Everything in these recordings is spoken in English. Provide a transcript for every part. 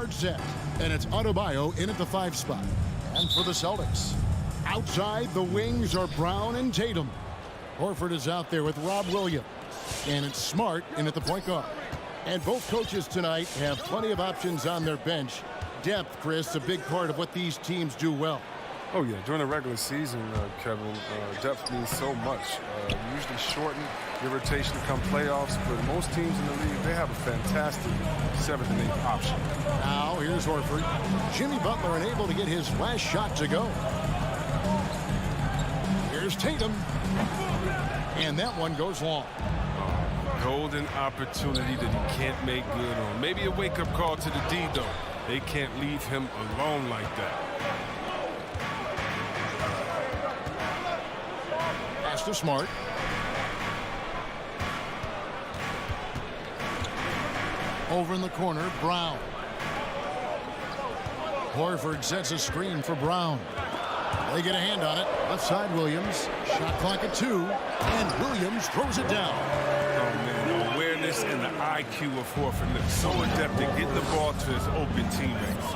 guard set. And it's Adebayo in at the 5 spot. And for the Celtics, outside the wings are Brown and Tatum. Horford is out there with Rob Williams. And it's Smart in at the point guard. And both coaches tonight have plenty of options on their bench. Depth, Chris, a big part of what these teams do well. Oh, yeah. During the regular season, Kevin, depth means so much. Usually shorten your rotation come playoffs, but most teams in the league, they have a fantastic 7th and 8th option. Now, here's Horford. Jimmy Butler unable to get his last shot to go. Here's Tatum. And that one goes long. Golden opportunity that he can't make good on. Maybe a wake-up call to the D, though. They can't leave him alone like that. Pass to Smart. Over in the corner, Brown. Horford sets a screen for Brown. They get a hand on it. Left side, Williams. Shot clock at 2. And Williams throws it down. Oh, man. The awareness and the IQ of Horford looks so adept at getting the ball to his open teammates.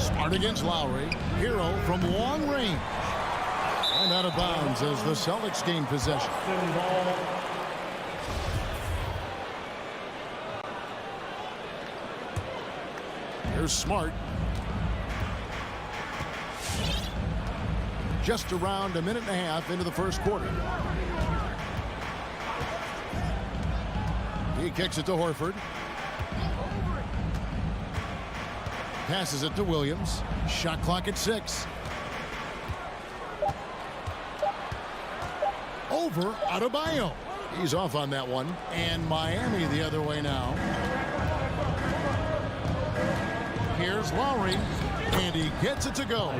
Smart against Lowry. Hero from long range. And out of bounds as the Celtics gain possession. Here's Smart. Just around a minute and a half into the first quarter. He kicks it to Horford. Passes it to Williams. Shot clock at 6. Over Adebayo. He's off on that one. And Miami the other way now. Here's Lowry. And he gets it to go.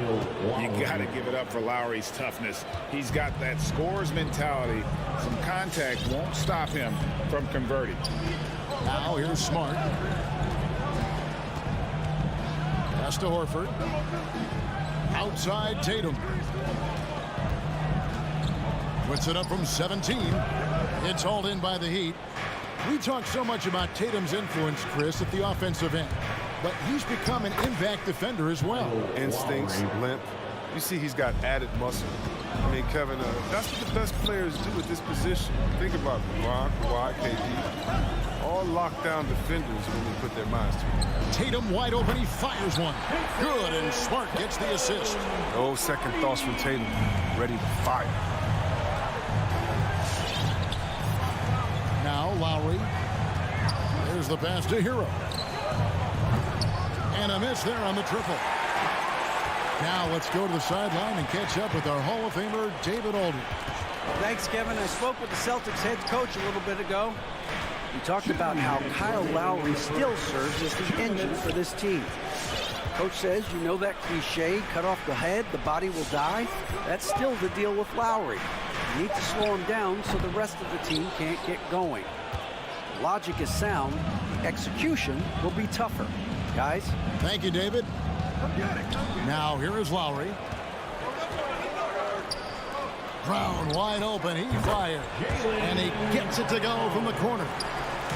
You got to give it up for Lowry's toughness. He's got that scorer's mentality. Some contact won't stop him from converting. Now here's Smart. Pass to Horford. Outside Tatum. Puts it up from 17. It's hauled in by the Heat. We talk so much about Tatum's influence, Chris, at the offensive end. But he's become an impact defender as well. Instincts, limp. You see he's got added muscle. I mean, Kevin, that's what the best players do at this position. Think about LeBron, Kawhi, KD. All lockdown defenders when they put their minds to it. Tatum wide open. He fires one. Good, and Smart gets the assist. No second thoughts from Tatum. Ready to fire. Now Lowry. There's the pass to Hero. And a miss there on the triple. Now let's go to the sideline and catch up with our Hall of Famer, David Aldridge. Thanks, Kevin. I spoke with the Celtics head coach a little bit ago. We talked about how Kyle Lowry still serves as the engine for this team. Coach says, you know that cliche, cut off the head, the body will die? That's still the deal with Lowry. You need to slow him down so the rest of the team can't get going. Logic is sound. The execution will be tougher. Guys? Thank you, David. Now here is Lowry. Brown wide open. He fires. And he gets it to go from the corner.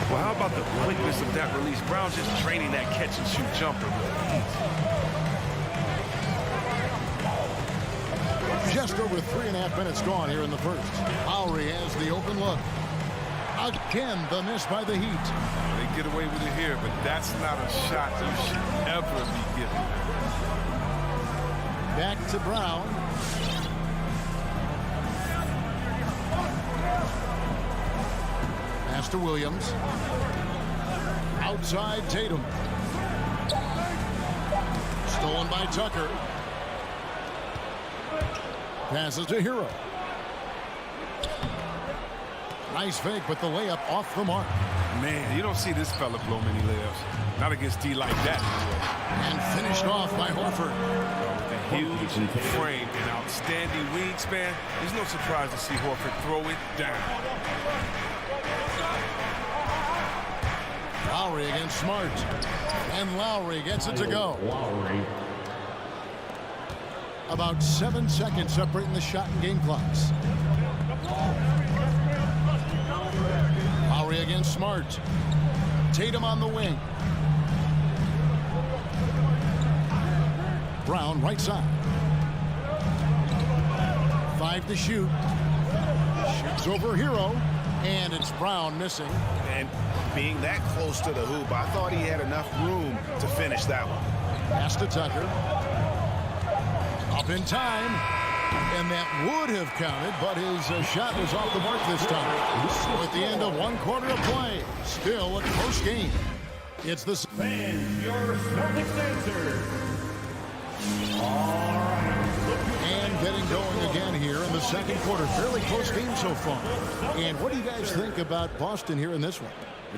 Well, how about the quickness of that release? Brown just training that catch-and-shoot jumper. Just over 3.5 minutes gone here in the first. Lowry has the open look. Again, the miss by the Heat. They get away with it here, but that's not a shot you should ever be giving. Back to Brown. Pass to Williams. Outside Tatum. Stolen by Tucker. Passes to Hero. Nice fake, but the layup off the mark. Man, you don't see this fella blow many layups. Not against D like that. And finished off by Horford. With a huge frame and outstanding wingspan, there's no surprise to see Horford throw it down. Lowry against Smart. And Lowry gets it to go. About 7 seconds separating the shot and game clocks. Lowry against Smart. Tatum on the wing. Brown right side. 5 to shoot. Shoots over Hero. And it's Brown missing. And being that close to the hoop, I thought he had enough room to finish that one. Pass to Tucker. Up in time. And that would have counted, but his shot was off the mark this time. So at the end of 1 quarter of play, still a close game. It's the... Fans, your Celtics answer. And getting going again here in the second quarter. Fairly close game so far. And what do you guys think about Boston here in this one?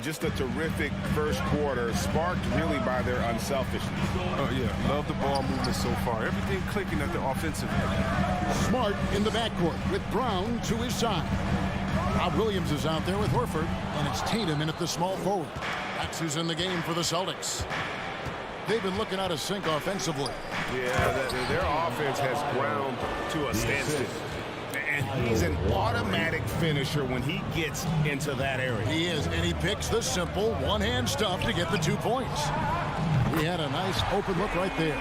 Just a terrific first quarter, sparked really by their unselfishness. Oh, yeah. Love the ball movement so far. Everything clicking at the offensive end. Smart in the backcourt with Brown to his side. Rob Williams is out there with Horford, and it's Tatum in at the small forward. That's who's in the game for the Celtics. They've been looking out of sync offensively. Yeah, their offense has ground to a standstill. And he's an automatic finisher when he gets into that area. He is, and he picks the simple one-hand stuff to get the 2 points. He had a nice open look right there.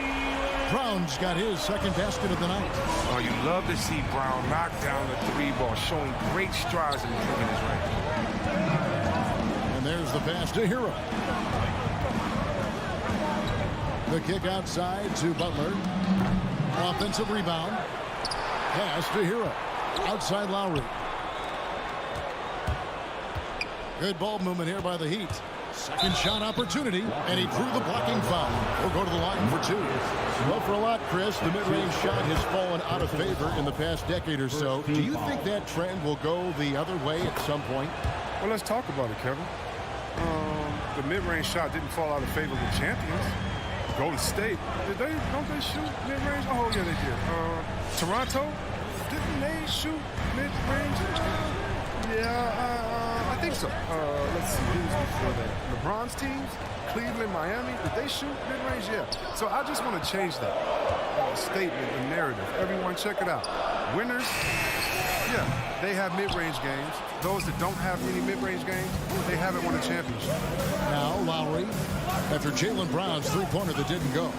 Brown's got his second basket of the night. Oh, you love to see Brown knock down the 3 ball, showing great strides in moving his range. And there's the pass to Hero. The kick outside to Butler. Offensive rebound. Pass to Hero. Outside Lowry. Good ball movement here by the Heat. Second shot opportunity, and he drew the blocking foul. We'll go to the line for 2. Well, for a lot, Chris, the mid-range shot has fallen out of favor in the past decade or so. Do you think that trend will go the other way at some point? Well, let's talk about it, Kevin. The mid-range shot didn't fall out of favor with champions. Golden State, don't they shoot mid-range? Oh, yeah, they did. Toronto, didn't they shoot mid-range? Yeah, I think so. Let's see, who's before that? LeBron's teams, Cleveland, Miami, did they shoot mid-range? Yeah. So I just want to change that statement, the narrative. Everyone, check it out. Winners, yeah, they have mid-range games. Those that don't have any mid-range games, they haven't won a championship. Now Lowry, after Jaylen Brown's three-pointer that didn't go.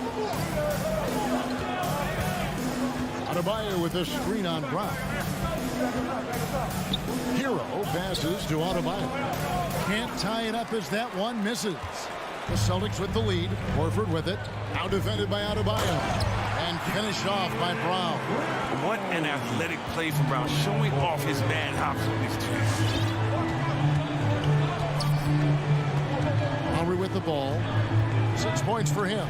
Adebayo with a screen on Brown. Hero passes to Adebayo. Can't tie it up as that one misses. The Celtics with the lead. Horford with it. Now defended by Adebayo. And finished off by Brown. What an athletic play from Brown, showing off his mad hops on these two. Lowry with the ball. 6 points for him.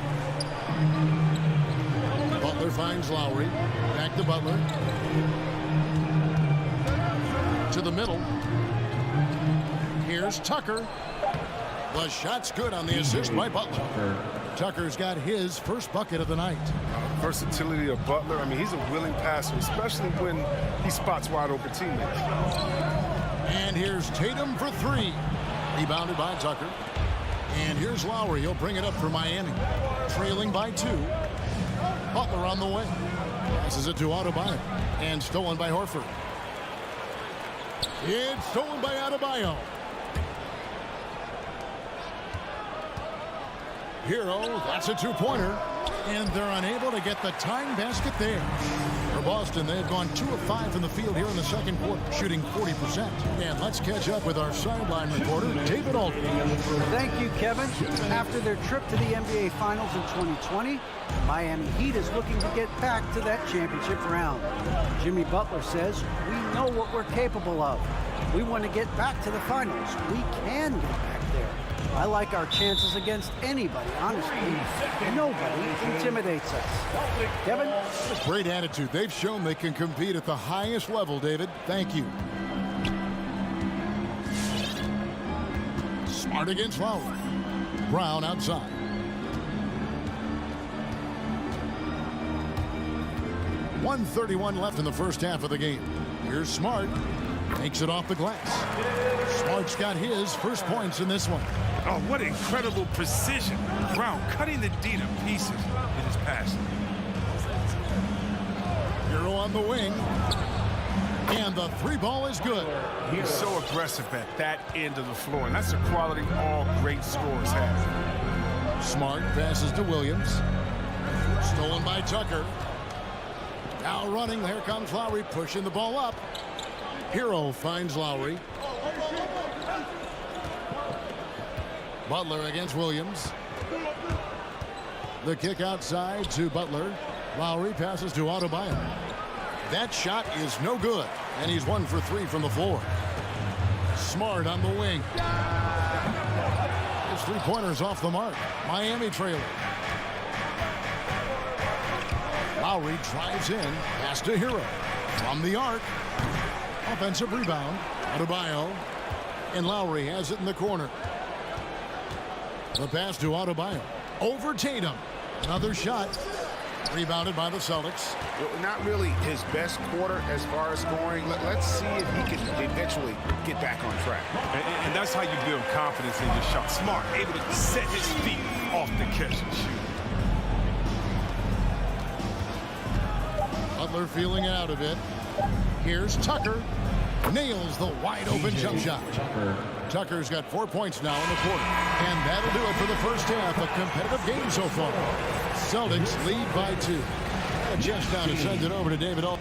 Butler finds Lowry. Back to Butler. To the middle. Here's Tucker. The shot's good on the assist by Butler. Tucker's got his first bucket of the night. Versatility of Butler. I mean, he's a willing passer, especially when he spots wide open teammates. And here's Tatum for 3. Rebounded by Tucker. And here's Lowry. He'll bring it up for Miami. Trailing by 2. Butler on the way. Passes it to Adebayo. And stolen by Horford. It's stolen by Adebayo. Hero, that's a two-pointer. And they're unable to get the tying basket there. For Boston, they've gone 2 of 5 from the field here in the second quarter, shooting 40%. And let's catch up with our sideline reporter, David Aldridge. Thank you, Kevin. After their trip to the NBA Finals in 2020, the Miami Heat is looking to get back to that championship round. Jimmy Butler says, "We know what we're capable of. We want to get back to the finals. We can get back there. I like our chances against anybody, honestly. Nobody intimidates us." Kevin? Great attitude. They've shown they can compete at the highest level, David. Thank you. Smart against Lowry. Brown outside. .131 left in the first half of the game. Here's Smart. Makes it off the glass. Smart's got his first points in this one. Oh, what incredible precision. Brown cutting the D to pieces in his passing. Hero on the wing. And the three ball is good. He's so aggressive at that end of the floor, and that's a quality all great scorers have. Smart passes to Williams. Stolen by Tucker. Now running, here comes Lowry, pushing the ball up. Hero finds Lowry. Butler against Williams. The kick outside to Butler. Lowry passes to Adebayo. That shot is no good, and he's 1 for 3 from the floor. Smart on the wing. His three-pointers off the mark. Miami trailing. Lowry drives in. Pass to Hero. From the arc. Offensive rebound. Adebayo. And Lowry has it in the corner. The pass to Adebayo. Over Tatum. Another shot. Rebounded by the Celtics. Not really his best quarter as far as scoring. Let's see if he can eventually get back on track. And that's how you build confidence in your shot. Smart, able to set his feet off the catch and shoot. Butler feeling out of it. Here's Tucker. Nails the wide-open jump shot. Tucker's got 4 points now in the quarter. And that'll do it for the first half. A competitive game so far. Celtics lead by 2. A chance now to send it over to David. All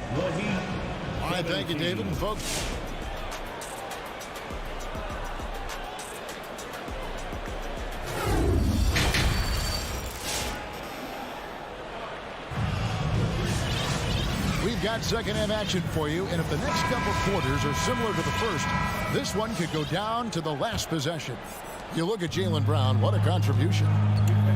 right, thank you, David. And folks, we've got second half action for you, and if the next couple quarters are similar to the first, this one could go down to the last possession. You look at Jaylen Brown, what a contribution.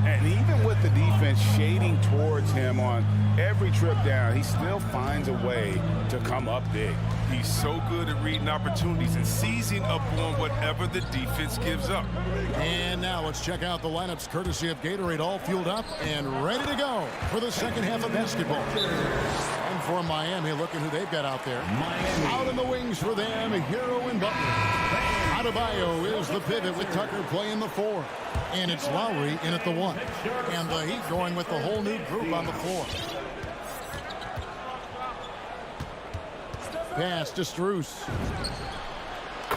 And even with the defense shading towards him on every trip down, he still finds a way to come up big. He's so good at reading opportunities and seizing up on whatever the defense gives up. And now let's check out the lineups courtesy of Gatorade, all fueled up and ready to go for the second half of basketball. And for Miami, look at who they've got out there. Out in the wings for them, Hero and Butler. Adebayo is the pivot with Tucker playing the 4. And it's Lowry in at the 1. And the Heat going with the whole new group on the floor. Pass to Strus.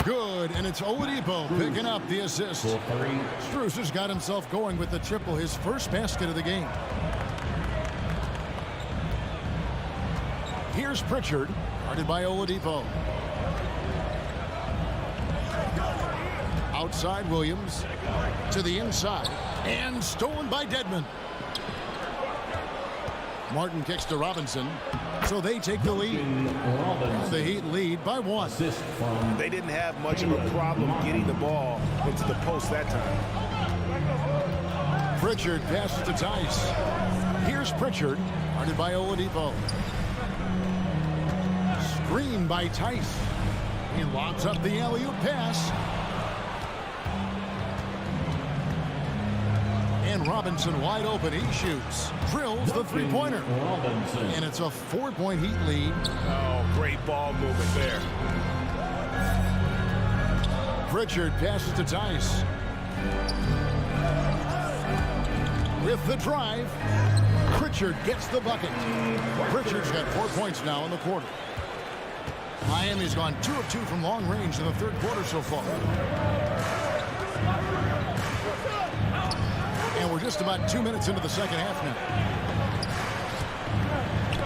Good, and it's Oladipo picking up the assist. Strus has got himself going with the triple, his first basket of the game. Here's Pritchard, guarded by Oladipo. Outside Williams, to the inside, and stolen by Dedmon. Martin kicks to Robinson, so they take the lead. The Heat lead by 1. They didn't have much of a problem getting the ball into the post that time. Pritchard passes to Tice. Here's Pritchard, guarded by Oladipo. Screen by Tice. He lobs up the alley-oop pass. And Robinson wide open. He shoots. Drills the three-pointer. And it's a 4-point Heat lead. Oh, great ball movement there. Pritchard passes to Tice. With the drive, Pritchard gets the bucket. Pritchard's got 4 points now in the quarter. Miami's gone 2 of 2 from long range in the third quarter so far. And we're just about 2 minutes into the second half now.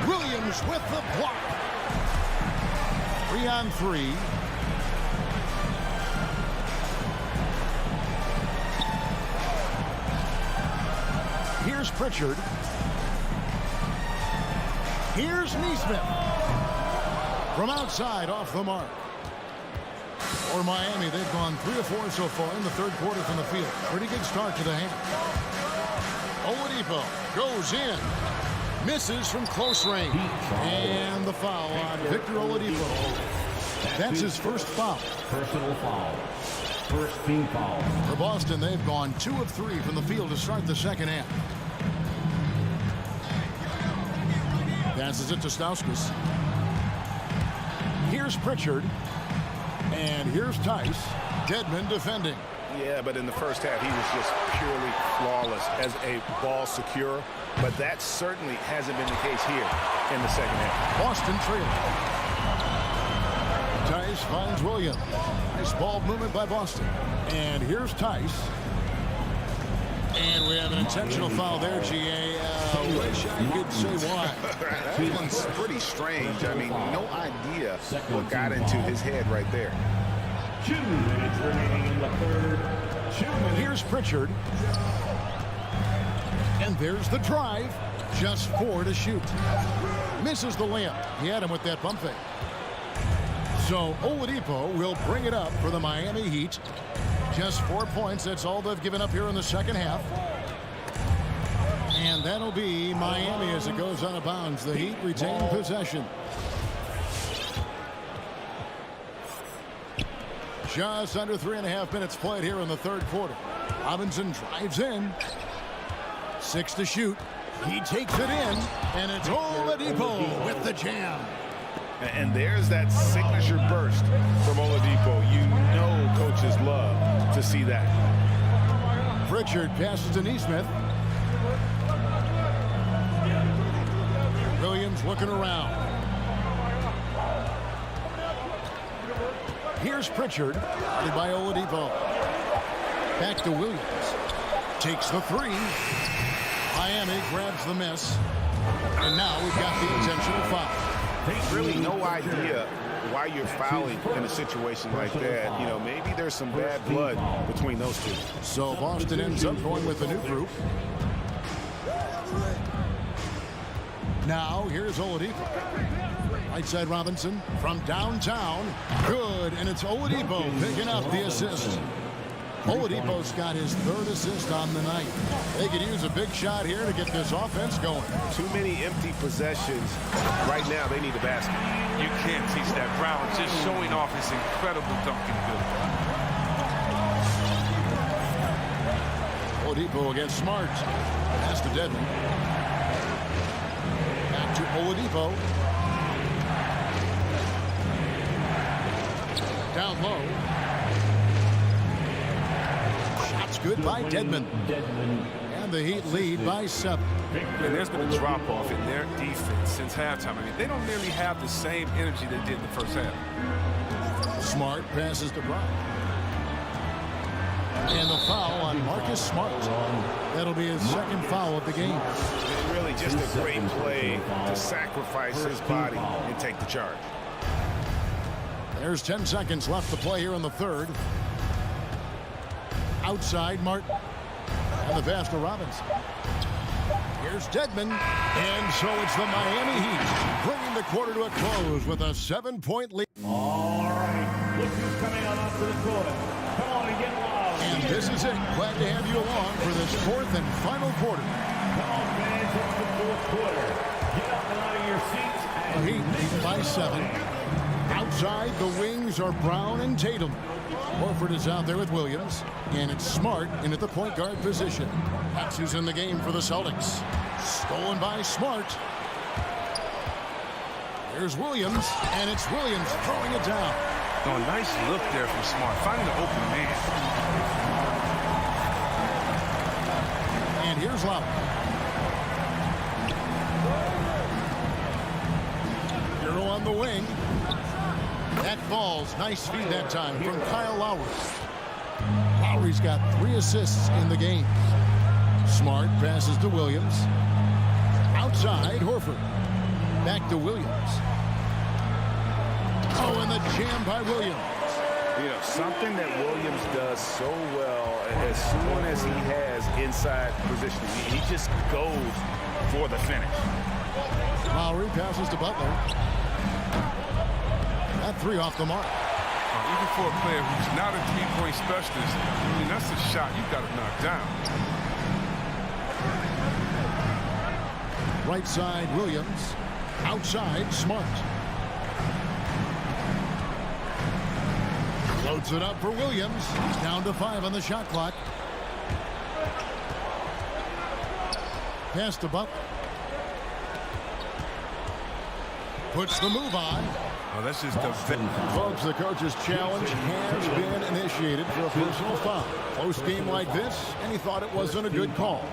Williams with the block. 3 on 3. Here's Pritchard. Here's Nesmith. From outside, off the mark. For Miami, they've gone 3 of 4 so far in the third quarter from the field. Pretty good start to the half. Oladipo goes in. Misses from close range. And the foul on Victor Oladipo. That's his first foul. Personal foul. First team foul. For Boston, they've gone 2 of 3 from the field to start the second half. Passes it to Stauskas. Here's Pritchard. And here's Tice. Dedmon defending. Yeah, but in the first half, he was just purely flawless as a ball securer. But that certainly hasn't been the case here in the second half. Boston trailing. Tice finds Williams. Nice ball movement by Boston. And here's Tice. And we have an intentional foul there, GA. Wish I could say why. That one's pretty strange. I mean, no idea what got into his head right there. 2 minutes remaining in the third. 2 minutes. Here's Pritchard. And there's the drive. Just 4 to shoot. Misses the layup. He had him with that bump fake. So Oladipo will bring it up for the Miami Heat. Just 4 points. That's all they've given up here in the second half. And that'll be Miami as it goes out of bounds. The Heat retain possession. Just under 3.5 minutes played here in the third quarter. Robinson drives in. 6 to shoot. He takes it in. And it's Oladipo with the jam. And there's that signature burst from Oladipo. You know coaches love to see that. Pritchard passes to Nesmith. Williams looking around. Here's Pritchard, guarded by Oladipo. Back to Williams. Takes the 3. Miami grabs the miss. And now we've got the intentional foul. Really no idea why you're fouling in a situation like that. You know, maybe there's some bad blood between those two. So Boston ends up going with a new group. Now here's Oladipo. Right side Robinson from downtown. Good, and it's Oladipo picking up the assist. Oladipo's got his 3rd assist on the night. They could use a big shot here to get this offense going. Too many empty possessions. Right now, they need a basket. You can't teach that. Brown just showing off his incredible dunking ability. Oladipo against Smart. Pass to Dedmon. Back to Oladipo. Down low. Shots good by Dedmon. And the Heat lead by 7. And there's been a drop-off in their defense since halftime. I mean, they don't nearly have the same energy they did in the first half. Smart passes to Brown. And the foul on Marcus Smart. That'll be his 2nd foul of the game. It's really just a great play to sacrifice his body and take the charge. There's 10 seconds left to play here in the third. Outside Martin. And the pass to Robinson. Here's Dedmon. And so it's the Miami Heat bringing the quarter to a close with a 7-point lead. All right, look who's coming on to the court. Come on and get loud. And this is it. Glad to have you along for this 4th and final quarter. Come on, fans, it's the 4th quarter. Get up and out of your seats. The Heat lead by 7. Outside, the wings are Brown and Tatum. Horford is out there with Williams, and it's Smart in at the point guard position. That's who's in the game for the Celtics. Stolen by Smart. Here's Williams, and it's Williams throwing it down. Oh, nice look there from Smart, finding the open man. And here's Lowry. Hero on the wing. That falls. Nice feed that time from Kyle Lowry. Lowry's got 3 assists in the game. Smart passes to Williams. Outside, Horford. Back to Williams. Oh, and the jam by Williams. You know, something that Williams does so well as soon as he has inside positioning, he just goes for the finish. Lowry passes to Butler. That 3 off the mark. Even for a player who's not a three-point specialist, I mean, that's a shot you've got to knock down. Right side, Williams. Outside, Smart. Loads it up for Williams. He's down to 5 on the shot clock. Pass to Butler. Puts the move on. Oh, that's just a Folks, the coach's challenge has been initiated for a personal foul. Close game like this, and he thought it wasn't a good call.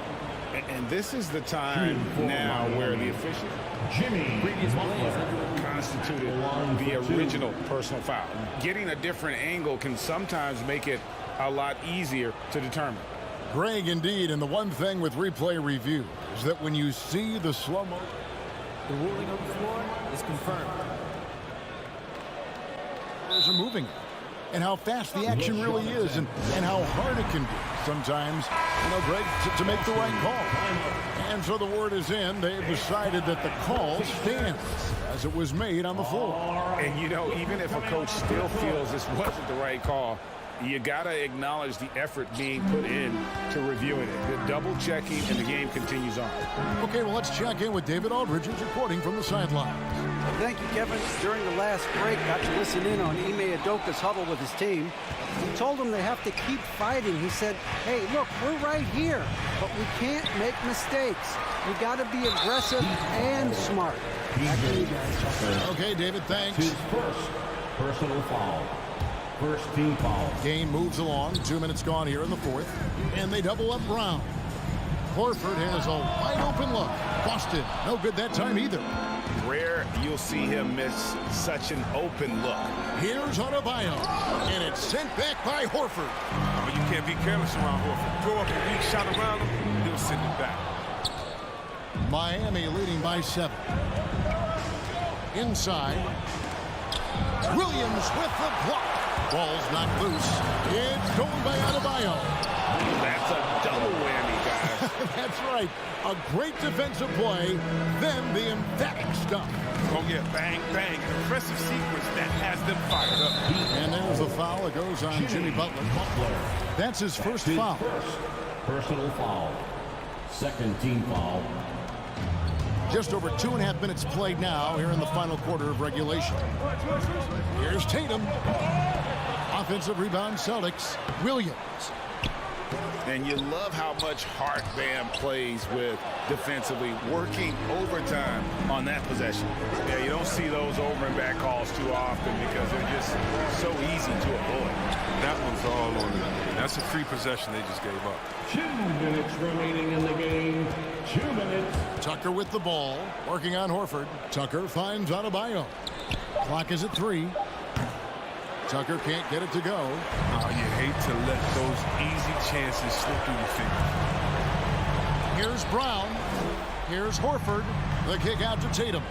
And this is the time now where the official previous plays constituted the original personal foul. Getting a different angle can sometimes make it a lot easier to determine. Greg, indeed, and the one thing with replay review is that when you see the slow-mo, The ruling on the floor is confirmed. are moving, and how fast the action really is, and how hard it can be sometimes, Greg, to make the right call. And so the word is in. They've decided that the call stands as it was made on the floor. And, even if a coach still feels this wasn't the right call, you got to acknowledge the effort being put in to reviewing it. The double checking, and the game continues on. Okay, well, let's check in with David Aldridge, who's reporting from the sideline. Thank you, Kevin. During the last break, got to listen in on Ime Udoka's huddle with his team. He told them they have to keep fighting. He said, hey, look, we're right here, but we can't make mistakes. We got to be aggressive and smart. Back to you guys. Okay, David, thanks. His first personal foul. First team foul. Game moves along. 2 minutes gone here in the fourth, and they double up Brown. Horford has a wide-open look. Busted. No good that time either. Rare you'll see him miss such an open look. Here's Adebayo, and it's sent back by Horford. Oh, you can't be careless around Horford. Throw up a weak shot around him, he'll send it back. Miami leading by 7. Inside. Williams with the block. Ball's not loose. It's stolen by Adebayo. That's a double whammy, guys. That's right. A great defensive play, then the emphatic stuff. Oh, yeah, bang, bang. An impressive sequence that has them fired up. And there's the foul. It goes on Jimmy Butler. That's his first foul. First personal foul. Second team foul. Just over 2.5 minutes played now here in the final quarter of regulation. Here's Tatum. Offensive rebound, Celtics. Williams. And you love how much heart Bam plays with defensively, working overtime on that possession. Yeah, you don't see those over and back calls too often because they're just so easy to avoid. That one's all on them. That's a free possession they just gave up. 2 minutes remaining in the game. 2 minutes. Tucker with the ball, working on Horford. Tucker finds Adebayo. Clock is at 3. Tucker can't get it to go. Oh, you hate to let those easy chances slip through your fingers. Here's Brown. Here's Horford. The kick out to Tatum.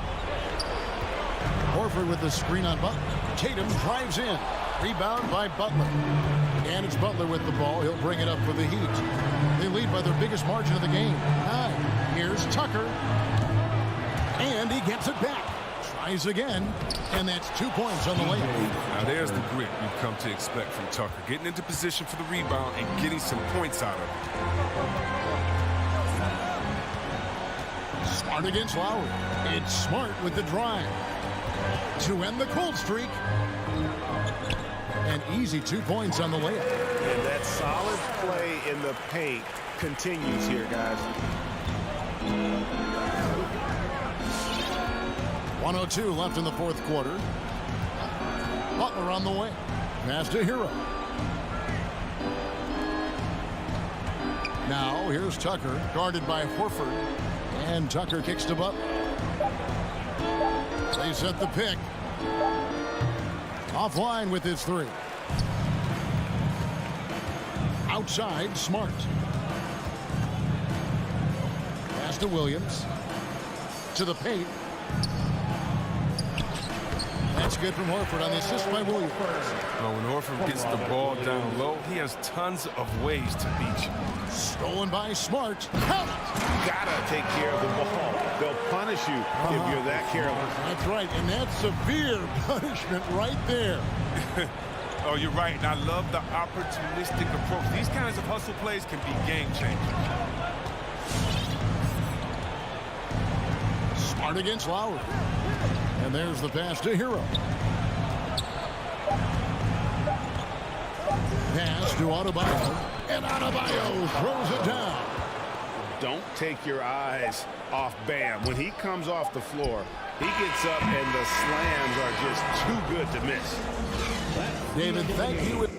Horford with the screen on Butler. Tatum drives in. Rebound by Butler. And it's Butler with the ball. He'll bring it up for the Heat. They lead by their biggest margin of the game, 9. Here's Tucker. And he gets it back. Tries again. And that's 2 points on the layup. Now there's the grit we've come to expect from Tucker. Getting into position for the rebound and getting some points out of it. Smart against Lowry. It's Smart with the drive. To end the cold streak. An easy 2 points on the layup. And that solid play in the paint continues here, guys. 1:02 left in the fourth quarter. Butler on the wing. Pass to Hero. Now here's Tucker, guarded by Horford. And Tucker kicks to Butler. They set the pick. Offline with his 3. Outside, Smart. Pass to Williams. To the paint. That's good from Horford on the assist by Williams. Well, when Horford gets the ball down low, he has tons of ways to beat you. Stolen by Smart. Count it! Gotta take care of the ball. They'll punish you if you're that careless. That's right, and that's severe punishment right there. Oh, you're right, and I love the opportunistic approach. These kinds of hustle plays can be game changers. Smart against Lowry. And there's the pass to Hero. Pass to Adebayo. And Adebayo throws it down. Don't take your eyes off Bam. When he comes off the floor, he gets up and the slams are just too good to miss. David, thank you.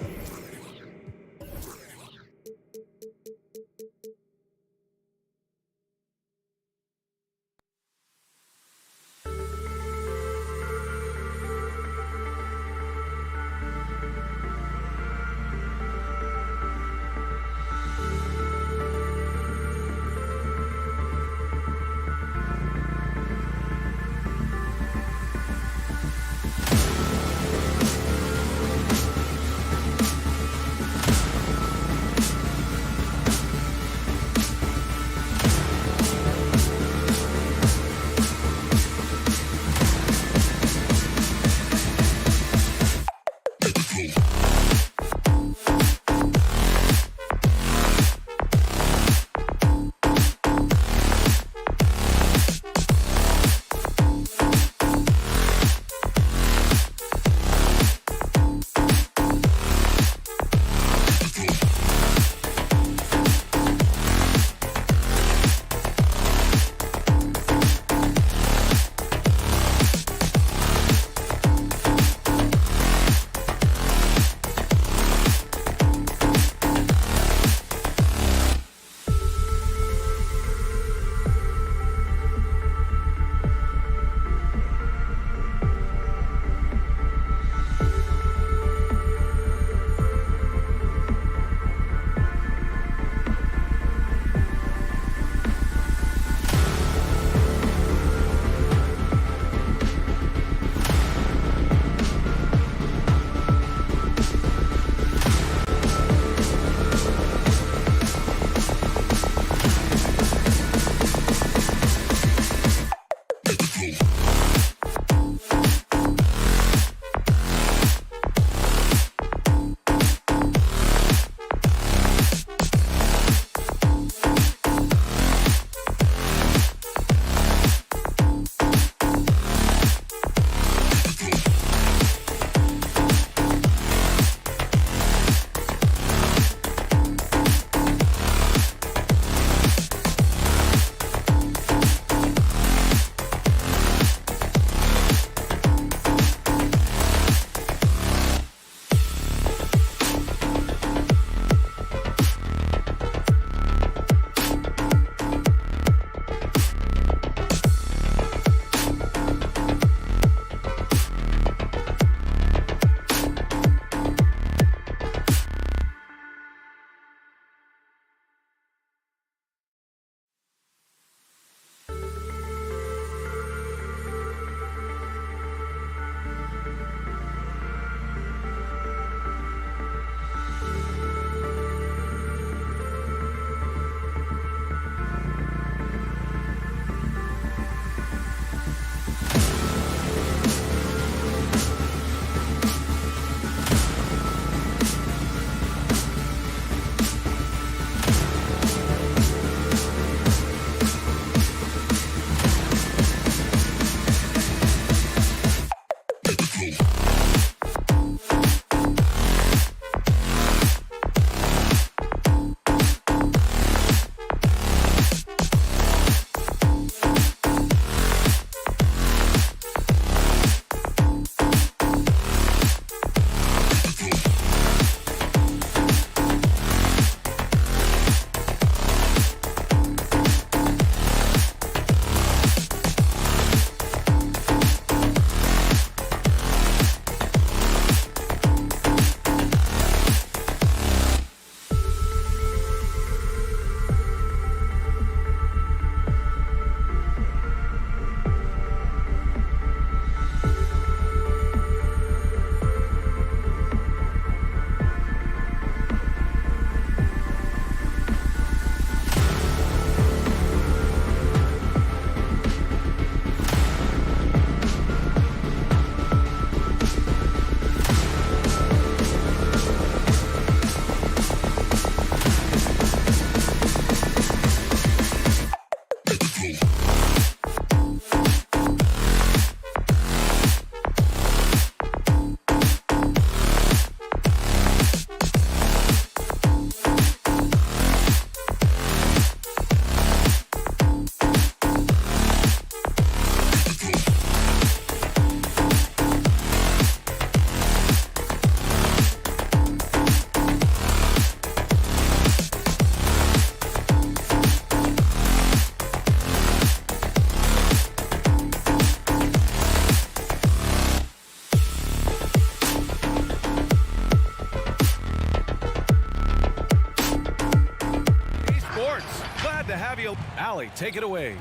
have you. Allie, take it away.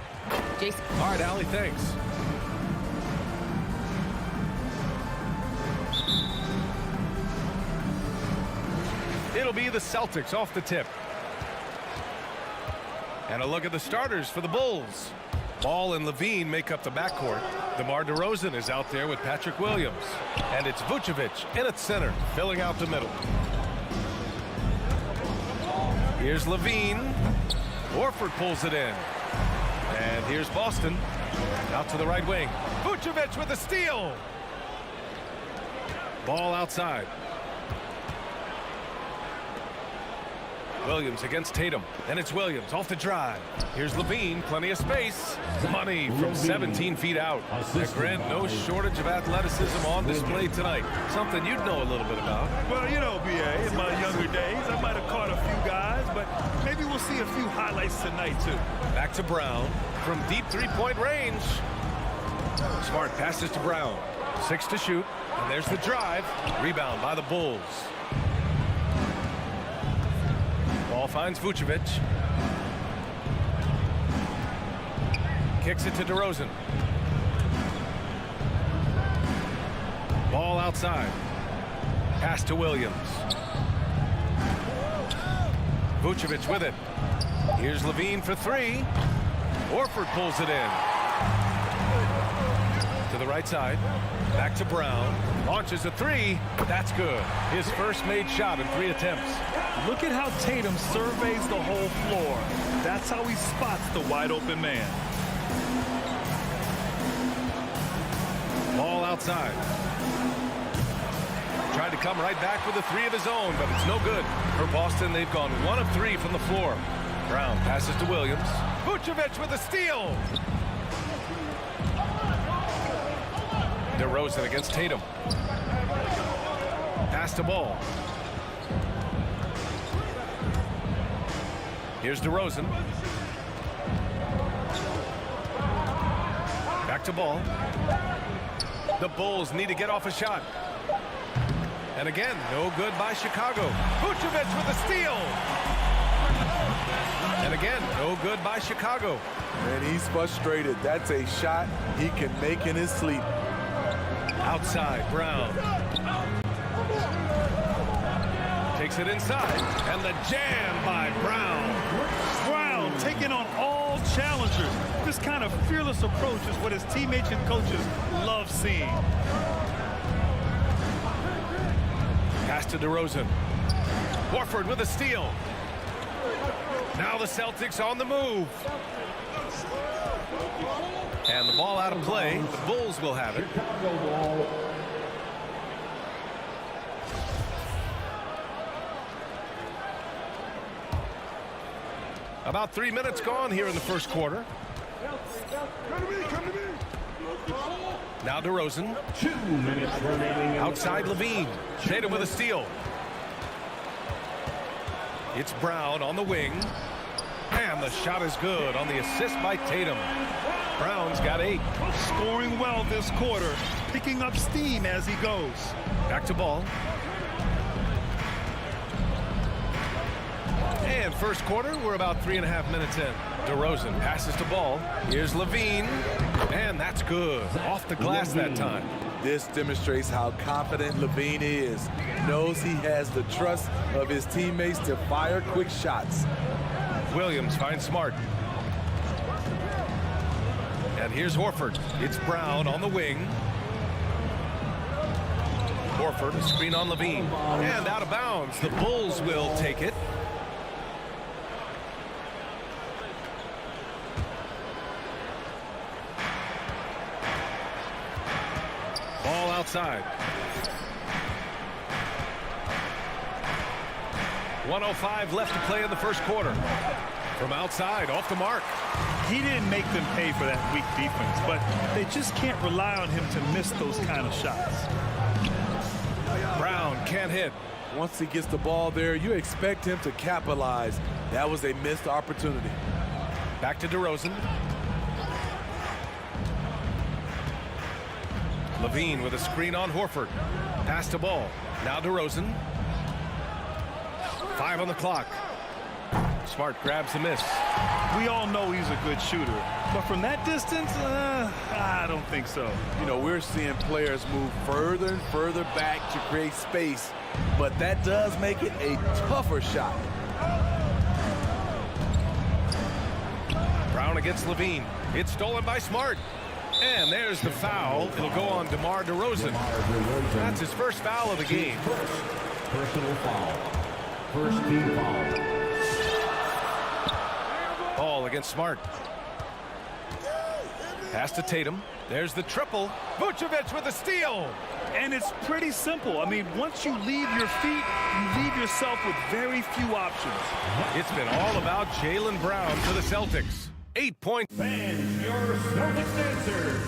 Jason. All right, Allie, thanks. It'll be the Celtics off the tip. And a look at the starters for the Bulls. Ball and Levine make up the backcourt. DeMar DeRozan is out there with Patrick Williams. And it's Vucevic in at center, filling out the middle. Here's Levine. Horford pulls it in. And here's Boston. Out to the right wing. Vucevic with a steal. Ball outside. Williams against Tatum. And it's Williams off the drive. Here's Levine, plenty of space. Money from 17 feet out. And Grant, no shortage of athleticism on display tonight. Something you'd know a little bit about. Well, you know, B.A., in my younger days, I might have caught a few guys, but maybe we'll see a few highlights tonight, too. Back to Brown from deep three-point range. Smart passes to Brown. 6 to shoot. And there's the drive. Rebound by the Bulls. Ball finds Vucevic. Kicks it to DeRozan. Ball outside. Pass to Williams. Vucevic with it. Here's Levine for 3. Horford pulls it in. To the right side. Back to Brown. Launches a 3. That's good. His first made shot in 3 attempts. Look at how Tatum surveys the whole floor. That's how he spots the wide open man. Ball outside. Tried to come right back with a 3 of his own, but it's no good. For Boston, they've gone 1 of 3 from the floor. Brown passes to Williams. Vucevic with a steal. DeRozan against Tatum. Pass to Ball. Here's DeRozan. Back to Ball. The Bulls need to get off a shot. And again, no good by Chicago. Vucevic with a steal. And again, no good by Chicago. And he's frustrated. That's a shot he can make in his sleep. Outside, Brown. Takes it inside. And the jam by Brown. Brown taking on all challengers. This kind of fearless approach is what his teammates and coaches love seeing. Pass to DeRozan. Horford with a steal. Now the Celtics on the move. And the ball out of play. The Bulls will have it. About 3 minutes gone here in the first quarter. Now DeRozan. 2 minutes remaining. Outside Levine. Tatum with a steal. It's Brown on the wing. And the shot is good on the assist by Tatum. Brown's got 8. Scoring well this quarter. Picking up steam as he goes. Back to Ball. And first quarter, we're about 3.5 minutes in. DeRozan passes to Ball. Here's Levine. And that's good. Off the glass that time. This demonstrates how confident Levine is. Knows he has the trust of his teammates to fire quick shots. Williams finds Smart. And here's Horford. It's Brown on the wing. Horford, screen on Levine. And out of bounds. The Bulls will take it. Ball outside. 1:05 left to play in the first quarter. From outside, off the mark. He didn't make them pay for that weak defense, but they just can't rely on him to miss those kind of shots. Brown can't hit. Once he gets the ball there, you expect him to capitalize. That was a missed opportunity. Back to DeRozan. Levine with a screen on Horford. Pass to Ball. Now DeRozan. 5 on the clock. Smart grabs the miss. We all know he's a good shooter. But from that distance, I don't think so. You know, we're seeing players move further and further back to create space, but that does make it a tougher shot. Brown against Levine. It's stolen by Smart. And there's the foul. It'll go on DeMar DeRozan. That's his first foul of the game. Personal foul. First team foul. Ball against Smart. Pass to Tatum. There's the triple. Vucevic with a steal. And it's pretty simple. I mean, once you leave your feet, you leave yourself with very few options. It's been all about Jaylen Brown for the Celtics. 8 points. Fans, your Celtics answer.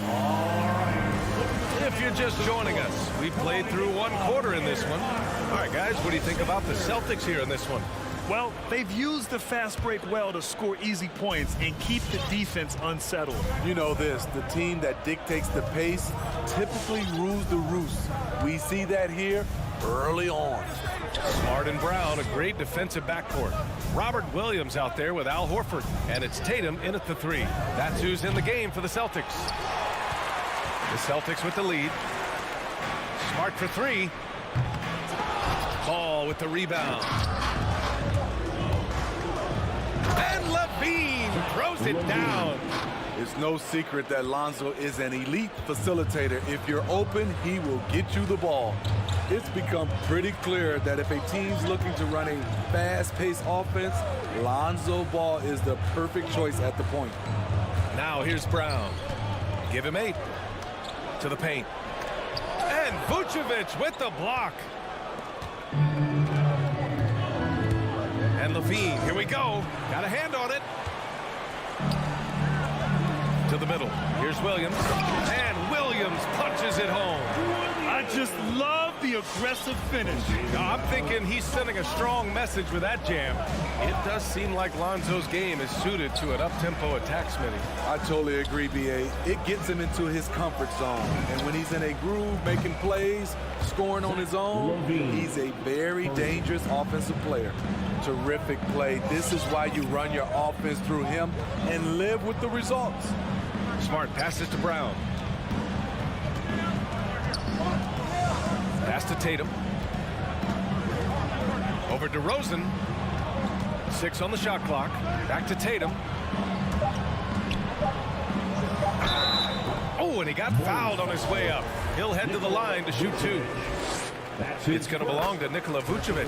All right. If you're just joining us, we played through one quarter in this one. All right, guys, what do you think about the Celtics here in this one? Well, they've used the fast break well to score easy points and keep the defense unsettled. You know this, the team that dictates the pace typically rules the roost. We see that here early on. Smart and Brown, a great defensive backcourt. Robert Williams out there with Al Horford. And it's Tatum in at the three. That's who's in the game for the Celtics. The Celtics with the lead. Smart for three. Ball with the rebound. And Levine throws it down. It's no secret that Lonzo is an elite facilitator. If you're open, he will get you the ball. It's become pretty clear that if a team's looking to run a fast-paced offense, Lonzo Ball is the perfect choice at the point. Now here's Brown. Give him 8. To the paint. And Vucevic with the block. And Levine, here we go. Got a hand on it. To the middle. Here's Williams. And Williams punches it home. I just love the aggressive finish. Now, I'm thinking he's sending a strong message with that jam. It does seem like Lonzo's game is suited to an up-tempo attack, Smitty. I totally agree, B.A. It gets him into his comfort zone. And when he's in a groove, making plays, scoring on his own, he's a very dangerous offensive player. Terrific play. This is why you run your offense through him and live with the results. Smart passes to Brown. Pass to Tatum. Over to DeRozan. 6 on the shot clock. Back to Tatum. Oh, and he got fouled on his way up. He'll head to the line to shoot 2. It's going to belong to Nikola Vucevic.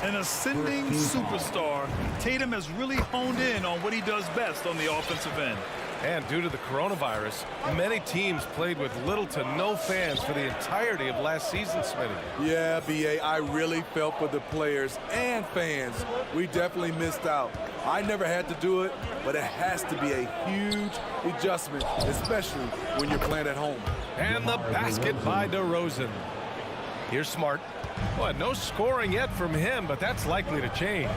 An ascending superstar, Tatum has really honed in on what he does best on the offensive end. And due to the coronavirus, many teams played with little to no fans for the entirety of last season, Smitty. Yeah, B.A., I really felt for the players and fans. We definitely missed out. I never had to do it, but it has to be a huge adjustment, especially when you're playing at home. And the basket by DeRozan. Here's Smart. Well, no scoring yet from him, but that's likely to change.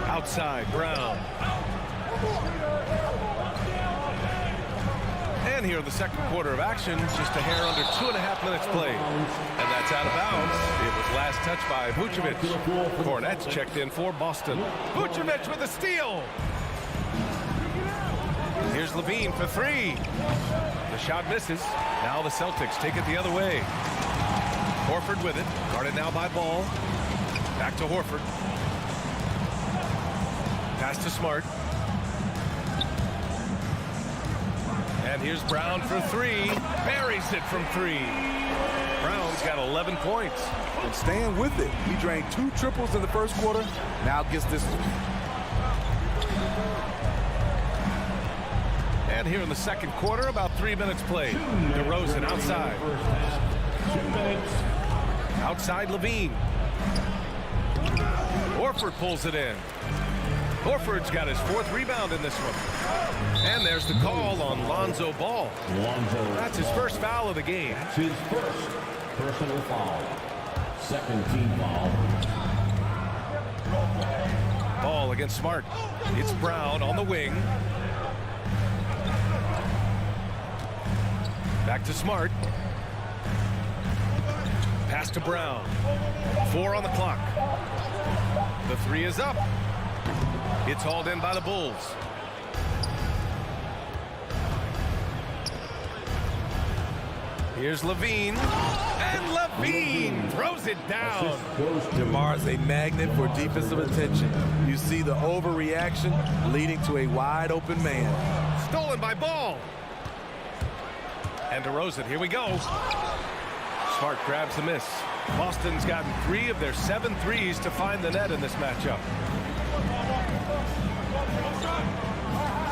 Outside, Brown. And here in the second quarter of action, just a hair under 2.5 minutes played. And that's out of bounds. It was last touched by Vucevic. Cornette's checked in for Boston. Vucevic with a steal. Here's Levine for 3. The shot misses. Now the Celtics take it the other way. Horford with it. Guarded now by Ball. Back to Horford. Pass to Smart. And here's Brown for 3. Buries it from 3. Brown's got 11 points. And staying with it. He drained 2 triples in the first quarter. Now gets this one. And here in the second quarter, about 3 minutes played. DeRozan outside. 2 minutes. Outside Levine. Horford pulls it in. Horford's got his 4th rebound in this one. And there's the call on Lonzo Ball. That's his first foul of the game. That's his first personal foul. Second team foul. Ball against Smart. It's Brown on the wing. Back to Smart. Pass to Brown. 4 on the clock. The 3 is up. It's hauled in by the Bulls. Here's Levine. And Levine throws it down. DeMar's a magnet for defensive attention. You see the overreaction leading to a wide open man. Stolen by Ball. And DeRozan, here we go. Smart grabs the miss. Boston's gotten 3 of their 7 threes to find the net in this matchup.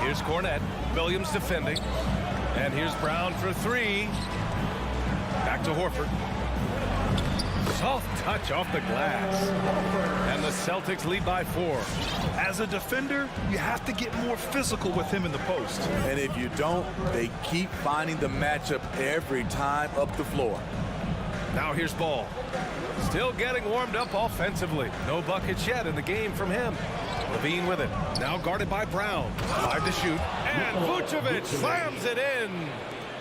Here's Cornette. Williams defending. And here's Brown for 3. Back to Horford. Soft touch off the glass. And the Celtics lead by 4. As a defender, you have to get more physical with him in the post. And if you don't, they keep finding the matchup every time up the floor. Now here's Ball. Still getting warmed up offensively. No buckets yet in the game from him. Levine with it. Now guarded by Brown. 5 to shoot. And Vucevic slams it in.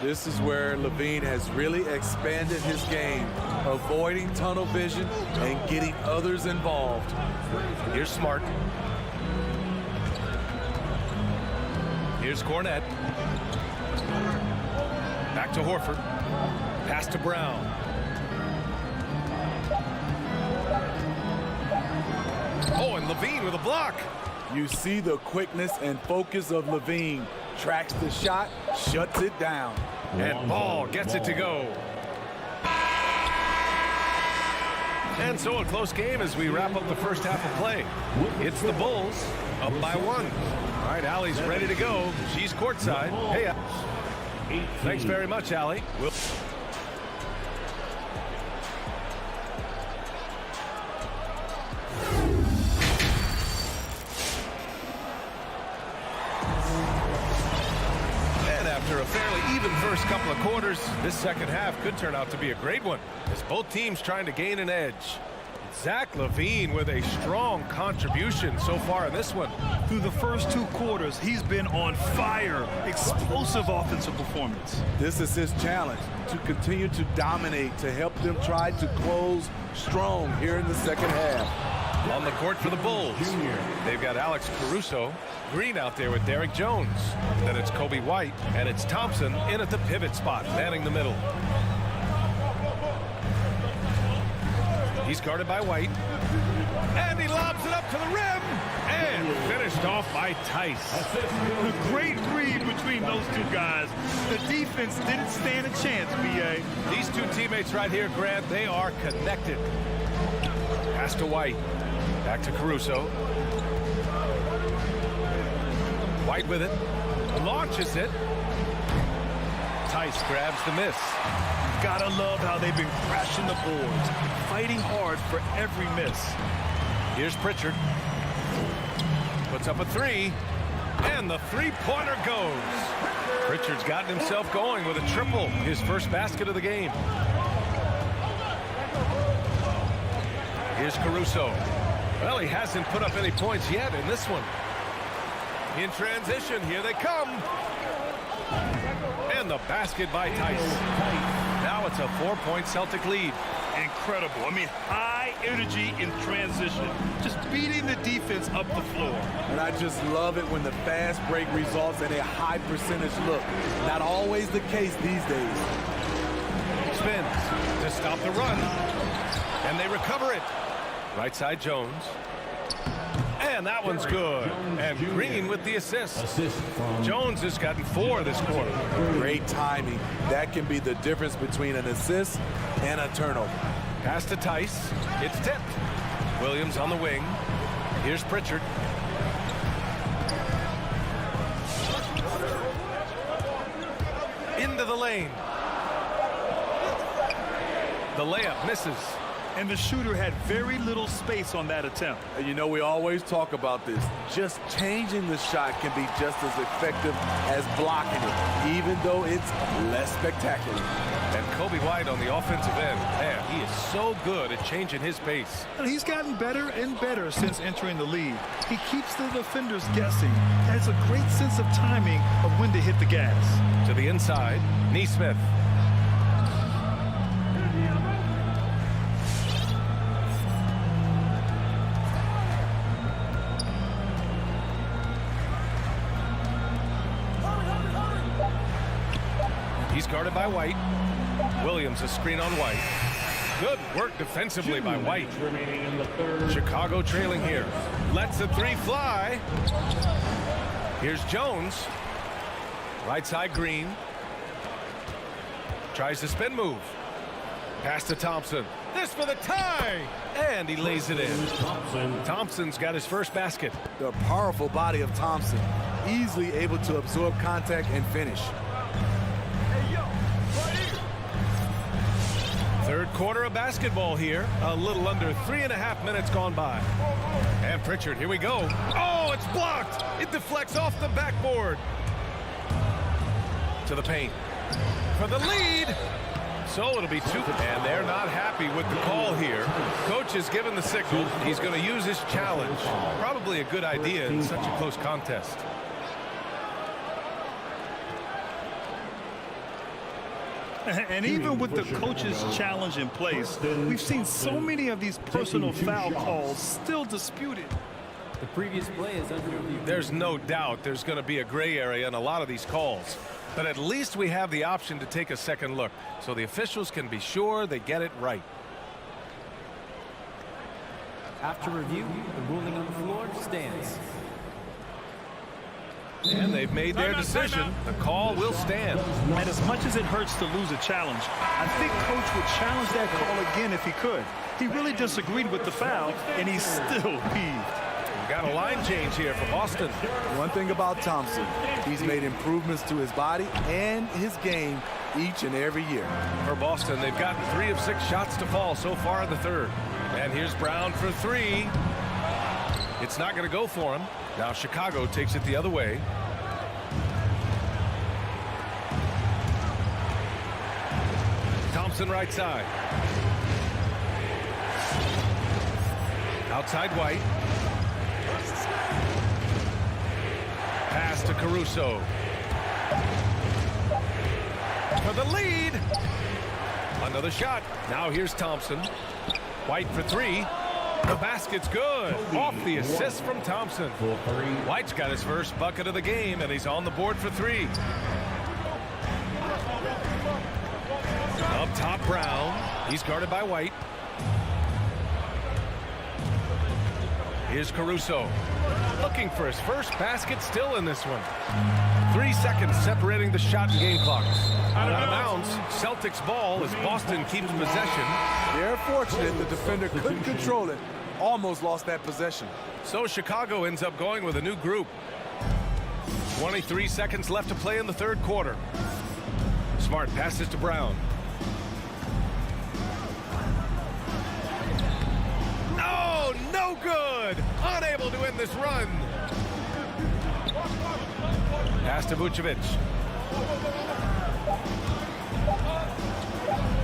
This is where Levine has really expanded his game, avoiding tunnel vision and getting others involved. Here's Smart. Here's Cornette. Back to Horford. Pass to Brown. Oh, and Levine with a block. You see the quickness and focus of Levine. Tracks the shot, shuts it down. And Ball gets it to go. And so a close game as we wrap up the first half of play. It's the Bulls up by 1. All right, Allie's ready to go. She's courtside. Hey, thanks very much, Allie. After a fairly even first couple of quarters, this second half could turn out to be a great one as both teams trying to gain an edge. Zach LaVine with a strong contribution so far in this one. Through the first 2 quarters, he's been on fire. Explosive offensive performance. This is his challenge, to continue to dominate, to help them try to close strong here in the second half. On the court for the Bulls, they've got Alex Caruso. Green out there with Derek Jones. Then it's Kobe White, and it's Thompson in at the pivot spot, manning the middle. He's guarded by White. And he lobs it up to the rim. And finished off by Tice. A great read between those 2 guys. The defense didn't stand a chance, B.A. These 2 teammates right here, Grant, they are connected. Pass to White. Back to Caruso. White with it. Launches it. Tice grabs the miss. Gotta love how they've been crashing the boards, fighting hard for every miss. Here's Pritchard. Puts up a 3. And the 3-pointer goes. Pritchard's gotten himself going with a triple. His first basket of the game. Here's Caruso. Well, he hasn't put up any points yet in this one. In transition, here they come. And the basket by Tice. Now it's a 4-point Celtic lead. Incredible. I mean, high energy in transition. Just beating the defense up the floor. And I just love it when the fast break results in a high percentage look. Not always the case these days. Spins to stop the run. And they recover it. Right side Jones. And that one's good. And Green with the assist. Jones has gotten 4 this quarter. Great timing. That can be the difference between an assist and a turnover. Pass to Tice. It's tipped. Williams on the wing. Here's Pritchard. Into the lane. The layup misses. And the shooter had very little space on that attempt. You know, we always talk about this. Just changing the shot can be just as effective as blocking it, even though it's less spectacular. And Kobe White on the offensive end. Man, he is so good at changing his pace. And he's gotten better and better since entering the league. He keeps the defenders guessing. Has a great sense of timing of when to hit the gas. To the inside, Nesmith. He's guarded by White. Williams a screen on White. Good work defensively by White. Chicago trailing here. Lets the three fly. Here's Jones. Right side Green. Tries the spin move. Pass to Thompson. This for the tie. And he lays it in. Thompson's got his first basket. The powerful body of Thompson. Easily able to absorb contact and finish. Third quarter of basketball here. A little under 3.5 minutes gone by. And Pritchard, here we go. Oh, it's blocked. It deflects off the backboard. To the paint. For the lead. So it'll be 2. And they're not happy with the call here. Coach has given the signal. He's going to use his challenge. Probably a good idea in such a close contest. And even with the coach's challenge in place, we've seen so many of these personal foul calls still disputed. The previous play is under review. There's no doubt there's going to be a gray area in a lot of these calls. But at least we have the option to take a second look, so the officials can be sure they get it right. After review, the ruling on the floor stands. And they've made their decision. The call will stand. And as much as it hurts to lose a challenge, I think Coach would challenge that call again if he could. He really disagreed with the foul, and he's still peeved. We've got a line change here for Boston. One thing about Thompson, he's made improvements to his body and his game each and every year. For Boston, they've gotten 3 of 6 shots to fall so far in the third. And here's Brown for 3. It's not going to go for him. Now Chicago takes it the other way. Thompson right side. Outside White. Pass to Caruso. For the lead. Another shot. Now here's Thompson. White for 3. The basket's good. Off the assist from Thompson. White's got his first bucket of the game, and he's on the board for 3. Up top, Brown. He's guarded by White. Here's Caruso. Looking for his first basket, still in this one. 3 seconds separating the shot and game clocks. Out of bounds. Celtics ball as Boston keeps possession. They're fortunate the defender couldn't control it. Almost lost that possession. So Chicago ends up going with a new group. 23 seconds left to play in the third quarter. Smart passes to Brown. Oh, no good. Unable to end this run. Pass to Vucevic.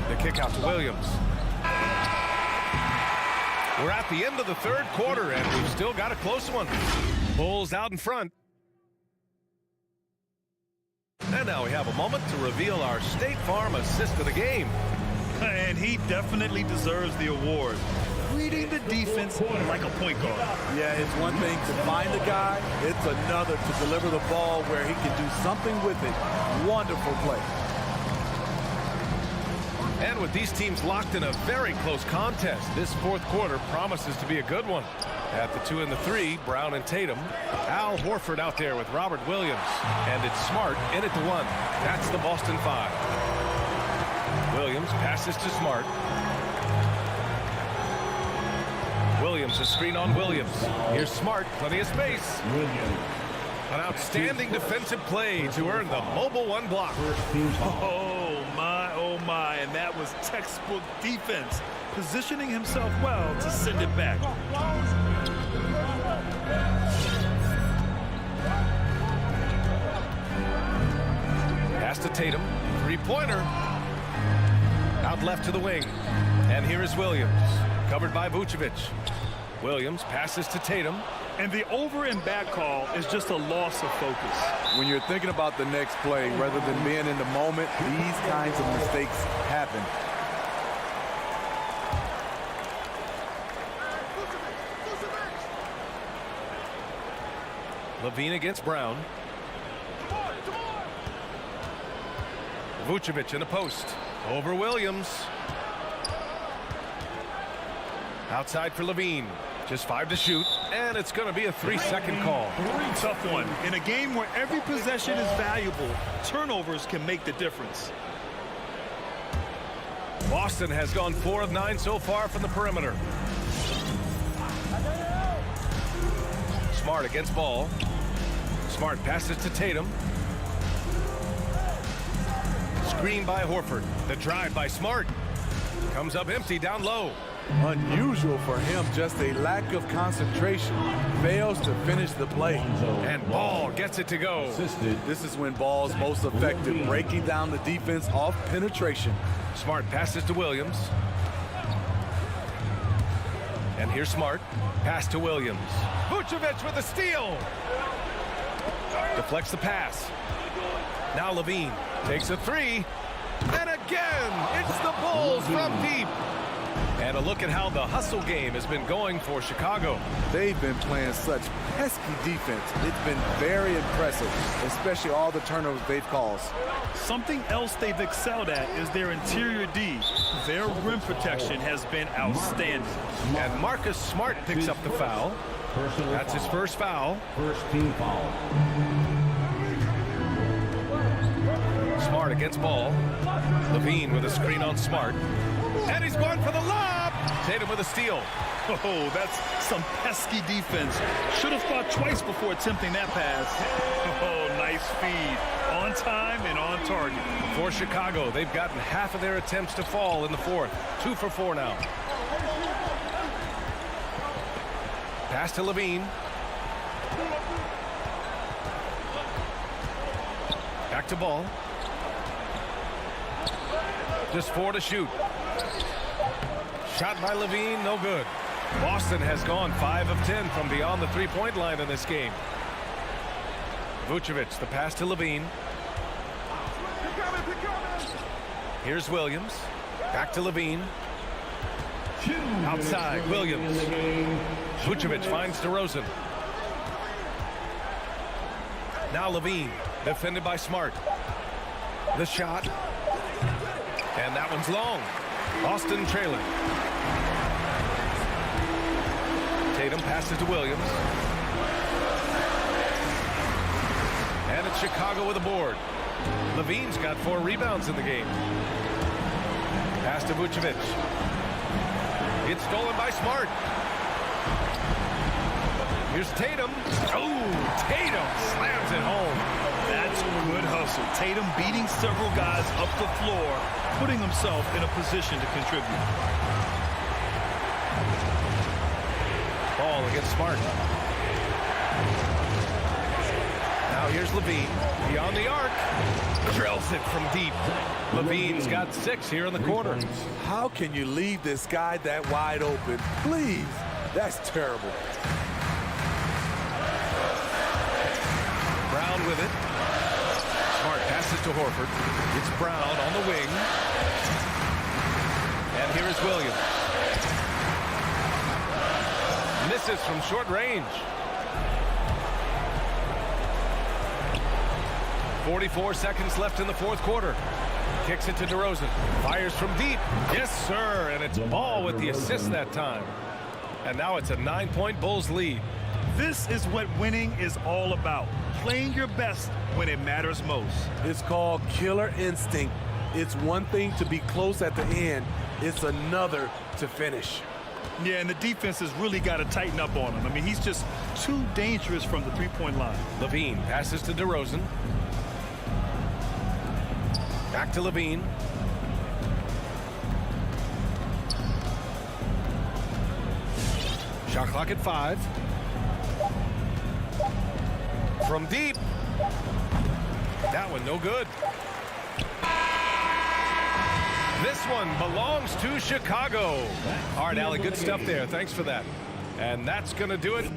The kick out to Williams. We're at the end of the third quarter, and we've still got a close one. Bulls out in front. And now we have a moment to reveal our State Farm assist of the game. And he definitely deserves the award. Reading the defense like a point guard. Yeah, it's one thing to find the guy. It's another to deliver the ball where he can do something with it. Wonderful play. And with these teams locked in a very close contest, this fourth quarter promises to be a good one. At the 2 and the 3, Brown and Tatum. Al Horford out there with Robert Williams. And it's Smart in at the 1. That's the Boston 5. Williams passes to Smart. Williams, a screen on Williams. Here's Smart, plenty of space. An outstanding defensive play to earn the mobile 1 block. Oh my, and that was textbook defense, positioning himself well to send it back. Pass to Tatum, 3-pointer. Out left to the wing. And here is Williams, covered by Vucevic. Williams passes to Tatum. And the over and back call is just a loss of focus. When you're thinking about the next play, rather than being in the moment, these kinds of mistakes happen. Levine against Brown. Vucevic in the post. Over Williams. Outside for Levine. Just 5 to shoot, and it's going to be a 3-second call. Tough one. In a game where every possession is valuable, turnovers can make the difference. Boston has gone 4 of 9 so far from the perimeter. Smart against Ball. Smart passes to Tatum. Screen by Horford. The drive by Smart. Comes up empty down low. Unusual for him, just a lack of concentration. Fails to finish the play. And Ball gets it to go. This is when Ball's most effective, breaking down the defense off penetration. Smart passes to Williams. And here's Smart. Pass to Williams. Vucevic with a steal. Deflects the pass. Now Levine takes a 3. And again, it's the Bulls from deep. And a look at how the hustle game has been going for Chicago. They've been playing such pesky defense. It's been very impressive, especially all the turnovers they've caused. Something else they've excelled at is their interior D. Their rim protection has been outstanding. And Marcus Smart picks up the foul. That's his first foul. First team foul. Smart against Ball. Levine with a screen on Smart. And he's going for the lob. Tatum with a steal. Oh, that's some pesky defense. Should have thought twice before attempting that pass. Oh, nice feed. On time and on target. For Chicago, they've gotten half of their attempts to fall in the fourth. 2 for 4 now. Pass to Levine. Back to Ball. Just 4 to shoot. Shot by Levine, no good. Boston has gone 5 of 10 from beyond the three-point line in this game. Vucevic, the pass to Levine. Here's Williams. Back to Levine. Outside, Williams. Vucevic finds DeRozan. Now Levine, defended by Smart. The shot. And that one's long. Boston trailing. Tatum passes to Williams. And it's Chicago with a board. Levine's got 4 rebounds in the game. Pass to Vucevic. It's stolen by Smart. Here's Tatum. Oh, Tatum slams it home. That's good hustle. Tatum beating several guys up the floor, putting himself in a position to contribute. Ball against Smart. Now here's Levine. Beyond the arc. Drills it from deep. Levine's got 6 here in the quarter. How can you leave this guy that wide open? Please. That's terrible. Brown with it. Smart passes to Horford. It's Brown on the wing. And here is Williams. Misses from short range. 44 seconds left in the fourth quarter. Kicks it to DeRozan. Fires from deep. Yes, sir. And it's Ball with the assist that time. And now it's a 9-point Bulls lead. This is what winning is all about. Playing your best when it matters most. It's called killer instinct. It's one thing to be close at the end. It's another to finish. Yeah, and the defense has really got to tighten up on him. I mean, he's just too dangerous from the three-point line. Levine passes to DeRozan. Back to Levine. Shot clock at 5. From deep. That one no good. This one belongs to Chicago. All right, Allie, good stuff there. Thanks for that. And that's going to do it.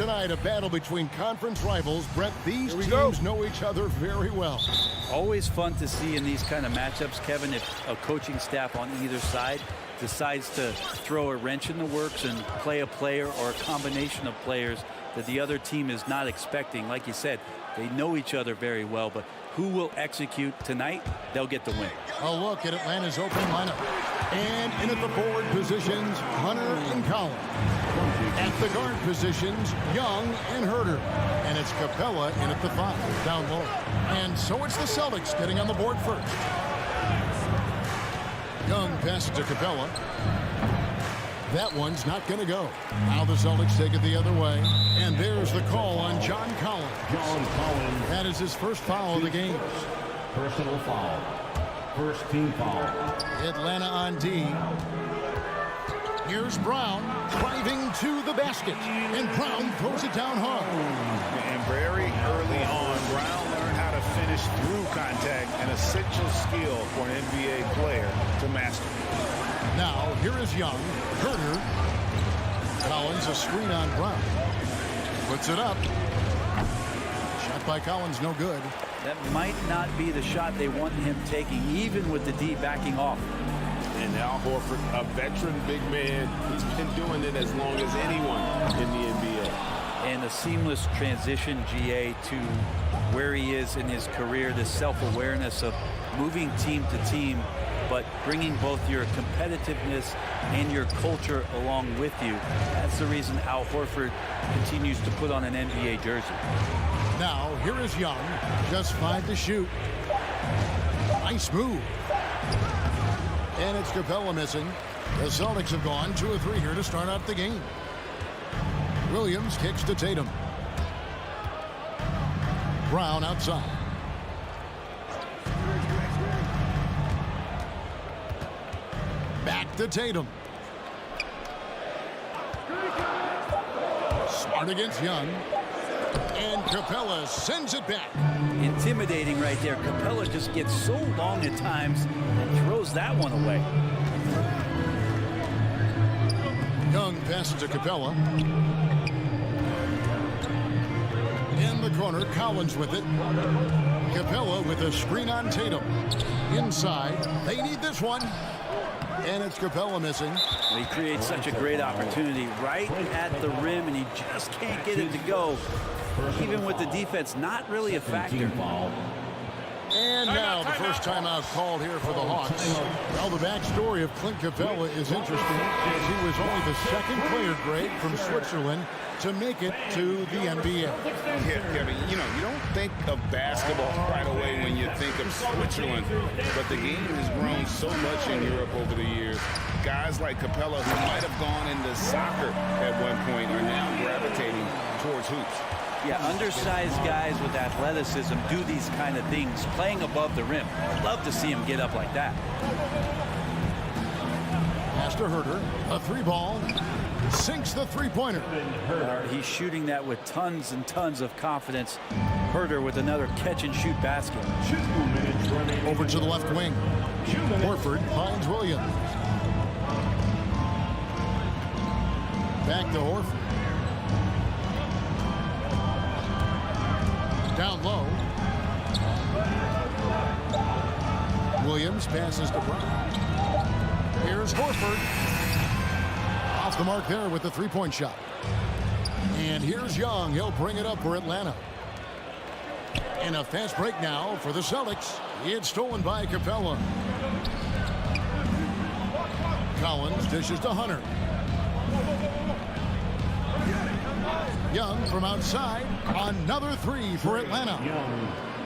tonight, a battle between conference rivals. Brett, these teams know each other very well. Always fun to see in these kind of matchups, Kevin, if a coaching staff on either side decides to throw a wrench in the works and play a player or a combination of players that the other team is not expecting. Like you said, they know each other very well, but who will execute tonight, they'll get the win. A look at Atlanta's opening lineup. And in at the forward positions, Hunter and Collins. At the guard positions, Young and Herter. And it's Capella in at the 5, down low. And so it's the Celtics getting on the board first. Young passes to Capella. That one's not going to go. Now the Celtics take it the other way. And there's the call on John Collins. That is his first foul of the game. Personal foul. First team foul. Atlanta on D. Here's Brown driving to the basket. And Brown throws it down hard. And very early on, Brown learned how to finish through contact, an essential skill for an NBA player to master. Now, here is Young. Herter. Collins, a screen on Brown. Puts it up. Shot by Collins, no good. That might not be the shot they want him taking, even with the D backing off. And Al Horford, a veteran big man, he's been doing it as long as anyone in the NBA. And a seamless transition, GA, to where he is in his career, this self-awareness of moving team to team, but bringing both your competitiveness and your culture along with you. That's the reason Al Horford continues to put on an NBA jersey. Now, here is Young. Just 5 to shoot. Nice move. And it's Capella missing. The Celtics have gone 2 of 3 here to start out the game. Williams kicks to Tatum. Brown outside. Back to Tatum. Smart against Young. And Capella sends it back. Intimidating right there. Capella just gets so long at times and throws that one away. Young passes to Capella. In the corner, Collins with it. Capella with a screen on Tatum. Inside, they need this one. And it's Capella missing. He creates such a great opportunity right at the rim, and he just can't get it to go. Even with the defense, not really a factor. And now the first timeout called here for the Hawks. Well, the backstory of Clint Capella is interesting, as he was only the second player, Greg, from Switzerland to make it to the NBA. Yeah, Kevin, you know, you don't think of basketball right away when you think of Switzerland, but the game has grown so much in Europe over the years. Guys like Capella, who might have gone into soccer at one point, are now gravitating towards hoops. Yeah, undersized guys with athleticism do these kind of things, playing above the rim. Love to see him get up like that. Pass to Herter, a 3-ball, sinks the 3-pointer. He's shooting that with tons and tons of confidence. Herter with another catch-and-shoot basket. Over to the left wing. Horford finds Williams. Back to Horford. Down low. Williams passes to Brown. Here's Horford. Off the mark there with the 3-point shot. And here's Young. He'll bring it up for Atlanta. And a fast break now for the Celtics. It's stolen by Capella. Collins dishes to Hunter. Young from outside. Another 3 for Atlanta.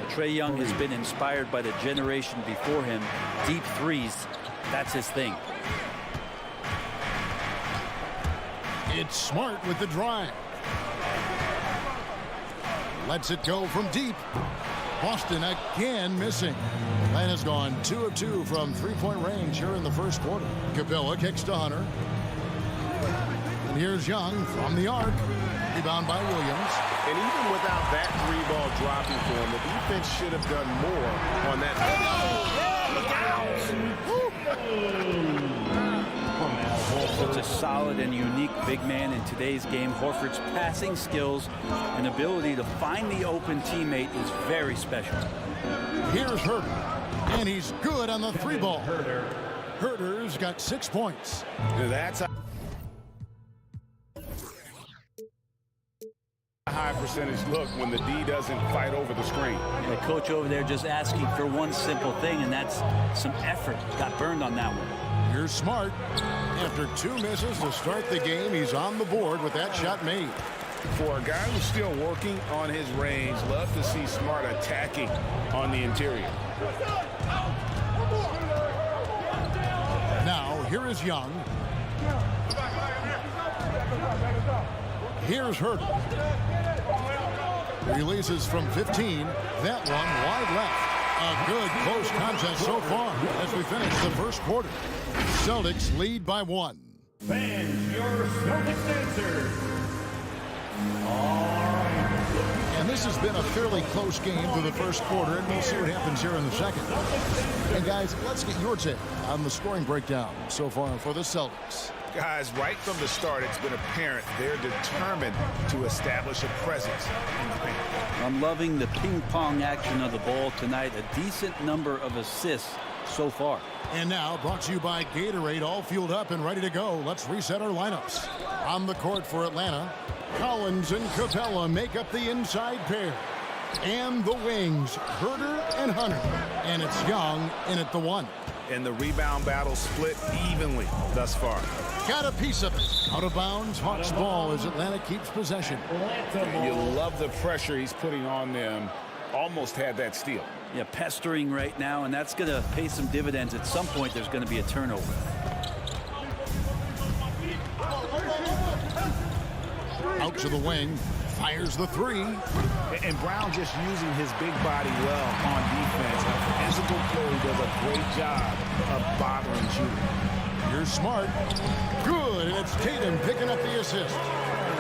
Trae Young has been inspired by the generation before him. Deep threes, that's his thing. It's Smart with the drive. Lets it go from deep. Boston again missing. Atlanta's gone 2 of 2 from 3-point range here in the first quarter. Capella kicks to Hunter. And here's Young from the arc. Rebound by Williams. And even without that 3-ball dropping for him, the defense should have done more on that. Oh, yeah, look out! Such a solid and unique big man in today's game. Horford's passing skills and ability to find the open teammate is very special. Here's Herder, and he's good on the 3-ball. Herder's got 6 points. That's a high percentage look when the D doesn't fight over the screen. The coach over there just asking for one simple thing, and that's some effort. Got burned on that one. Here's Smart. After 2 misses to start the game, he's on the board with that shot made. For a guy who's still working on his range, love to see Smart attacking on the interior. Now, here is Young. Here's Herder. Releases from 15. That one wide left. A good close contest so far as we finish the first quarter. Celtics lead by 1. Fans, your Celtics answer. And this has been a fairly close game through the first quarter, and we'll see what happens here in the second. And guys, let's get your take on the scoring breakdown so far for the Celtics. Guys, right from the start, it's been apparent they're determined to establish a presence in the paint. I'm loving the ping-pong action of the ball tonight. A decent number of assists so far. And now, brought to you by Gatorade, all fueled up and ready to go. Let's reset our lineups. On the court for Atlanta, Collins and Capella make up the inside pair. And the wings, Herder and Hunter. And it's Young in at the 1. And the rebound battle split evenly thus far. Got a piece of it. Out of bounds, Hawks ball as Atlanta keeps possession. You love the pressure he's putting on them. Almost had that steal. Yeah, pestering right now, and that's going to pay some dividends. At some point, there's going to be a turnover. Out to the wing, fires the 3. And Brown just using his big body well on defense. A physical player does a great job of bothering shooting. Here's Smart. Good, and it's Tatum picking up the assist.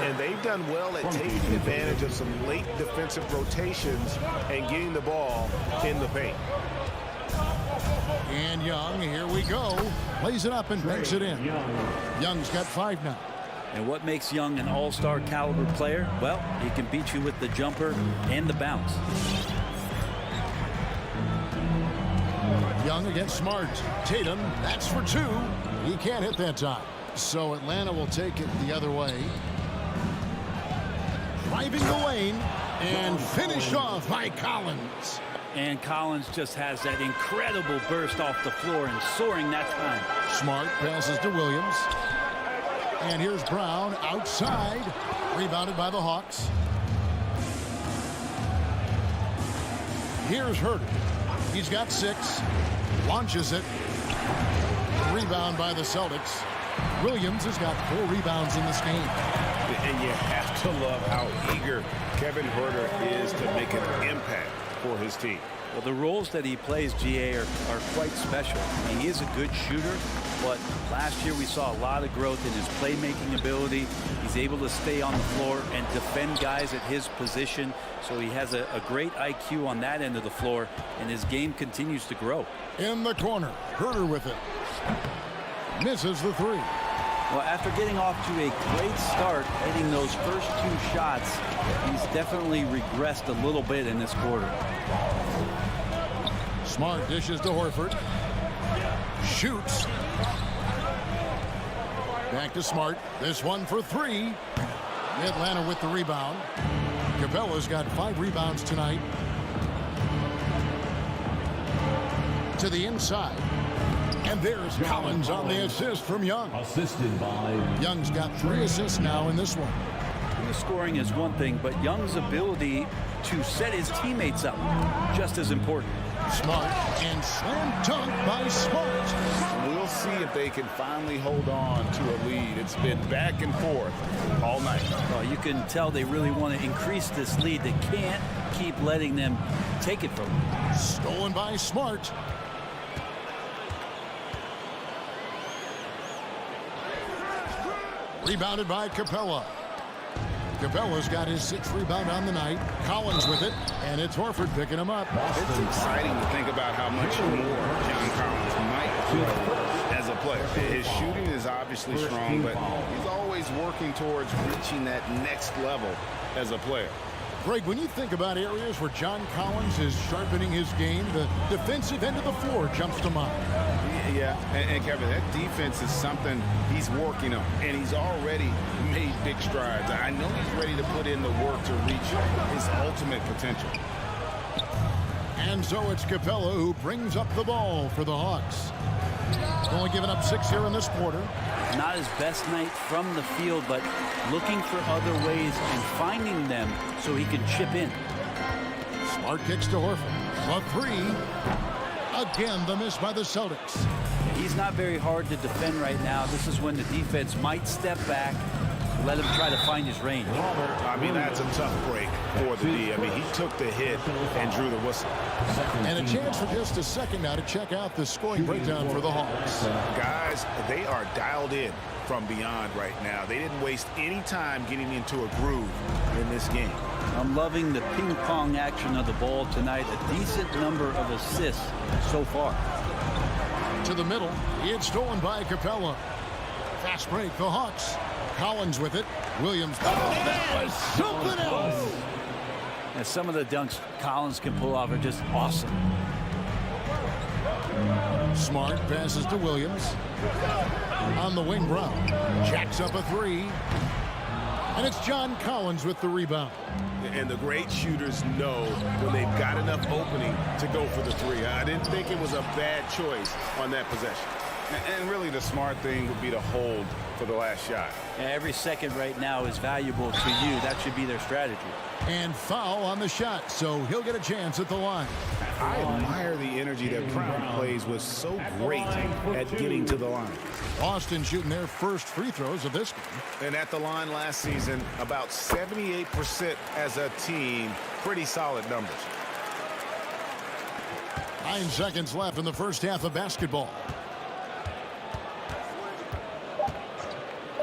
And they've done well at taking advantage of some late defensive rotations and getting the ball in the paint. And Young, here we go. Plays it up and banks it in. Young's got 5 now. And what makes Young an all-star caliber player? Well, he can beat you with the jumper and the bounce. Young against Smart. Tatum, that's for 2. He can't hit that time. So Atlanta will take it the other way. Driving the lane and finished off by Collins. And Collins just has that incredible burst off the floor and soaring that time. Smart passes to Williams. And here's Brown outside. Rebounded by the Hawks. Here's Herder. He's got 6. Launches it. Rebound by the Celtics. Williams has got 4 rebounds in this game. And you have to love how eager Kevin Herder is to make an impact for his team. Well, the roles that he plays, GA, are quite special. I mean, he is a good shooter, but last year we saw a lot of growth in his playmaking ability. He's able to stay on the floor and defend guys at his position. So he has a great IQ on that end of the floor, and his game continues to grow. In the corner, Herder with it. Misses the 3. Well, after getting off to a great start, hitting those first 2 shots, he's definitely regressed a little bit in this quarter. Smart dishes to Horford. Shoots. Back to Smart. This one for 3. Atlanta with the rebound. Capella's got 5 rebounds tonight. To the inside. And there's Collins on the assist from Young. Assisted by Young's got 3 assists now in this one. And the scoring is one thing, but Young's ability to set his teammates up, just as important. Smart and slam dunk by Smart. We'll see if they can finally hold on to a lead. It's been back and forth all night. Well, you can tell they really want to increase this lead. They can't keep letting them take it from them. Stolen by Smart. Rebounded by Capella. Capella's got his 6th rebound on the night. Collins with it, and it's Horford picking him up. It's exciting to think about how much more John Collins might do as a player. His shooting is obviously strong, but he's always working towards reaching that next level as a player. Greg, when you think about areas where John Collins is sharpening his game, the defensive end of the floor jumps to mind. Yeah, and Kevin, that defense is something he's working on, and he's already made big strides. I know he's ready to put in the work to reach his ultimate potential. And so it's Capella who brings up the ball for the Hawks. Only giving up 6 here in this quarter. Not his best night from the field, but looking for other ways and finding them so he can chip in. Smart kicks to Horford. A 3. Again, the miss by the Celtics. He's not very hard to defend right now. This is when the defense might step back, let him try to find his range. I mean, that's a tough break for the D. I mean, he took the hit and drew the whistle. And a chance for just a second now to check out the scoring breakdown for the Hawks. Guys, they are dialed in from beyond right now. They didn't waste any time getting into a groove in this game. I'm loving the ping pong action of the ball tonight. A decent number of assists so far. To the middle, it's stolen by Capella. Fast break, the Hawks. Collins with it. Williams. Oh, that was something else. And some of the dunks Collins can pull off are just awesome. Smart passes to Williams. On the wing, Brown jacks up a 3. And it's John Collins with the rebound. And the great shooters know when they've got enough opening to go for the 3. I didn't think it was a bad choice on that possession. And really the smart thing would be to hold for the last shot. Yeah, every second right now is valuable to you. That should be their strategy. And foul on the shot, so he'll get a chance at the line. I admire the energy that Brown plays with, so great at getting to the line. Boston shooting their first free throws of this game. And at the line last season, about 78% as a team. Pretty solid numbers. 9 seconds left in the first half of basketball.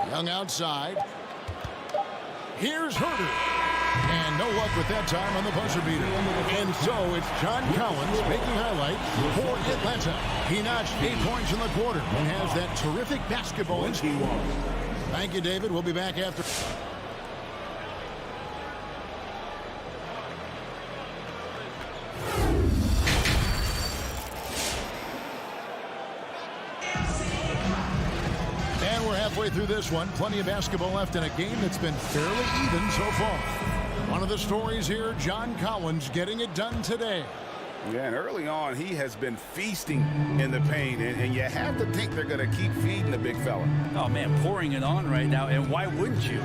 Young outside. Here's Herter. And no luck with that time on the buzzer beater. And so it's John Collins making highlights for Atlanta. He notched 8 points in the quarter and has that terrific basketball instinct. Thank you, David. We'll be back after. Halfway through this one, plenty of basketball left in a game that's been fairly even so far. One of the stories here, John Collins getting it done today. Yeah, and early on, he has been feasting in the paint, and you have to think they're going to keep feeding the big fella. Oh, man, pouring it on right now, and why wouldn't you?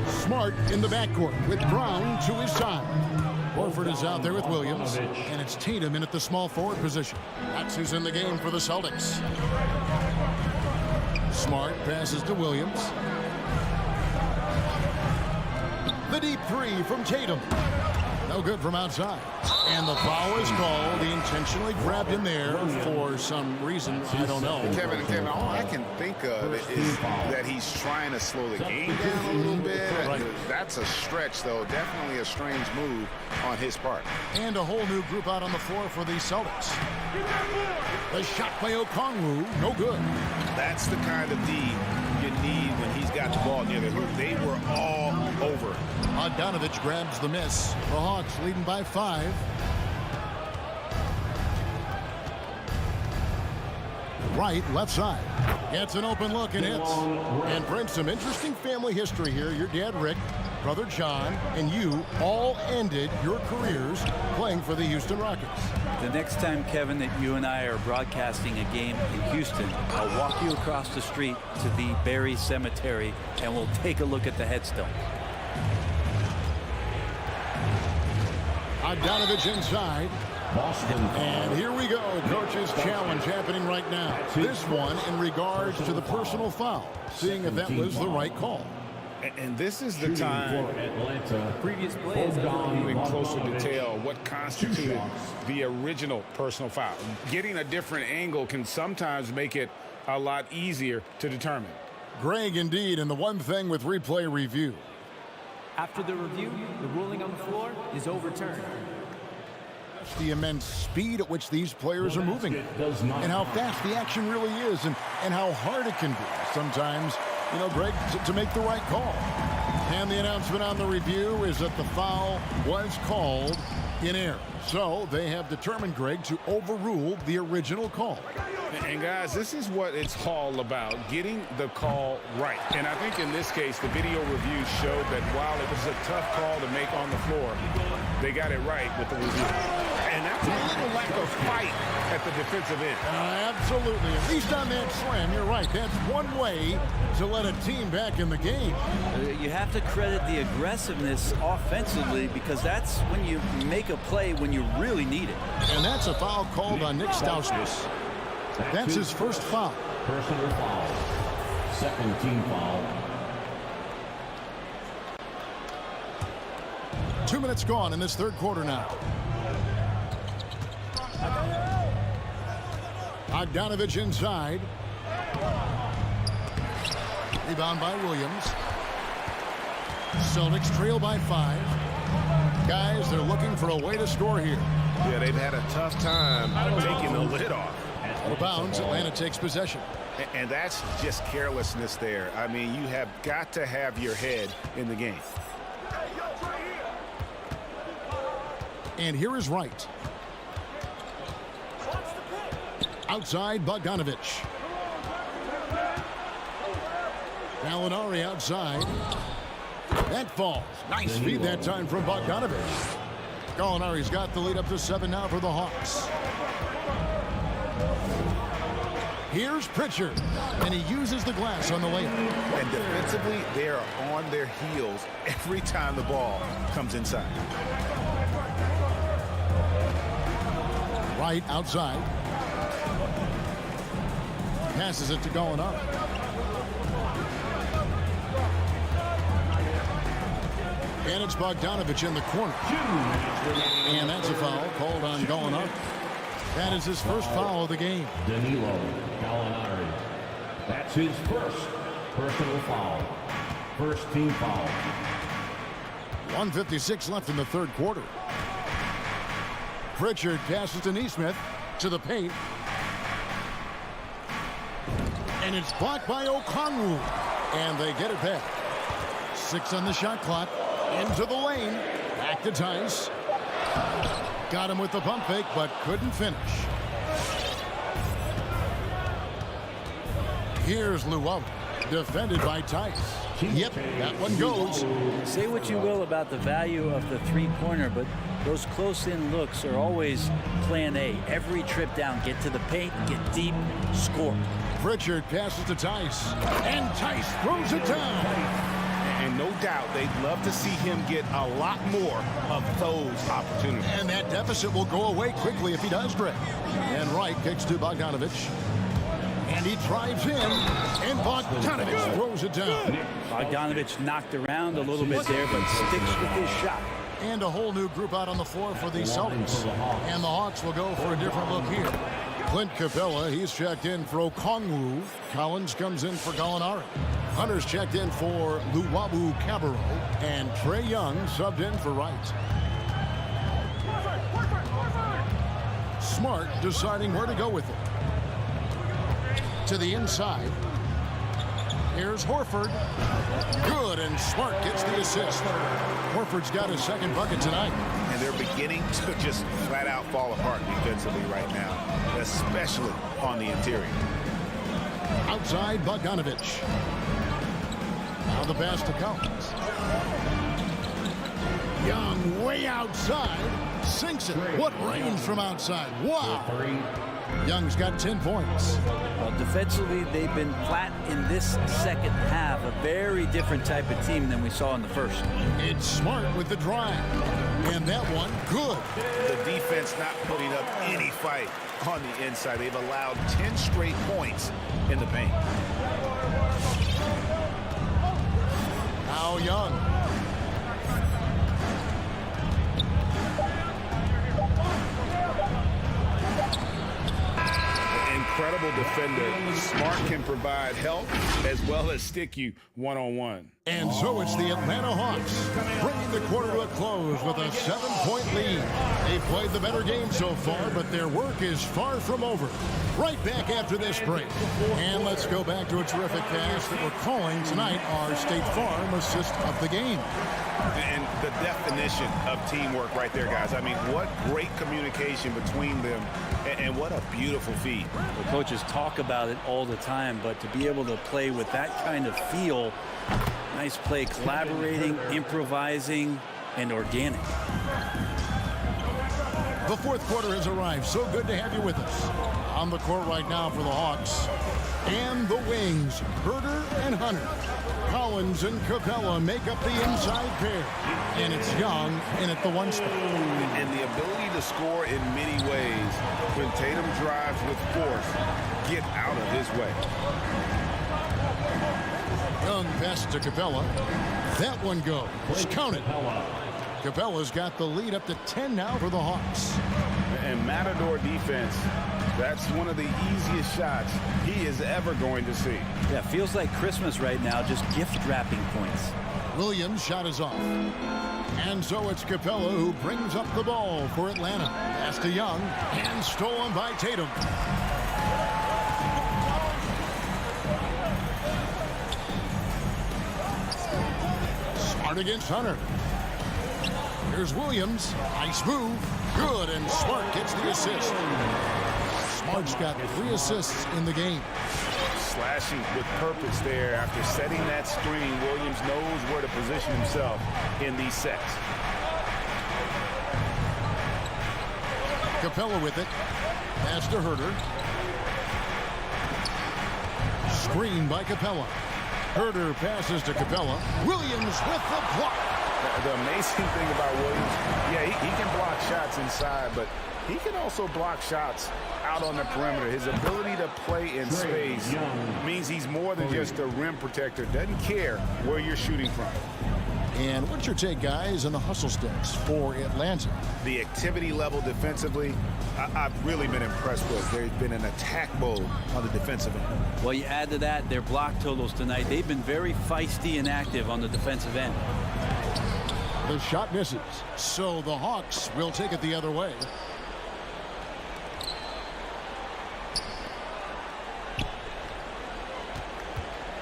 Smart in the backcourt with Brown to his side. Horford is out there with Williams, and it's Tatum in at the small forward position. That's who's in the game for the Celtics. Smart passes to Williams. The deep 3 from Tatum. No good from outside. And the foul is called. He intentionally grabbed him there for some reason. I don't know. Kevin, all I can think of is that he's trying to slow the game down a little bit. That's a stretch, though. Definitely a strange move on his part. And a whole new group out on the floor for the Celtics. The shot by Okongwu, no good. That's the kind of D you need when he's got the ball near the hoop. They were all over. Bogdanovich grabs the miss. The Hawks leading by 5. Right, left side. Gets an open look and hits. And brings some interesting family history here. Your dad, Rick, brother John, and you all ended your careers playing for the Houston Rockets. The next time, Kevin, that you and I are broadcasting a game in Houston, I'll walk you across the street to the Berry Cemetery, and we'll take a look at the headstone. Bogdanovich inside. And here we go. Coach's challenge happening right now. This one in regards to the personal foul. Seeing if that was the right call. And this is the time Previous play is moving closer detail what constituted the original personal foul. Getting a different angle can sometimes make it a lot easier to determine. Greg, indeed, and the one thing with replay review, After the review, the ruling on the floor is overturned. The immense speed at which these players are moving and how fast the action really is and how hard it can be sometimes, Greg, to make the right call. And the announcement on the review is that the foul was called in error. So they have determined, Greg, to overrule the original call. And guys, this is what it's all about, getting the call right. And I think in this case, the video review showed that while it was a tough call to make on the floor, they got it right with the review. And that's a little lack of fight at the defensive end. Absolutely. At least on that slam, you're right. That's one way to let a team back in the game. You have to credit the aggressiveness offensively because that's when you make a play when you really need it. And that's a foul called on Nick Stauskas. That's his first foul. Personal foul. Second team foul. 2 minutes gone in this third quarter now. Bogdanovich inside. Rebound by Williams. Celtics trail by 5. Guys, they're looking for a way to score here. Yeah, they've had a tough time taking the lid off. Out of bounds, Atlanta takes possession. And that's just carelessness there. I mean, you have got to have your head in the game. And here is Wright. Outside, Bogdanovich. Gallinari outside. That falls. Nice feed that time from Bogdanovich. Gallinari's got the lead up to 7 now for the Hawks. Here's Pritchard, and he uses the glass on the layup. And defensively, they are on their heels every time the ball comes inside. Wright outside. Passes it to Gallinari. And it's Bogdanovich in the corner. And that's a foul called on Gallinari. That is his first foul of the game. Danilo Gallinari. That's his first personal foul. First team foul. 1:56 left in the third quarter. Pritchard passes to Nesmith to the paint. And it's blocked by Okongwu. And they get it back. 6 on the shot clock. Into the lane. Back to Tice. Got him with the pump fake, but couldn't finish. Here's Lowry, defended by Tice. Yep, that one goes. Say what you will about the value of the three-pointer, but those close-in looks are always plan A. Every trip down, get to the paint, get deep, score. Pritchard passes to Tice, and Tice throws it down. And no doubt they'd love to see him get a lot more of those opportunities. And that deficit will go away quickly if he does, Greg. And Wright kicks to Bogdanovich. And he drives in, and Bogdanovich throws it down. Bogdanovich knocked around a little bit there, but sticks with his shot. And a whole new group out on the floor for the Celtics. And the Hawks will go for a different look here. Clint Capella, he's checked in for Okongwu. Collins comes in for Gallinari. Hunter's checked in for Luwawu Cabarro. And Trae Young subbed in for Wright. Smart deciding where to go with it. To the inside. Here's Horford. Good, and Smart gets the assist. Horford's got his second bucket tonight. And they're beginning to just flat out fall apart defensively right now, especially on the interior. Outside, Bogdanovich. Now the pass to Collins. Young way outside. Sinks it. What range from outside. Wow. Young's got 10 points. Well, defensively, they've been flat in this second half. A very different type of team than we saw in the first. It's Smart with the drive. And that one, good. The defense not putting up any fight on the inside. They've allowed 10 straight points in the paint. Now Young. Incredible incredible defender. Smart can provide help as well as stick you one-on-one. And so it's the Atlanta Hawks bringing the quarter to a close with a 7-point lead. They've played the better game so far, but their work is far from over. Right back after this break. And let's go back to a terrific pass that we're calling tonight our State Farm assist of the game. And the definition of teamwork right there, guys. I mean, what great communication between them, and what a beautiful feed. The coaches talk about it all the time, but to be able to play with that kind of feel, nice play, collaborating, improvising, and organic. The fourth quarter has arrived. So good to have you with us. On the court right now for the Hawks. And the wings, Herder and Hunter. Collins and Capella make up the inside pair. And it's Young in at the one spot. And the ability to score in many ways when Tatum drives with force, get out of his way. Young pass to Capella. That one goes. Count it. Capella's got the lead up to 10 now for the Hawks. And Matador defense, that's one of the easiest shots he is ever going to see. Yeah, feels like Christmas right now, just gift wrapping points. Williams' shot is off. And so it's Capella who brings up the ball for Atlanta. Pass to Young, and stolen by Tatum. Smart against Hunter. Here's Williams. Nice move. Good, and Smart gets the assist. Smart's got 3 assists in the game. Slashing with purpose there after setting that screen. Williams knows where to position himself in these sets. Capella with it. Pass to Herder. Screen by Capella. Herder passes to Capella. Williams with the block. The amazing thing about Williams, yeah, he can block shots inside, but he can also block shots out on the perimeter. His ability to play in space means he's more than just a rim protector. Doesn't care where you're shooting from. And what's your take, guys, on the hustle steps for Atlanta? The activity level defensively, I've really been impressed with. There's been an attack mode on the defensive end. Well, you add to that their block totals tonight. They've been very feisty and active on the defensive end. The shot misses. So the Hawks will take it the other way.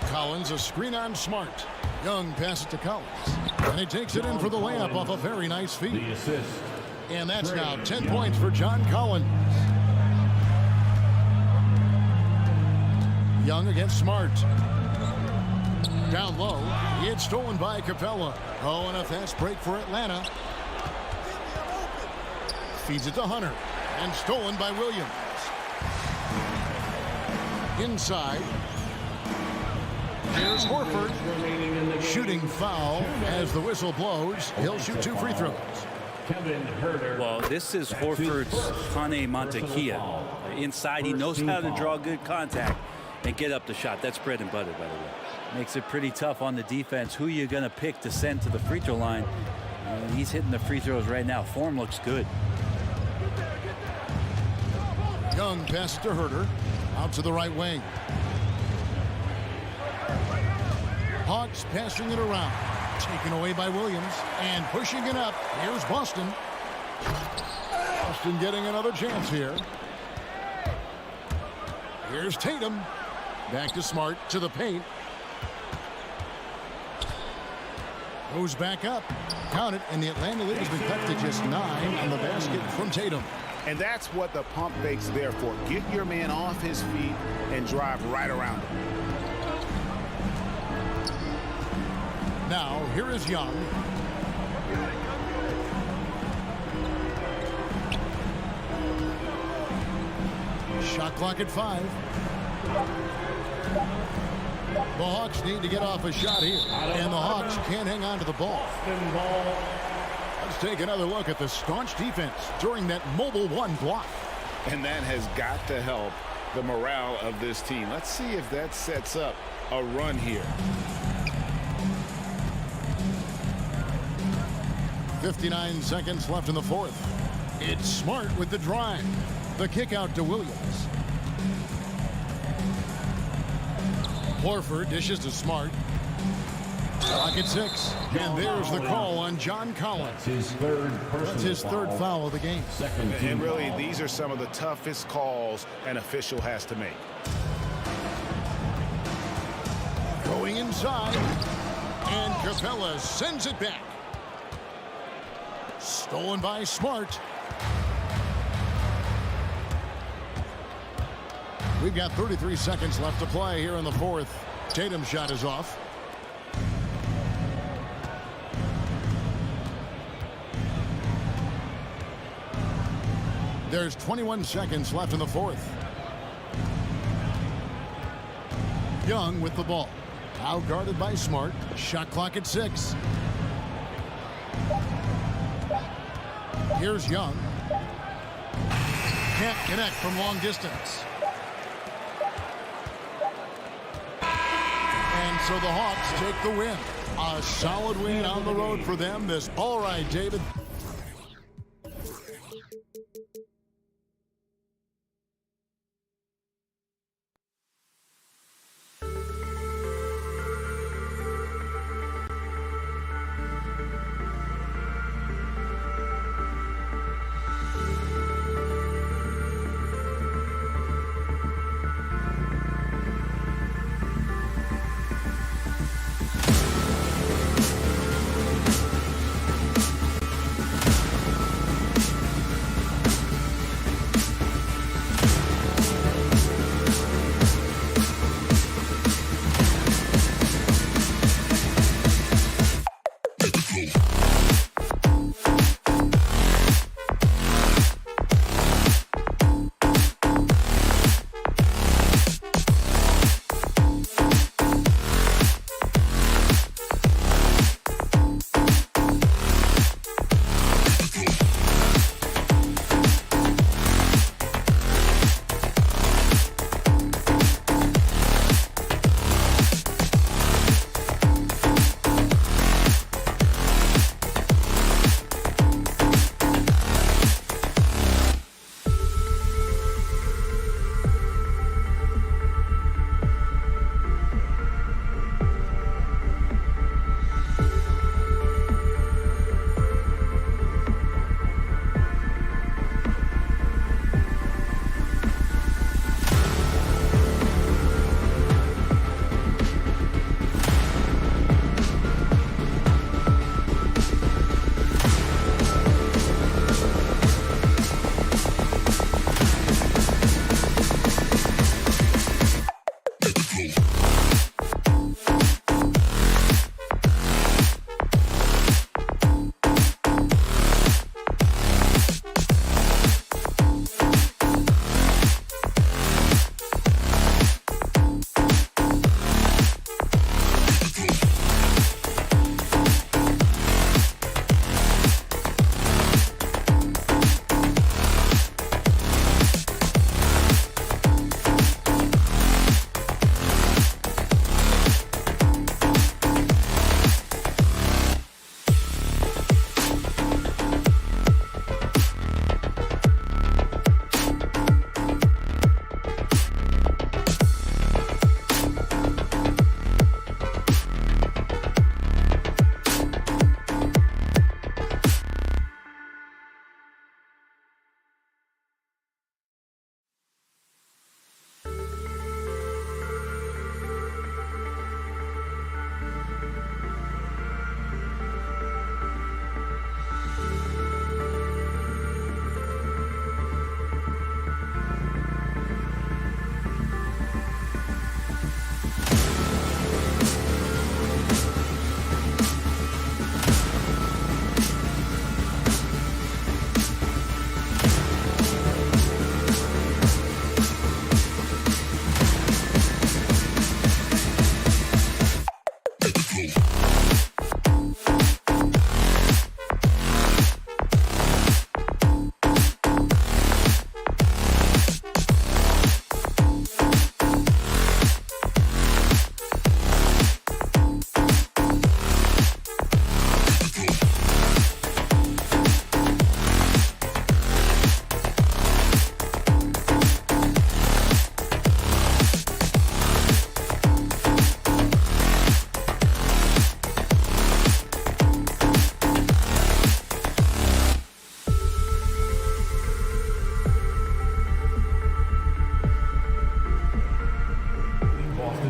Collins, a screen on Smart. Young passes to Collins. And he takes it in for the layup off a very nice feed. The assist. And that's now 10 points for John Collins. Young against Smart. Down low. It's stolen by Capella. Oh, and a fast break for Atlanta. Feeds it to Hunter. And stolen by Williams. Inside. Here's Horford. Shooting foul as the whistle blows. He'll shoot 2 free throws. Well, this is Horford's Hane Montekia. Inside, he knows how to draw good contact and get up the shot. That's bread and butter, by the way. Makes it pretty tough on the defense. Who you're going to pick to send to the free throw line. He's hitting the free throws right now. Form looks good. Young passes to Herder. Out to the right wing. Hawks passing it around. Taken away by Williams. And pushing it up. Here's Boston. Boston getting another chance here. Here's Tatum. Back to Smart to the paint. Goes back up. Count it, and the Atlanta lead has been cut to just 9 on the basket from Tatum. And that's what the pump fake's there for. Get your man off his feet and drive right around him. Now, here is Young. Shot clock at 5. The Hawks need to get off a shot here. And the Hawks can't hang on to the ball. Let's take another look at the staunch defense during that mobile 1 block. And that has got to help the morale of this team. Let's see if that sets up a run here. 59 seconds left in the fourth. It's Smart with the drive. The kick out to Williams. Horford dishes to Smart. Clock at 6. And there's the call on John Collins. That's his third foul of the game. And really, these are some of the toughest calls an official has to make. Going inside. And Capella sends it back. Stolen by Smart. We've got 33 seconds left to play here in the fourth. Tatum's shot is off. There's 21 seconds left in the fourth. Young with the ball. Out guarded by Smart. Shot clock at 6. Here's Young. Can't connect from long distance. And so the Hawks take the win. A solid win on the road for them. This all right, David.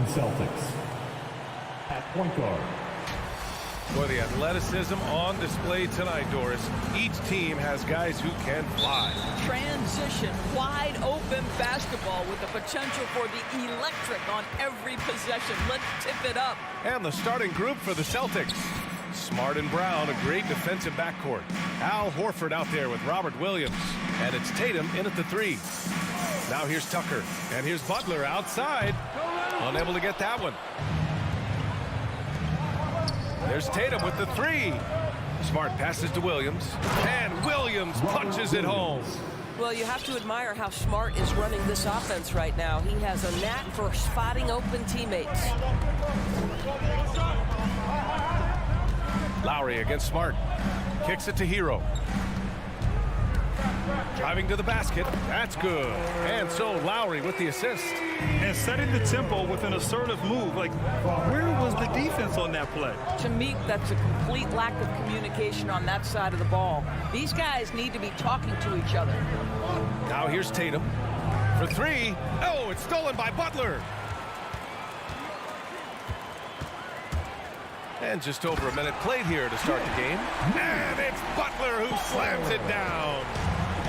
Celtics. At point guard. Boy, the athleticism on display tonight, Doris. Each team has guys who can fly. Transition, wide open basketball with the potential for the electric on every possession. Let's tip it up. And the starting group for the Celtics. Smart and Brown, a great defensive backcourt. Al Horford out there with Robert Williams. And it's Tatum in at the 3. Now here's Tucker. And here's Butler outside. Unable to get that one. There's Tatum with the 3. Smart passes to Williams. And Williams punches it home. Well, you have to admire how Smart is running this offense right now. He has a knack for spotting open teammates. Lowry against Smart. Kicks it to Hero. Driving to the basket. That's good. And so Lowry with the assist. And setting the tempo with an assertive move. Like, where was the defense on that play? To me, that's a complete lack of communication on that side of the ball. These guys need to be talking to each other. Now here's Tatum for 3. Oh, it's stolen by Butler. And just over a minute played here to start the game. And it's Butler who slams it down.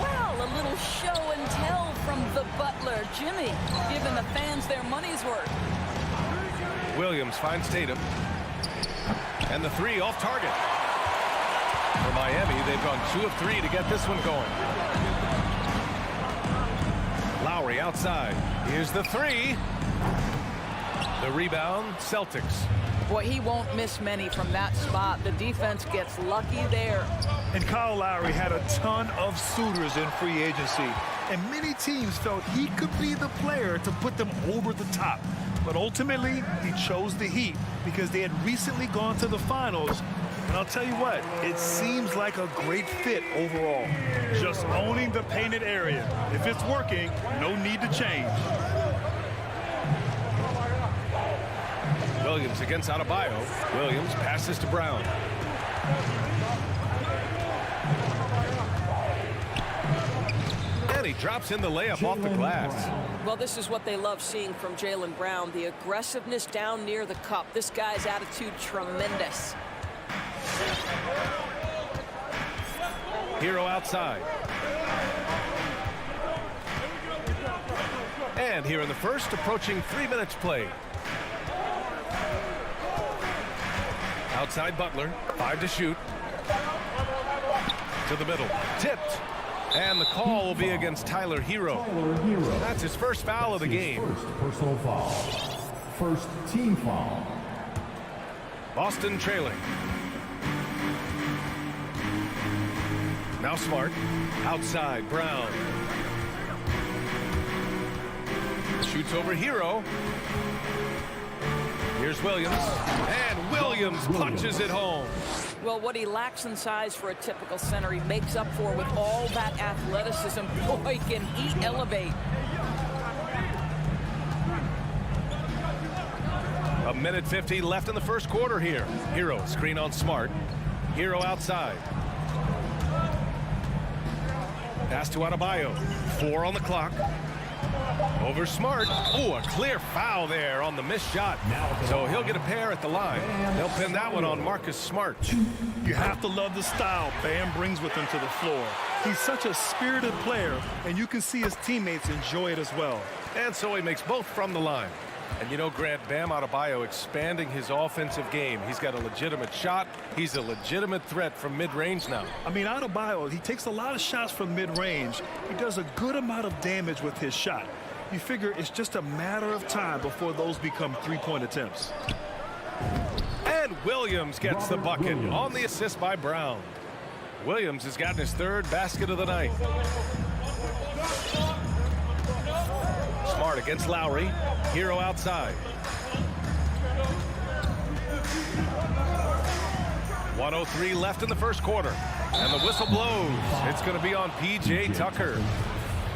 Well, a little show and tell from the Butler. Jimmy giving the fans their money's worth. Williams finds Tatum. And the 3 off target. For Miami, they've gone 2 of 3 to get this one going. Lowry outside. Here's the 3. The rebound, Celtics. Boy, he won't miss many from that spot. The defense gets lucky there. And Kyle Lowry had a ton of suitors in free agency. And many teams felt he could be the player to put them over the top. But ultimately, he chose the Heat because they had recently gone to the finals. And I'll tell you what, it seems like a great fit overall. Just owning the painted area. If it's working, no need to change. Williams against Adebayo. Williams passes to Brown. And he drops in the layup off the glass. Well, this is what they love seeing from Jaylen Brown. The aggressiveness down near the cup. This guy's attitude tremendous. Hero outside. And here in the first, approaching 3 minutes played. Outside Butler, 5 to shoot. To the middle, tipped. And the call will be against Tyler Hero. That's his first foul of the game. First personal foul. First team foul. Boston trailing. Now Smart. Outside, Brown. Shoots over Hero. Here's Williams. And Williams punches it home. Well, what he lacks in size for a typical center, he makes up for with all that athleticism. Boy, can he elevate. A minute 50 left in the first quarter here. Hero, screen on Smart. Hero outside. Pass to Adebayo. 4 on the clock. Over Smart. Oh, a clear foul there on the missed shot. So he'll get a pair at the line. They'll pin that one on Marcus Smart. You have to love the style Bam brings with him to the floor. He's such a spirited player, and you can see his teammates enjoy it as well. And so he makes both from the line. And you know, Grant, Bam Adebayo expanding his offensive game. He's got a legitimate shot. He's a legitimate threat from mid-range now. I mean, Adebayo, he takes a lot of shots from mid-range. He does a good amount of damage with his shot. You figure it's just a matter of time before those become three-point attempts. And Williams gets the bucket on the assist by Brown. Williams has gotten his 3rd basket of the night. Smart against Lowry. Hero outside. 1:03 left in the first quarter. And the whistle blows. It's going to be on P.J. Tucker.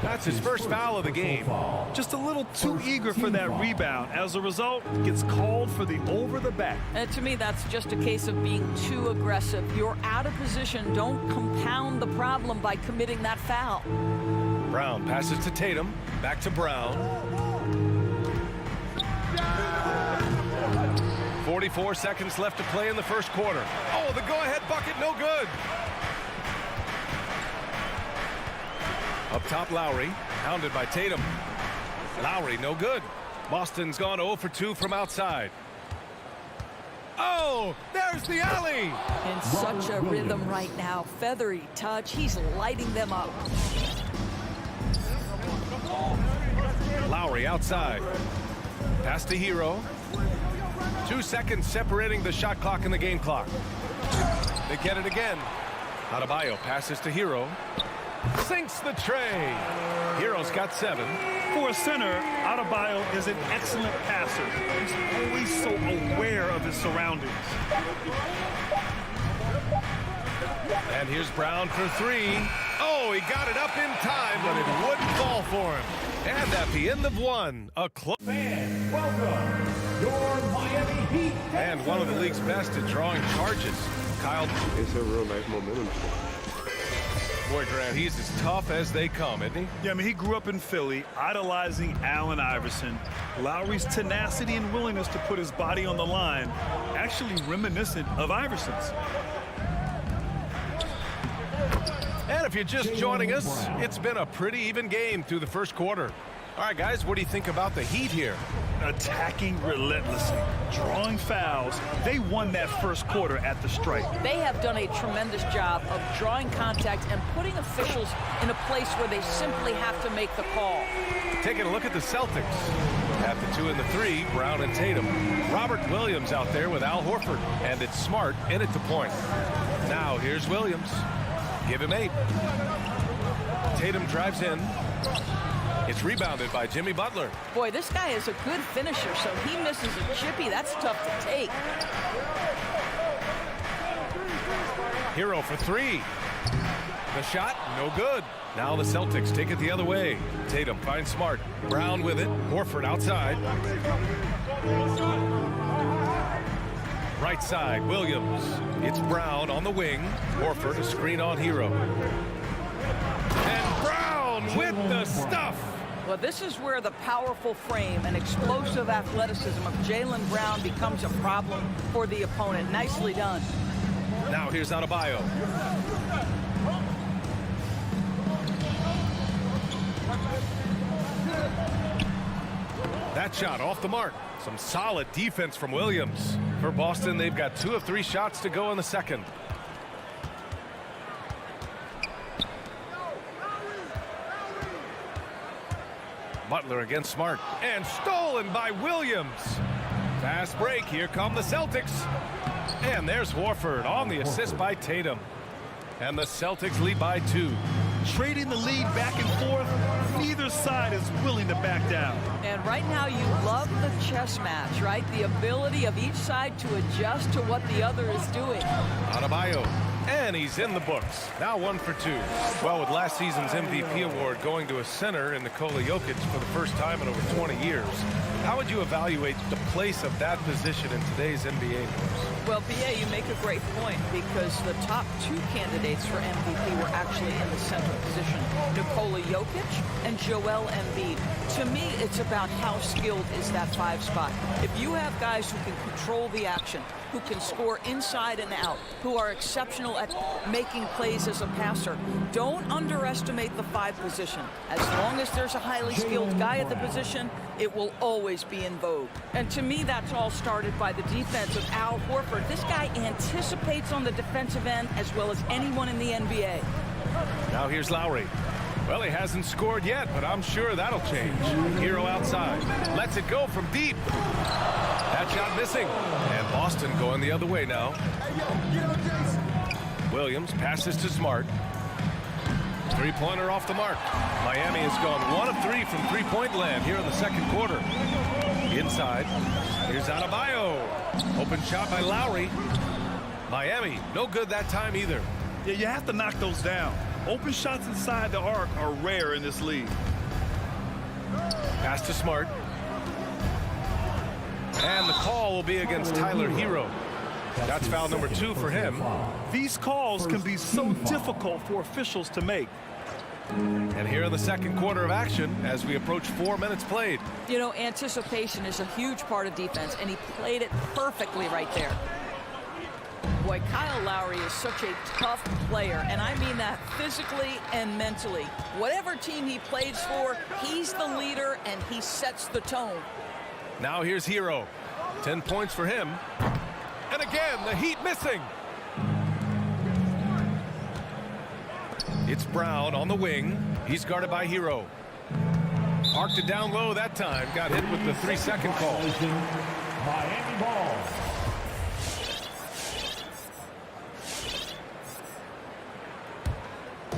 That's his first foul of the game. Just a little too eager for that rebound. As a result, gets called for the over the back. And to me, that's just a case of being too aggressive. You're out of position. Don't compound the problem by committing that foul. Brown passes to Tatum. Back to Brown. 44 seconds left to play in the first quarter. Oh, the go-ahead bucket, no good. Up top, Lowry, hounded by Tatum. Lowry, no good. Boston's gone 0 for 2 from outside. Oh, there's the alley. In such a rhythm right now. Feathery touch. He's lighting them up. Lowry outside. Pass to Hero. 2 seconds separating the shot clock and the game clock. They get it again. Adebayo passes to Hero. Sinks the tray. Hero's got 7. For a center, Adebayo is an excellent passer. He's always so aware of his surroundings. And here's Brown for 3. Oh, he got it up in time, but it wouldn't fall for him. And at the end of 1, a close. Fans, welcome your Miami Heat. And one of the league's best at drawing charges. Kyle. It's a real nice momentum. Boy, Grant, he's as tough as they come, isn't he? Yeah, I mean, he grew up in Philly, idolizing Allen Iverson. Lowry's tenacity and willingness to put his body on the line, actually reminiscent of Iverson's. And if you're just joining us, it's been a pretty even game through the first quarter. All right, guys, what do you think about the Heat here? Attacking relentlessly, drawing fouls. They won that first quarter at the stripe. They have done a tremendous job of drawing contact and putting officials in a place where they simply have to make the call. Taking a look at the Celtics. At the 2 and the 3, Brown and Tatum. Robert Williams out there with Al Horford. And it's Smart in at the point. Now here's Williams. Give him 8. Tatum drives in. It's rebounded by Jimmy Butler. Boy, this guy is a good finisher, so he misses a chippy. That's tough to take. Hero for 3. The shot, no good. Now the Celtics take it the other way. Tatum finds Smart. Brown with it. Horford outside. Right side, Williams. It's Brown on the wing. Horford a screen on Hero. And Brown with the stuff. Well, this is where the powerful frame and explosive athleticism of Jaylen Brown becomes a problem for the opponent. Nicely done. Now here's Adebayo. That shot off the mark. Some solid defense from Williams. For Boston, they've got 2 of 3 shots to go in the second. Butler against Smart. And stolen by Williams. Fast break. Here come the Celtics. And there's Horford on the assist by Tatum. And the Celtics lead by 2. Trading the lead back and forth, neither side is willing to back down. And right now you love the chess match, right? The ability of each side to adjust to what the other is doing. Adebayo. And he's in the books. Now 1 for 2. Well, with last season's MVP award going to a center in Nikola Jokic for the first time in over 20 years, how would you evaluate the place of that position in today's NBA news? Well, BA, you make a great point because the top 2 candidates for MVP were actually in the center position. Nikola Jokic and Joel Embiid. To me, it's about how skilled is that 5 spot. If you have guys who can control the action, who can score inside and out, who are exceptional at making plays as a passer, don't underestimate the 5 position. As long as there's a highly skilled guy at the position, it will always be in vogue. And to me, that's all started by the defense of Al Horford. This guy anticipates on the defensive end as well as anyone in the NBA. Now here's Lowry. Well, he hasn't scored yet, but I'm sure that'll change. Hero outside. Lets it go from deep. That shot missing. And Boston going the other way now. Williams passes to Smart. 3-pointer off the mark. Miami has gone 1 of 3 from 3-point land here in the second quarter. Inside. Here's Adebayo. Open shot by Lowry. Miami, no good that time either. Yeah, you have to knock those down. Open shots inside the arc are rare in this league. Pass to Smart. And the call will be against Tyler Hero. That's foul number 2 for him. These calls can be so difficult for officials to make. And here in the second quarter of action as we approach 4 minutes played. You know, anticipation is a huge part of defense, and he played it perfectly right there. Boy, Kyle Lowry is such a tough player, and I mean that physically and mentally. Whatever team he plays for, he's the leader, and he sets the tone. Now here's Hero. 10 points for him. And again, the Heat missing. It's Brown on the wing. He's guarded by Hero. Parked it down low that time. Got hit with the 3-second call. Miami ball.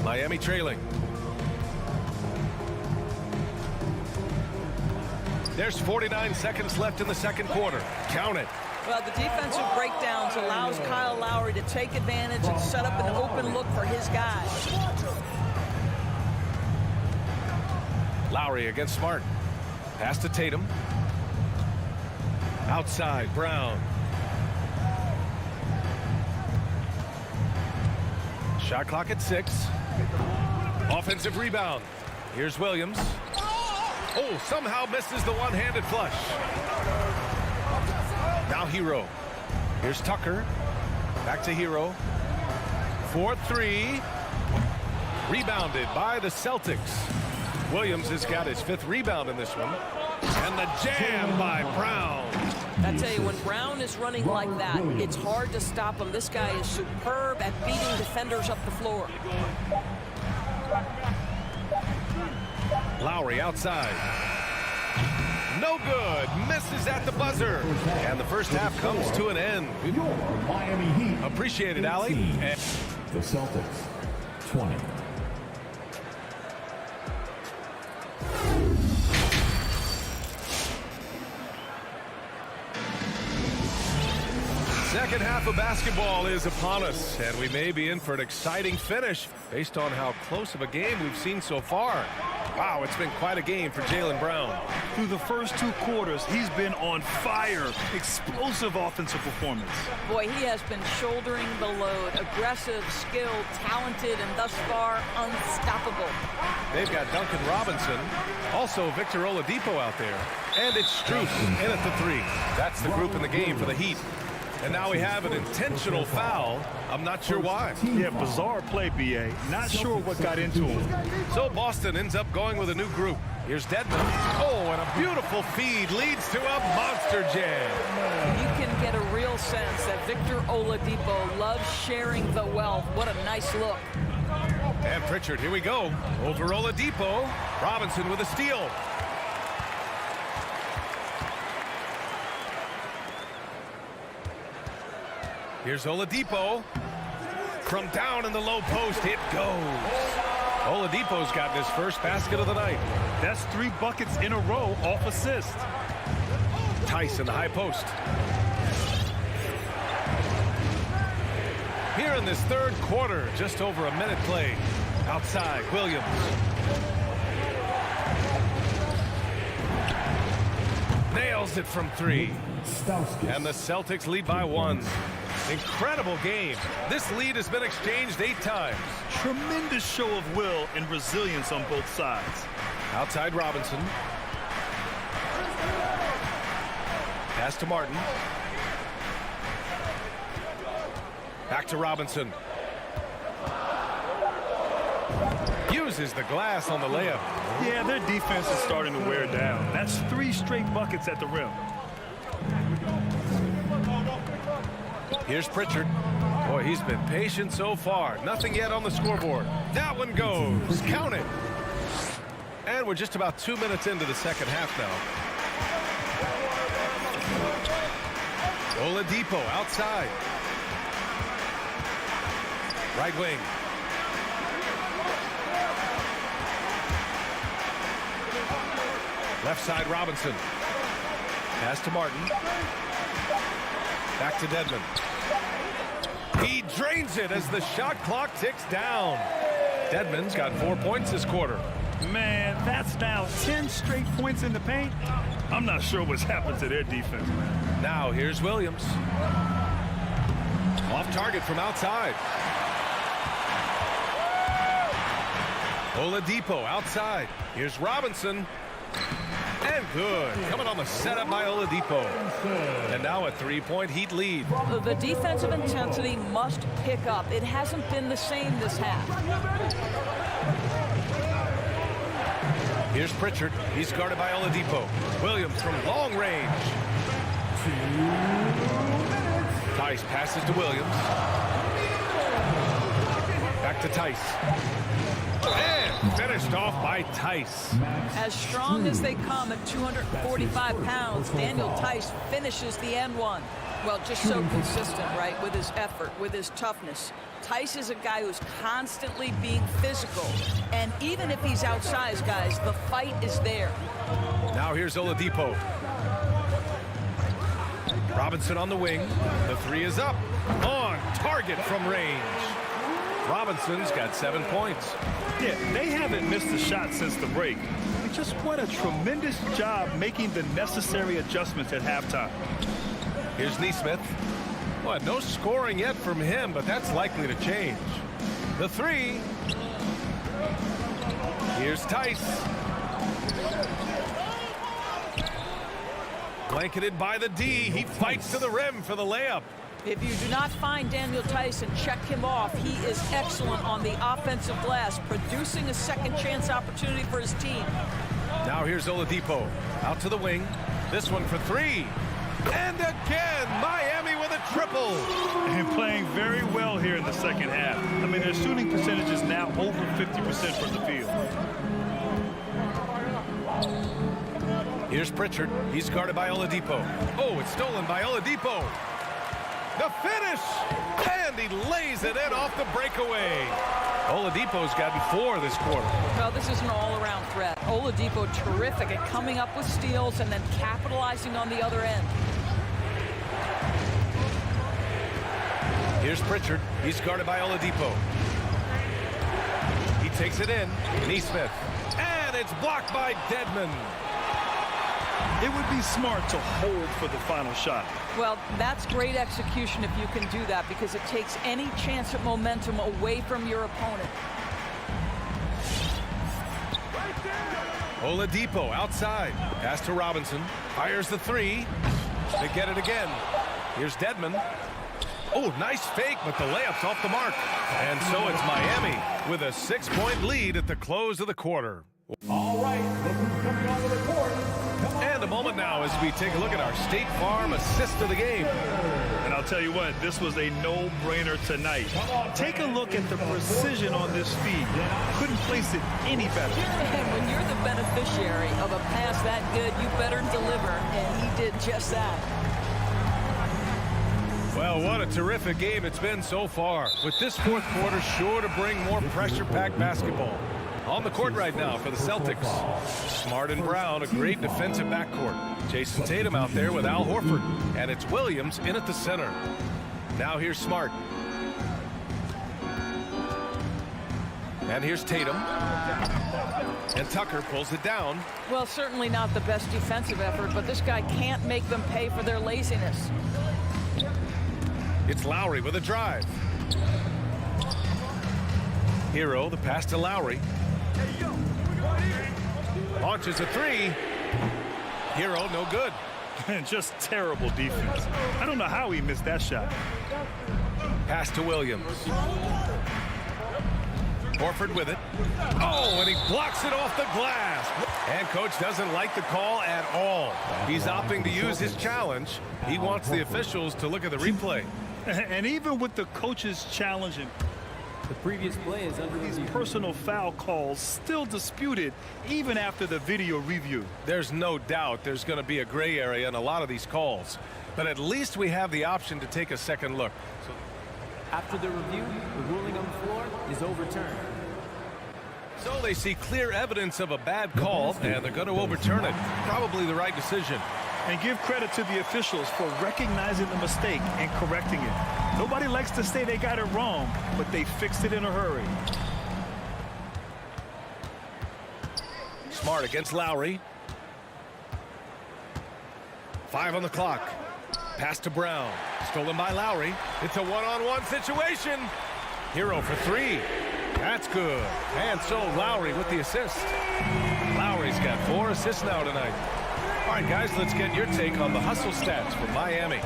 Miami trailing. There's 49 seconds left in the second quarter. Count it. Well, the defensive breakdowns allows Kyle Lowry to take advantage and set up an open look for his guys. Lowry against Smart. Pass to Tatum. Outside, Brown. Shot clock at 6. Offensive rebound. Here's Williams. Oh, somehow misses the one-handed flush. Now Hero. Here's Tucker. Back to Hero. 4-3. Rebounded by the Celtics. Williams has got his 5th rebound in this one. And the jam by Brown. I tell you, when Brown is running like that, it's hard to stop him. This guy is superb at beating defenders up the floor. Lowry outside. No good. Misses at the buzzer. And the first half comes to an end. Your Miami Heat. Appreciate it, Allie. And the Celtics, 20. second half of basketball is upon us, and we may be in for an exciting finish based on how close of a game we've seen so far. Wow, it's been quite a game for Jaylen Brown. Through the first 2 quarters, he's been on fire. Explosive offensive performance. Boy, he has been shouldering the load. Aggressive, skilled, talented, and thus far unstoppable. They've got Duncan Robinson, also Victor Oladipo out there. And it's Strus in at the 3. That's the group in the game for the Heat. And now we have an intentional foul. I'm not sure why. Yeah, bizarre play, B.A. Not sure what got into him. So Boston ends up going with a new group. Here's Dedmon. Oh, and a beautiful feed leads to a monster jam. You can get a real sense that Victor Oladipo loves sharing the wealth. What a nice look. And Pritchard, here we go. Over Oladipo. Robinson with a steal. Here's Oladipo. From down in the low post, it goes. Oladipo's gotten his first basket of the night. That's 3 buckets in a row off assist. Tice in the high post. Here in this third quarter, just over a minute played. Outside, Williams. Nails it from 3. And the Celtics lead by 1. Incredible game. This lead has been exchanged 8 times. Tremendous show of will and resilience on both sides. Outside Robinson. Pass to Martin. Back to Robinson. Uses the glass on the layup. Yeah, their defense is starting to wear down. That's 3 straight buckets at the rim. Here's Pritchard. Boy, he's been patient so far. Nothing yet on the scoreboard. That one goes. Count it. And we're just about 2 minutes into the second half now. Oladipo outside. Right wing. Left side Robinson. Pass to Martin. Back to Dedmon. He drains it as the shot clock ticks down. Dedmon's got 4 points this quarter. Man, that's now 10 straight points in the paint. I'm not sure what's happened to their defense, man. Now here's Williams. Off target from outside. Oladipo outside. Here's Robinson. And good. Coming on the setup by Oladipo. And now a three-point Heat lead. The defensive intensity must pick up. It hasn't been the same this half. Here's Pritchard. He's guarded by Oladipo. Williams from long range. Tice passes to Williams. Back to Tice. And finished off by Tice. As strong as they come at 245 pounds, Daniel Tice finishes the N1. Well, just so consistent, right, with his effort, with his toughness. Tice is a guy who's constantly being physical. And even if he's outsized, guys, the fight is there. Now here's Oladipo. Robinson on the wing. The three is up. On target from range. Robinson's got 7 points. Yeah, they haven't missed a shot since the break. They just won a tremendous job making the necessary adjustments at halftime. Here's Nesmith. Well, no scoring yet from him, but that's likely to change. The three. Here's Tice. Blanketed by the D. He fights to the rim for the layup. If you do not find Daniel Tice and check him off, he is excellent on the offensive glass, producing a second chance opportunity for his team. Now here's Oladipo. Out to the wing. This one for three. And again, Miami with a triple. And playing very well here in the second half. I mean, their shooting percentage is now over 50% from the field. Here's Pritchard. He's guarded by Oladipo. Oh, it's stolen by Oladipo. The finish, and he lays it in off the breakaway. Oladipo's gotten 4 this quarter. Well, this is an all-around threat. Oladipo terrific at coming up with steals and then capitalizing on the other end. Here's Pritchard. He's guarded by Oladipo. He takes it in. Nesmith. And it's blocked by Dedmon. It would be smart to hold for the final shot. Well, that's great execution if you can do that, because it takes any chance at momentum away from your opponent. Oladipo outside. Pass to Robinson. Fires the three. They get it again. Here's Dedmon. Oh, nice fake, but the layup's off the mark. And so it's Miami with a 6-point lead at the close of the quarter. All right, look who's coming onto the court. And a moment now as we take a look at our State Farm assist of the game. And I'll tell you what, this was a no-brainer tonight. Take a look at the precision on this feed. Couldn't place it any better. And when you're the beneficiary of a pass that good, you better deliver, and he did just that. Well, what a terrific game it's been so far, with this fourth quarter sure to bring more pressure-packed basketball. On the court right now for the Celtics. Smart and Brown, a great defensive backcourt. Jason Tatum out there with Al Horford. And it's Williams in at the center. Now here's Smart. And here's Tatum. And Tucker pulls it down. Well, certainly not the best defensive effort, but this guy can't make them pay for their laziness. It's Lowry with a drive. Hero, the pass to Lowry. Launches a three. Hero, no good. Just terrible defense. I don't know how he missed that shot. Pass to Williams. Horford with it. Oh, and he blocks it off the glass. And coach doesn't like the call at all. He's opting to use his challenge. He wants the officials to look at the replay. And even with the coach's challenge and the previous play is under these review. personal foul calls still disputed even after the video review. There's no doubt there's going to be a gray area in a lot of these calls. But at least we have the option to take a second look. After the review, the ruling on the floor is overturned. So they see clear evidence of a bad call, and they're going to overturn it. Probably the right decision. And give credit to the officials for recognizing the mistake and correcting it. Nobody likes to say they got it wrong, but they fixed it in a hurry. Smart against Lowry. 5 on the clock. Pass to Brown. Stolen by Lowry. It's a one-on-one situation. Hero for three. That's good. And so Lowry with the assist. Lowry's got 4 assists now tonight. All right, guys, let's get your take on the hustle stats for Miami.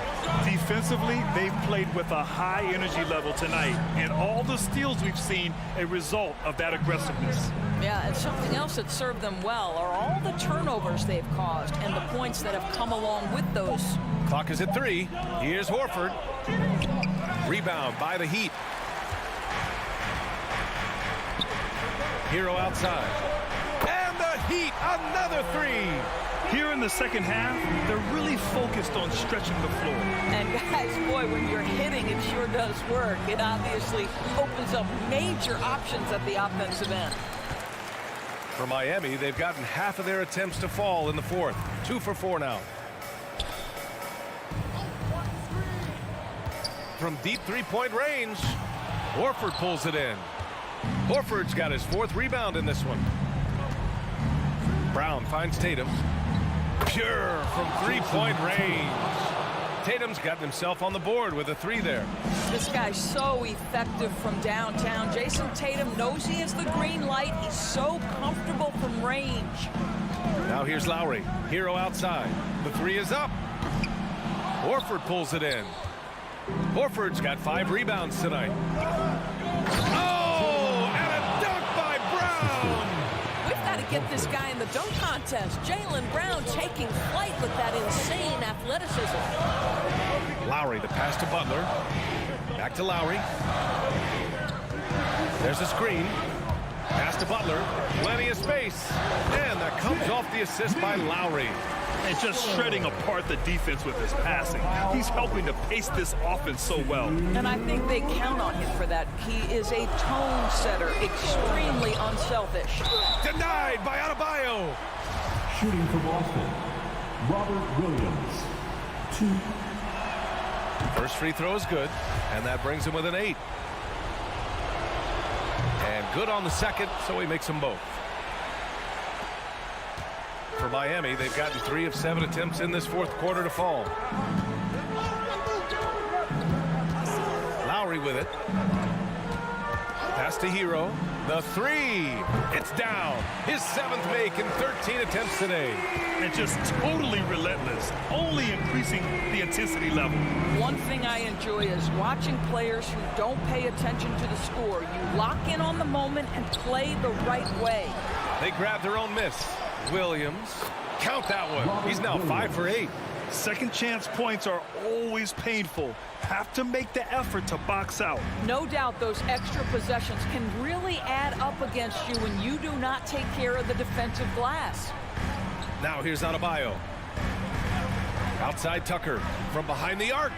Defensively, they've played with a high energy level tonight, and all the steals we've seen a result of that aggressiveness. Yeah, and something else that served them well are all the turnovers they've caused and the points that have come along with those. Clock is at 3. Here's Horford. Rebound by the Heat. Hero outside. And the Heat, another 3. Here in the second half, they're really focused on stretching the floor. And guys, boy, when you're hitting, it sure does work. It obviously opens up major options at the offensive end. For Miami, they've gotten half of their attempts to fall in the 4th. 2 for 4 now. From deep three-point range, Horford pulls it in. Horford's got his 4th rebound in this one. Brown finds Tatum. Pure from three-point range. Tatum's gotten himself on the board with a 3 there. This guy's so effective from downtown. Jason Tatum knows he has the green light. He's so comfortable from range. Now here's Lowry. Hero outside. The 3 is up. Horford pulls it in. Horford's got 5 rebounds tonight. Oh, and a dunk by Brown. We've got to get this guy in the dunk contest. Jaylen Brown taking flight with that insane athleticism. Lowry, the pass to Butler. Back to Lowry. There's a screen. Pass to Butler. Plenty of space. And that comes off the assist by Lowry. And just shredding apart the defense with his passing. He's helping to pace this offense so well. And I think they count on him for that. He is a tone setter, extremely unselfish. Denied by Adebayo. Shooting for Boston, Robert Williams. 2. First free throw is good, and that brings him with an 8. And good on the second, so he makes them both. For Miami, they've gotten 3 of 7 attempts in this 4th quarter to fall. Lowry with it. Pass to Hero. The 3. It's down. His 7th make in 13 attempts today. And just totally relentless, only increasing the intensity level. One thing I enjoy is watching players who don't pay attention to the score. You lock in on the moment and play the right way. They grab their own miss. Williams, count that one. He's now 5 for 8. Second chance points are always painful. Have to make the effort to box out. No doubt those extra possessions can really add up against you when you do not take care of the defensive glass. Now here's Adebayo. Outside Tucker from behind the arc.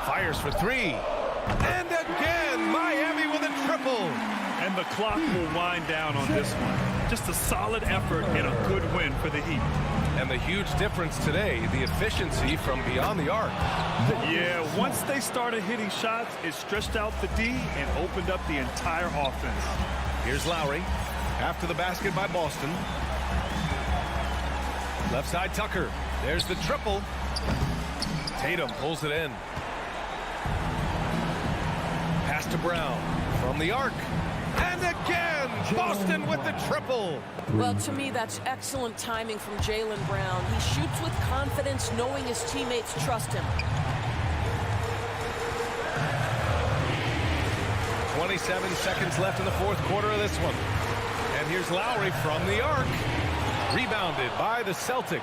Fires for 3. And again, Miami with a triple. And the clock will wind down on this one. Just a solid effort and a good win for the Heat. And the huge difference today, the efficiency from beyond the arc. Yeah, once they started hitting shots, it stretched out the D and opened up the entire offense. Here's Lowry. After the basket by Boston. Left side Tucker. There's the triple. Tatum pulls it in. Pass to Brown from the arc. And again, Boston with the triple. Well, to me, that's excellent timing from Jaylen Brown. He shoots with confidence, knowing his teammates trust him. 27 seconds left in the 4th quarter of this one. And here's Lowry from the arc. Rebounded by the Celtics.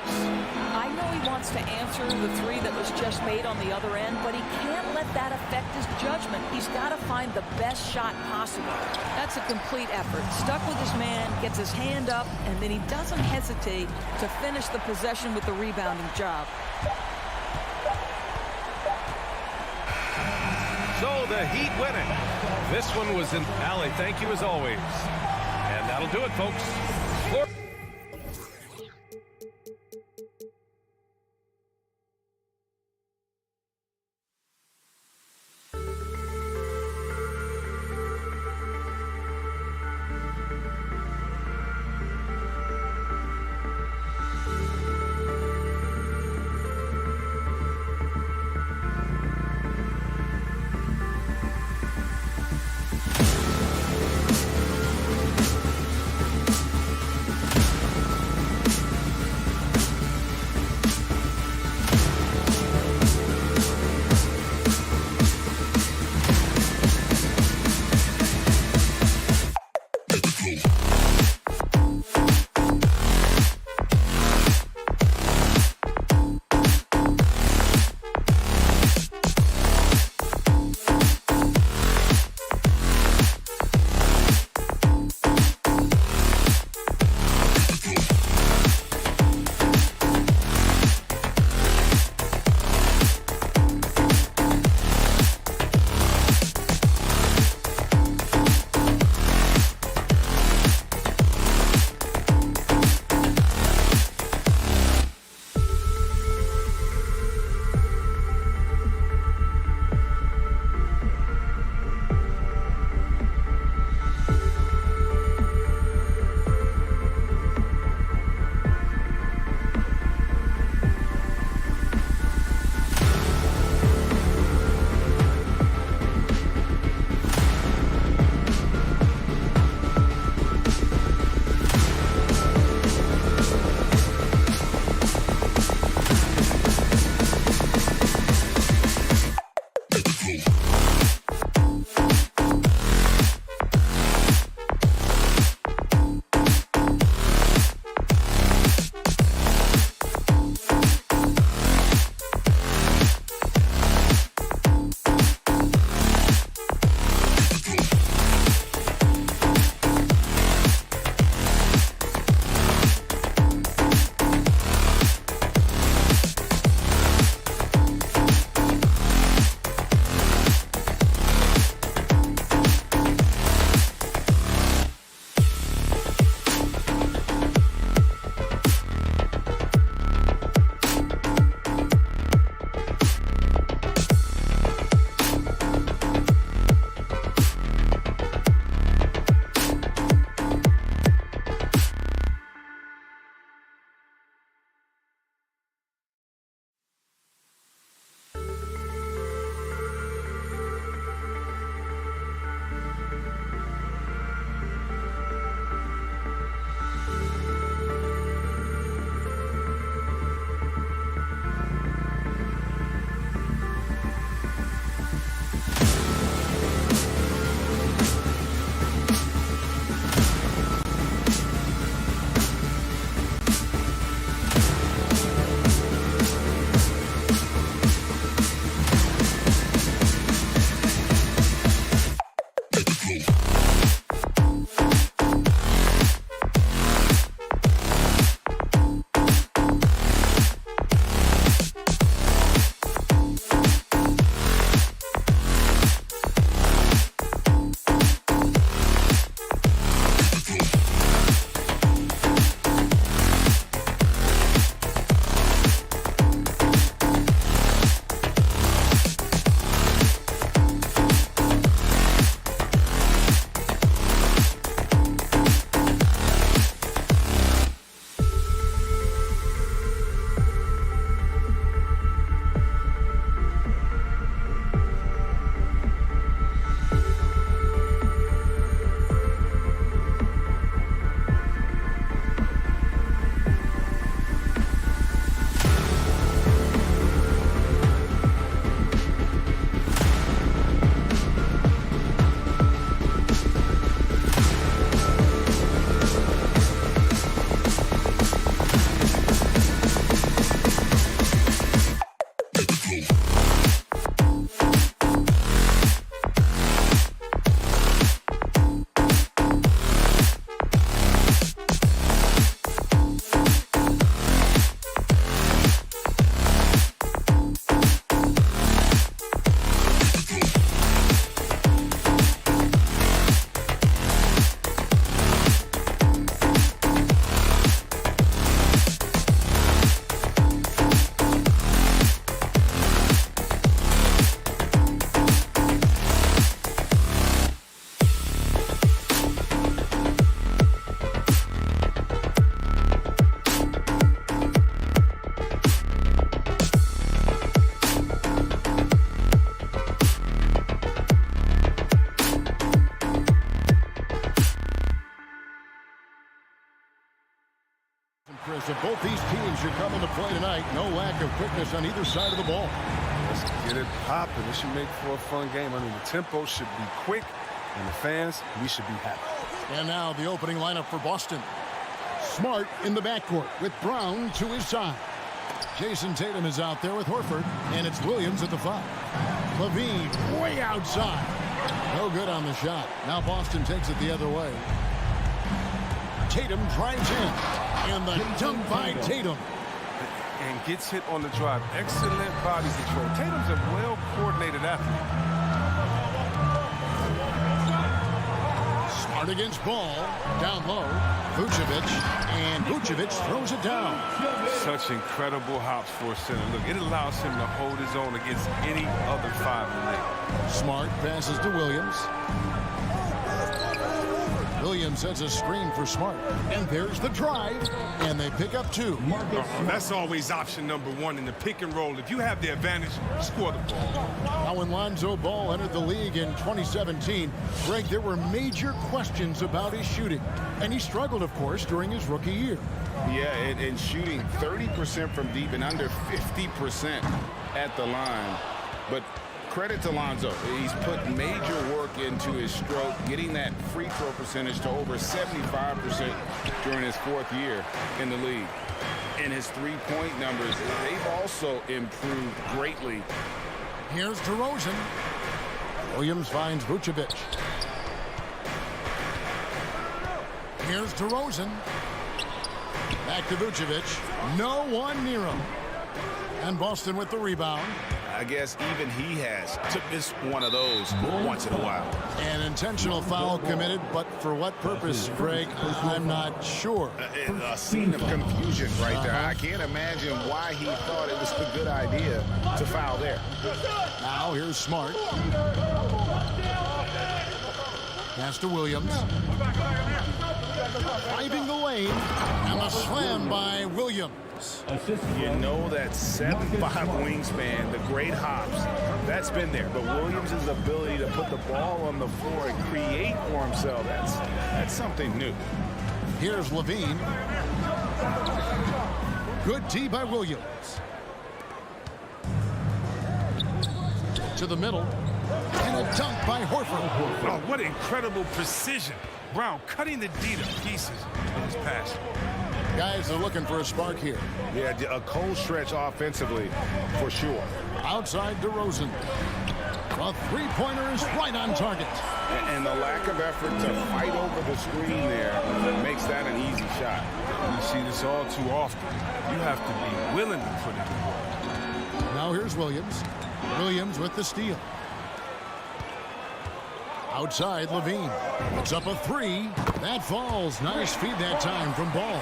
I know he wants to answer the 3 that was just made on the other end, but he can't let that affect his judgment. He's got to find the best shot possible. That's a complete effort. Stuck with his man, gets his hand up, and then he doesn't hesitate to finish the possession with the rebounding job. So the Heat win it. This one was in Allie. Thank you as always. And that'll do it, folks. Chris, if both these teams are coming to play tonight, no lack of quickness on either side of the ball. Let's get it popping. It should make for a fun game. I mean, the tempo should be quick, and the fans, we should be happy. And now the opening lineup for Boston. Smart in the backcourt with Brown to his side. Jason Tatum is out there with Horford, and it's Williams at the 5. Levine way outside. No good on the shot. Now Boston takes it the other way. Tatum drives in, and the dunk by Tatum. And gets hit on the drive. Excellent body control. Tatum's a well-coordinated athlete. Smart against Ball. Down low. Vucevic. And Vucevic throws it down. Such incredible hops for a center. Look, it allows him to hold his own against any other 5 in the league. Smart passes to Williams. Williams sets a screen for Smart. And there's the drive. And they pick up 2. That's always option number 1 in the pick and roll. If you have the advantage, score the ball. Now, when Lonzo Ball entered the league in 2017, Greg, there were major questions about his shooting. And he struggled, of course, during his rookie year. Yeah, and shooting 30% from deep and under 50% at the line. But credit to Lonzo. He's put major work into his stroke, getting that free throw percentage to over 75% during his 4th year in the league. And his three-point numbers, they've also improved greatly. Here's DeRozan. Williams finds Vucevic. Here's DeRozan. Back to Vucevic. No one near him. And Boston with the rebound. I guess even he has to miss one of those once in a while. An intentional foul committed, but for what purpose, Greg, I'm not sure. A scene of confusion right there. I can't imagine why he thought it was a good idea to foul there. Now here's Smart. Pass to Williams. Driving the lane, and a slam by Williams. You know that 7'5" wingspan, the great hops, that's been there. But Williams' ability to put the ball on the floor and create for himself, that's something new. Here's Levine. Good D by Williams. To the middle. And a dunk by Horford. Oh, what incredible precision. Brown cutting the D to pieces with his pass. Guys are looking for a spark here. Yeah, a cold stretch offensively, for sure. Outside DeRozan. A three-pointer is right on target. And the lack of effort to fight over the screen there makes that an easy shot. You see this all too often. You have to be willing to put it in the work. Now here's Williams. Williams with the steal. Outside, Levine. Puts up a 3. That falls. Nice feed that time from Ball.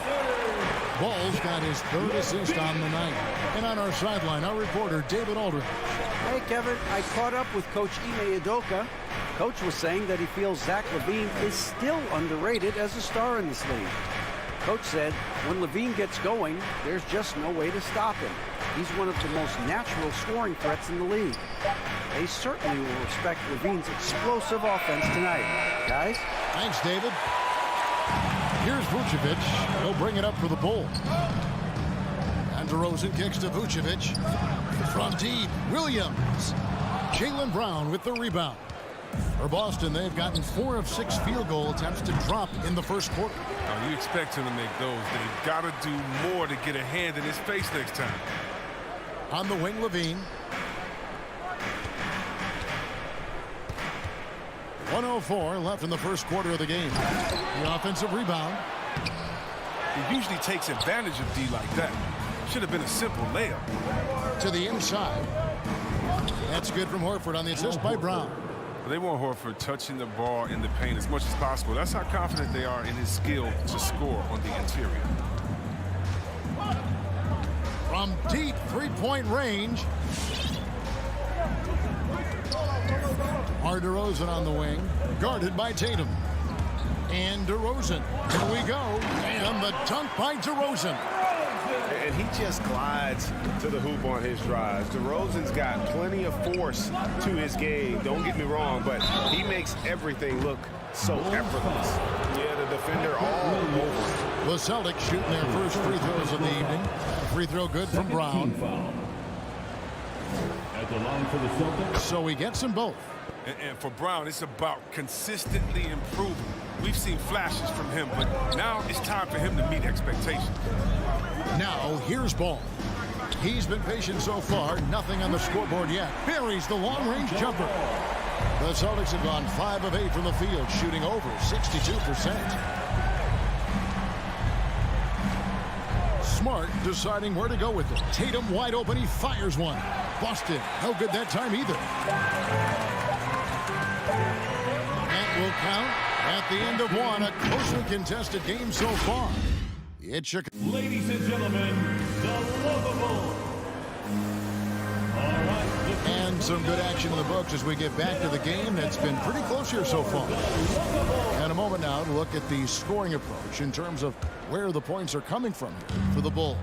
Ball's got his 3rd assist on the night. And on our sideline, our reporter, David Aldridge. Hey, Kevin, I caught up with Coach Ime Udoka. Coach was saying that he feels Zach LaVine is still underrated as a star in this league. Coach said when LaVine gets going, there's just no way to stop him. He's one of the most natural scoring threats in the league. They certainly will respect LaVine's explosive offense tonight. Guys? Thanks, David. Here's Vucevic. He'll bring it up for the Bulls. And DeRozan kicks to Vucevic. From deep, Williams. Jaylen Brown with the rebound. For Boston, they've gotten 4 of 6 field goal attempts to drop in the first quarter. Oh, you expect him to make those. They've got to do more to get a hand in his face next time. On the wing, Levine. 1:04 left in the first quarter of the game. The offensive rebound. He usually takes advantage of D like that. Should have been a simple layup. To the inside. That's good from Horford on the assist by Brown. They want Horford touching the ball in the paint as much as possible. That's how confident they are in his skill to score on the interior. From deep three-point range. DeRozan on the wing, guarded by Tatum. And DeRozan. Here we go. And the dunk by DeRozan. And he just glides to the hoop on his drives. DeRozan's got plenty of force to his game. Don't get me wrong, but he makes everything look so effortless. Yeah, the defender all over. The Celtics shooting their first free throws of the evening. Free throw good from Brown. At the line for the Celtics. So he gets them both. And for Brown, it's about consistently improving. We've seen flashes from him, but now it's time for him to meet expectations. Now, here's Ball. He's been patient so far. Nothing on the scoreboard yet. Buries the long-range jumper. The Celtics have gone 5 of 8 from the field, shooting over 62%. Smart deciding where to go with it. Tatum wide open. He fires one. Boston, no good that time either. That will count at the end of one. A closely contested game so far. It's Chicago. Ladies and gentlemen, the lovable. All right. And some good action in the books as we get back to the game that's been pretty close here so far. And a moment now to look at the scoring approach in terms of where the points are coming from here for the Bulls.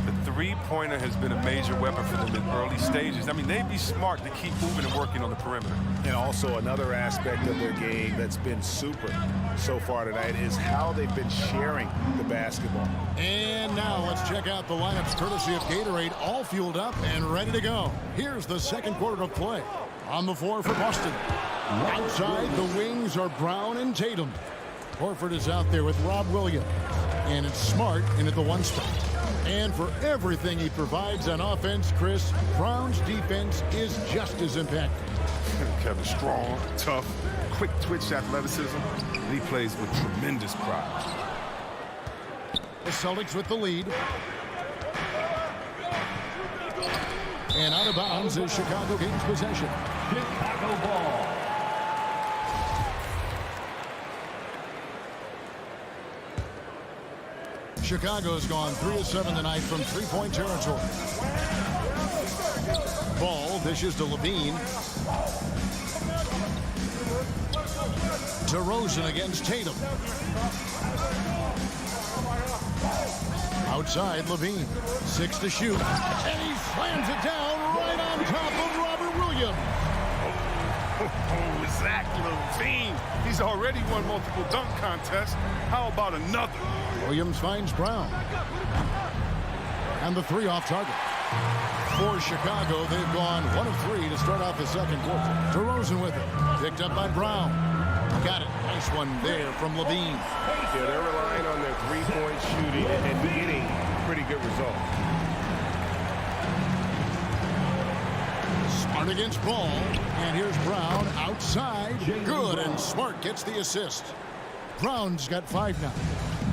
The three-pointer has been a major weapon for them in early stages. I mean, they'd be smart to keep moving and working on the perimeter. And also another aspect of their game that's been super so far tonight is how they've been sharing the basketball. And now let's check out the lineups courtesy of Gatorade, all fueled up and ready to go. Here's the second quarter of play. On the floor for Boston. Outside, the wings are Brown and Tatum. Horford is out there with Rob Williams. And it's Smart in at the one spot. And for everything he provides on offense, Chris, Brown's defense is just as impactful. Kevin, strong, tough, quick twitch athleticism. And he plays with tremendous pride. The Celtics with the lead. And out of bounds is Chicago gains possession. Chicago ball. Chicago's gone 3 of 7 tonight from three-point territory. Ball dishes to Levine. DeRozan against Tatum. Outside, Levine. 6 to shoot. And he slams it down right on top of Robert Williams. Oh, Zach Levine. He's already won multiple dunk contests. How about another? Williams finds Brown. And the three off target. For Chicago, they've gone 1 of 3 to start off the second quarter. DeRozan with it. Picked up by Brown. Got it. Nice one there from Levine. Yeah, they're relying on their three-point shooting and getting pretty good results. Smart against Ball. And here's Brown outside. Good, and Smart gets the assist. Brown's got 5 now.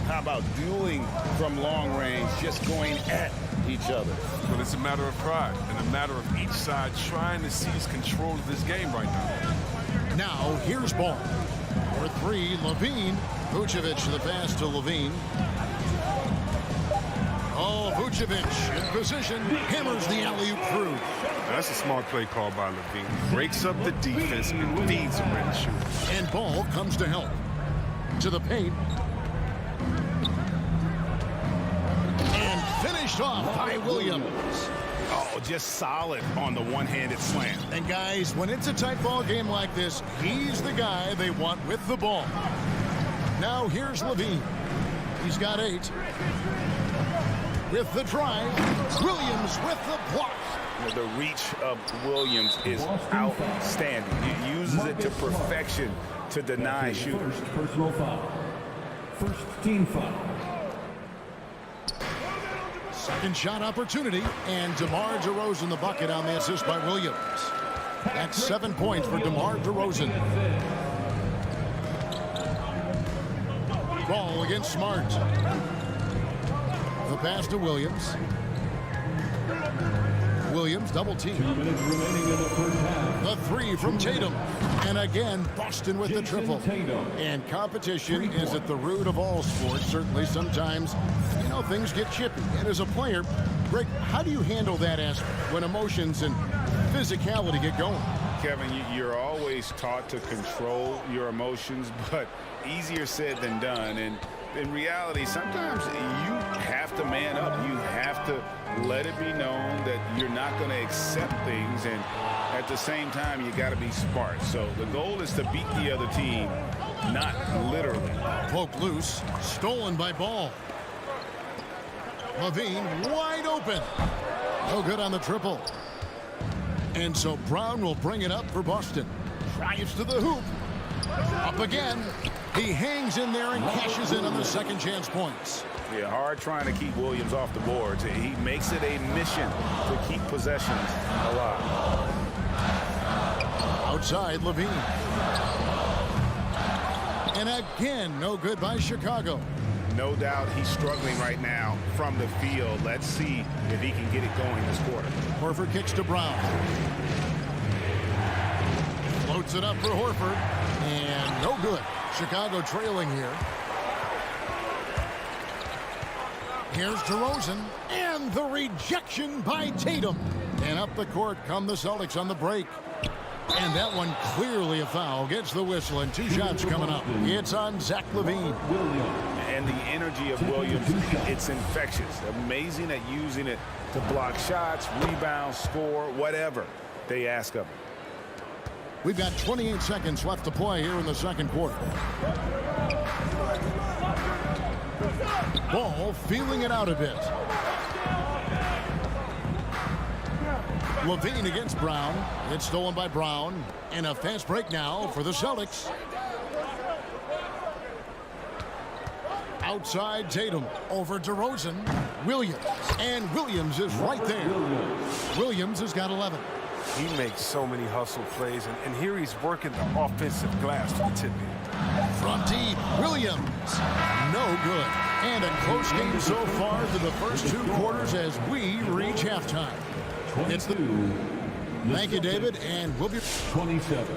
How about dueling from long range, just going at each other? But it's a matter of pride and a matter of each side trying to seize control of this game right now. Now, here's Ball. For 3, Levine. Vucevic to the pass to Levine. Oh, Vucevic in position. Hammers the alley-oop through. That's a smart play call by Levine. Breaks up the defense and feeds him ready to shoot. And Ball comes to help. To the paint. And finished off by Williams. Oh, just solid on the one-handed slam. And guys, when it's a tight ball game like this, he's the guy they want with the ball. Now here's Levine. He's got 8. With the drive, Williams with the block. The reach of Williams is outstanding. He uses it to perfection to deny shooters. First personal foul. First team foul. Second shot opportunity, and DeMar DeRozan the bucket on the assist by Williams. That's 7 points for DeMar DeRozan. Ball against Smart. The pass to Williams. Williams double team. 2 minutes remaining in the first half. The 3 from Tatum. And again, Boston with the triple. And competition is at the root of all sports. Certainly sometimes, things get chippy. And as a player, Greg, how do you handle that aspect when emotions and physicality get going? Kevin, you're always taught to control your emotions, but easier said than done. And in reality, sometimes you have to man up. You have to let it be known that you're not going to accept things, and at the same time, you got to be smart. So the goal is to beat the other team, not literally. Poke loose, stolen by Ball. Levine wide open. No good on the triple. And so Brown will bring it up for Boston. Drives to the hoop. Up again. He hangs in there and cashes in on the second chance points. Yeah, hard trying to keep Williams off the boards. He makes it a mission to keep possessions alive. Outside, Levine. And again, no good by Chicago. No doubt he's struggling right now from the field. Let's see if he can get it going this quarter. Horford kicks to Brown. Floats it up for Horford. And no good. Chicago trailing here. Here's DeRozan. And the rejection by Tatum. And up the court come the Celtics on the break. And that one clearly a foul. Gets the whistle and 2 shots coming up. It's on Zach LaVine. And the energy of Williams, it's infectious. Amazing at using it to block shots, rebound, score, whatever they ask of him. We've got 28 seconds left to play here in the second quarter. Ball feeling it out a bit. Levine against Brown. It's stolen by Brown. And a fast break now for the Celtics. Outside Tatum. Over DeRozan. Williams. And Williams is right there. Williams has got 11. He makes so many hustle plays, and here he's working the offensive glass to the tip in. From deep, Williams. No good. And a close game so far through the first 2 quarters as we reach halftime. It's the... Thank you, David, and we'll be... 27.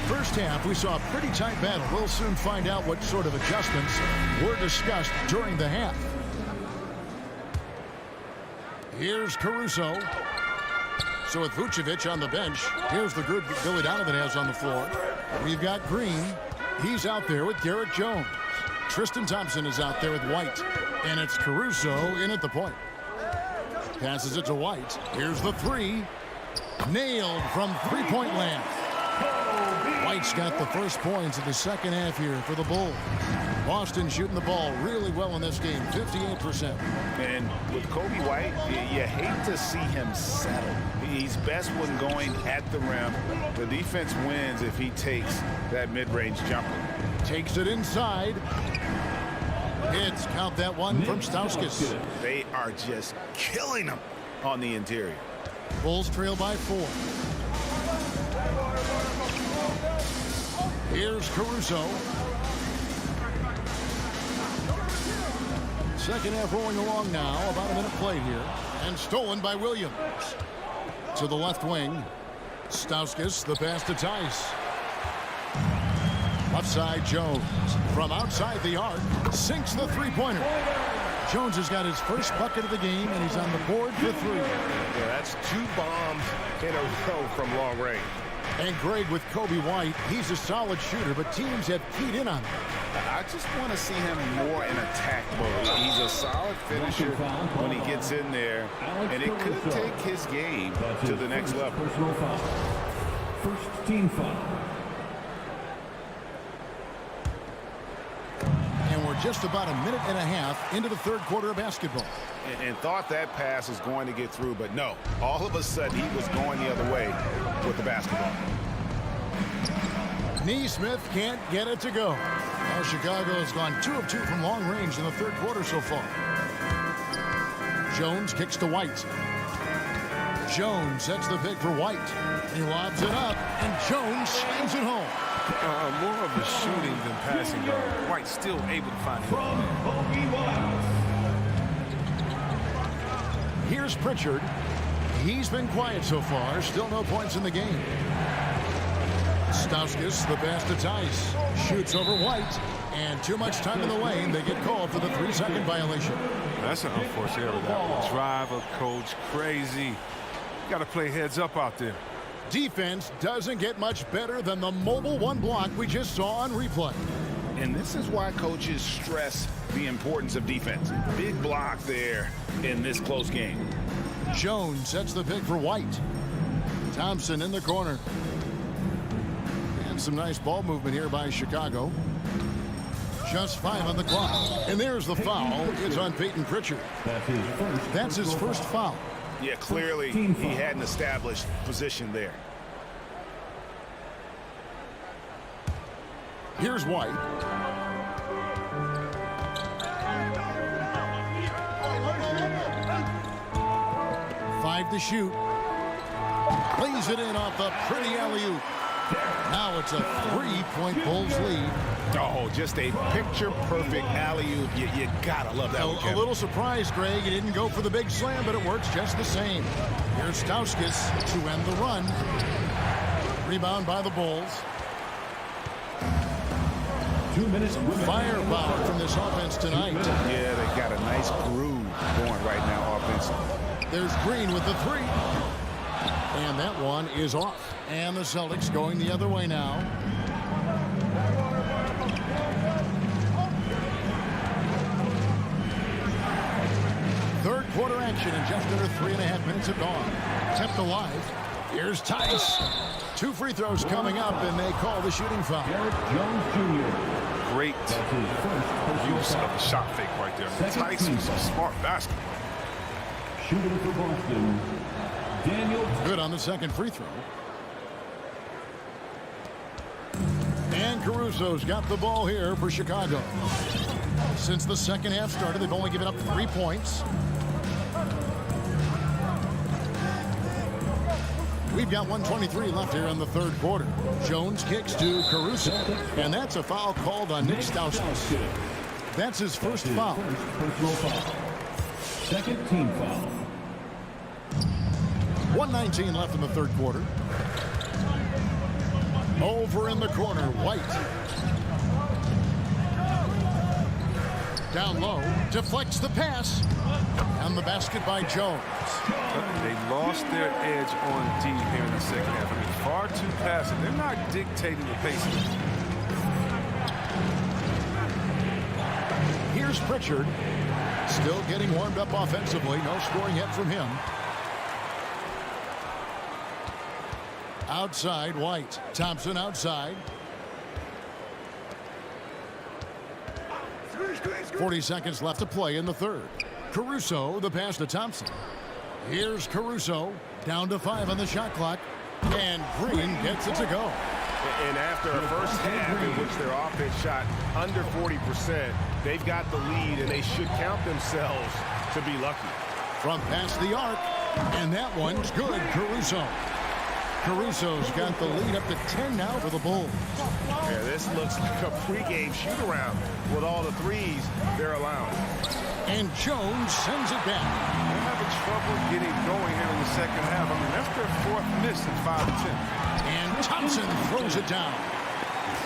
First half, we saw a pretty tight battle. We'll soon find out what sort of adjustments were discussed during the half. Here's Caruso. So with Vucevic on the bench, here's the group that Billy Donovan has on the floor. We've got Green. He's out there with Derek Jones. Tristan Thompson is out there with White. And it's Caruso in at the point. Passes it to White. Here's the 3. Nailed from three-point land. White's got the first points of the second half here for the Bulls. Boston shooting the ball really well in this game, 58%. And with Kobe White, you hate to see him settle. He's best when going at the rim. The defense wins if he takes that mid-range jumper. Takes it inside. Hits, count that one from Stauskas. They are just killing him on the interior. Bulls trail by 4. Here's Caruso. Second half rolling along now. About a minute played here. And stolen by Williams. To the left wing. Stauskas, the pass to Tice. Left side, Jones. From outside the arc. Sinks the three-pointer. Jones has got his first bucket of the game, and he's on the board for 3. Yeah, that's 2 bombs in a row from long range. And Greg, with Kobe White, he's a solid shooter, but teams have keyed in on him. I just want to see him more in attack mode. He's a solid finisher when he gets in there, and it could take his game to the next level. First team foul. And we're just about a minute and a half into the third quarter of basketball. And thought that pass was going to get through, but no. All of a sudden, he was going the other way with the basketball. Neesmith can't get it to go. Now Chicago has gone 2 of 2 from long range in the third quarter so far. Jones kicks to White. Jones sets the pick for White. He lobs it up, and Jones slams it home. More of a shooting than passing guard. White still able to find it. Here's Pritchard. He's been quiet so far. Still no points in the game. Stauskas, the pass to Tice. Shoots over White. And too much time in the lane. They get called for the 3-second violation. That's an unforced error. That will drive a coach crazy. Got to play heads up out there. Defense doesn't get much better than the mobile 1 block we just saw on replay. And this is why coaches stress the importance of defense. Big block there in this close game. Jones sets the pick for White. Thompson in the corner. And some nice ball movement here by Chicago. Just 5 on the clock. And there's the foul. It's on Peyton Pritchard. That's his first foul. Yeah, clearly he had an established position there. Here's White. Five to shoot. Plays it in off the pretty alley-oop. Now it's a 3-point Bulls lead. Oh, just a picture-perfect alley-oop. You gotta love that one, A little surprised, Greg. He didn't go for the big slam, but it works just the same. Here's Stauskas to end the run. Rebound by the Bulls. 2 minutes. Firepower from this offense tonight. Yeah, they got a nice groove going right now offensively. There's Green with the 3. And that one is off. And the Celtics going the other way now. Third quarter action in just under 3.5 minutes have gone. Kept alive. Here's Tice. 2 free throws coming up, and they call the shooting foul. Jones Jr. Great use of the shot fake right there. I mean, Tice was some smart basketball. Shooting for Boston, Daniel. Good on the second free throw. And Caruso's got the ball here for Chicago. Since the second half started, they've only given up 3 points. We've got 1:23 left here in the third quarter. Jones kicks to Caruso, and that's a foul called on Nick Stauskas. That's his first foul. Second team foul. 1:19 left in the third quarter. Over in the corner, White. Down low, deflects the pass. And the basket by Jones. They lost their edge on D here in the second half. I mean, far too passive. They're not dictating the pace. Here's Pritchard. Still getting warmed up offensively. No scoring yet from him. Outside, White. Thompson outside. 40 seconds left to play in the third. Caruso, the pass to Thompson. Here's Caruso, down to 5 on the shot clock, and Green gets it to go. And after a first half in which their offense shot under 40%, they've got the lead, and they should count themselves to be lucky. From past the arc, and that one's good, Caruso. Caruso's got the lead up to 10 now for the Bulls. Yeah, this looks like a pregame shoot-around with all the threes they're allowing. And Jones sends it back. They're having trouble getting going here in the second half. I mean, that's their 4th miss in 5 attempts. And Thompson throws it down.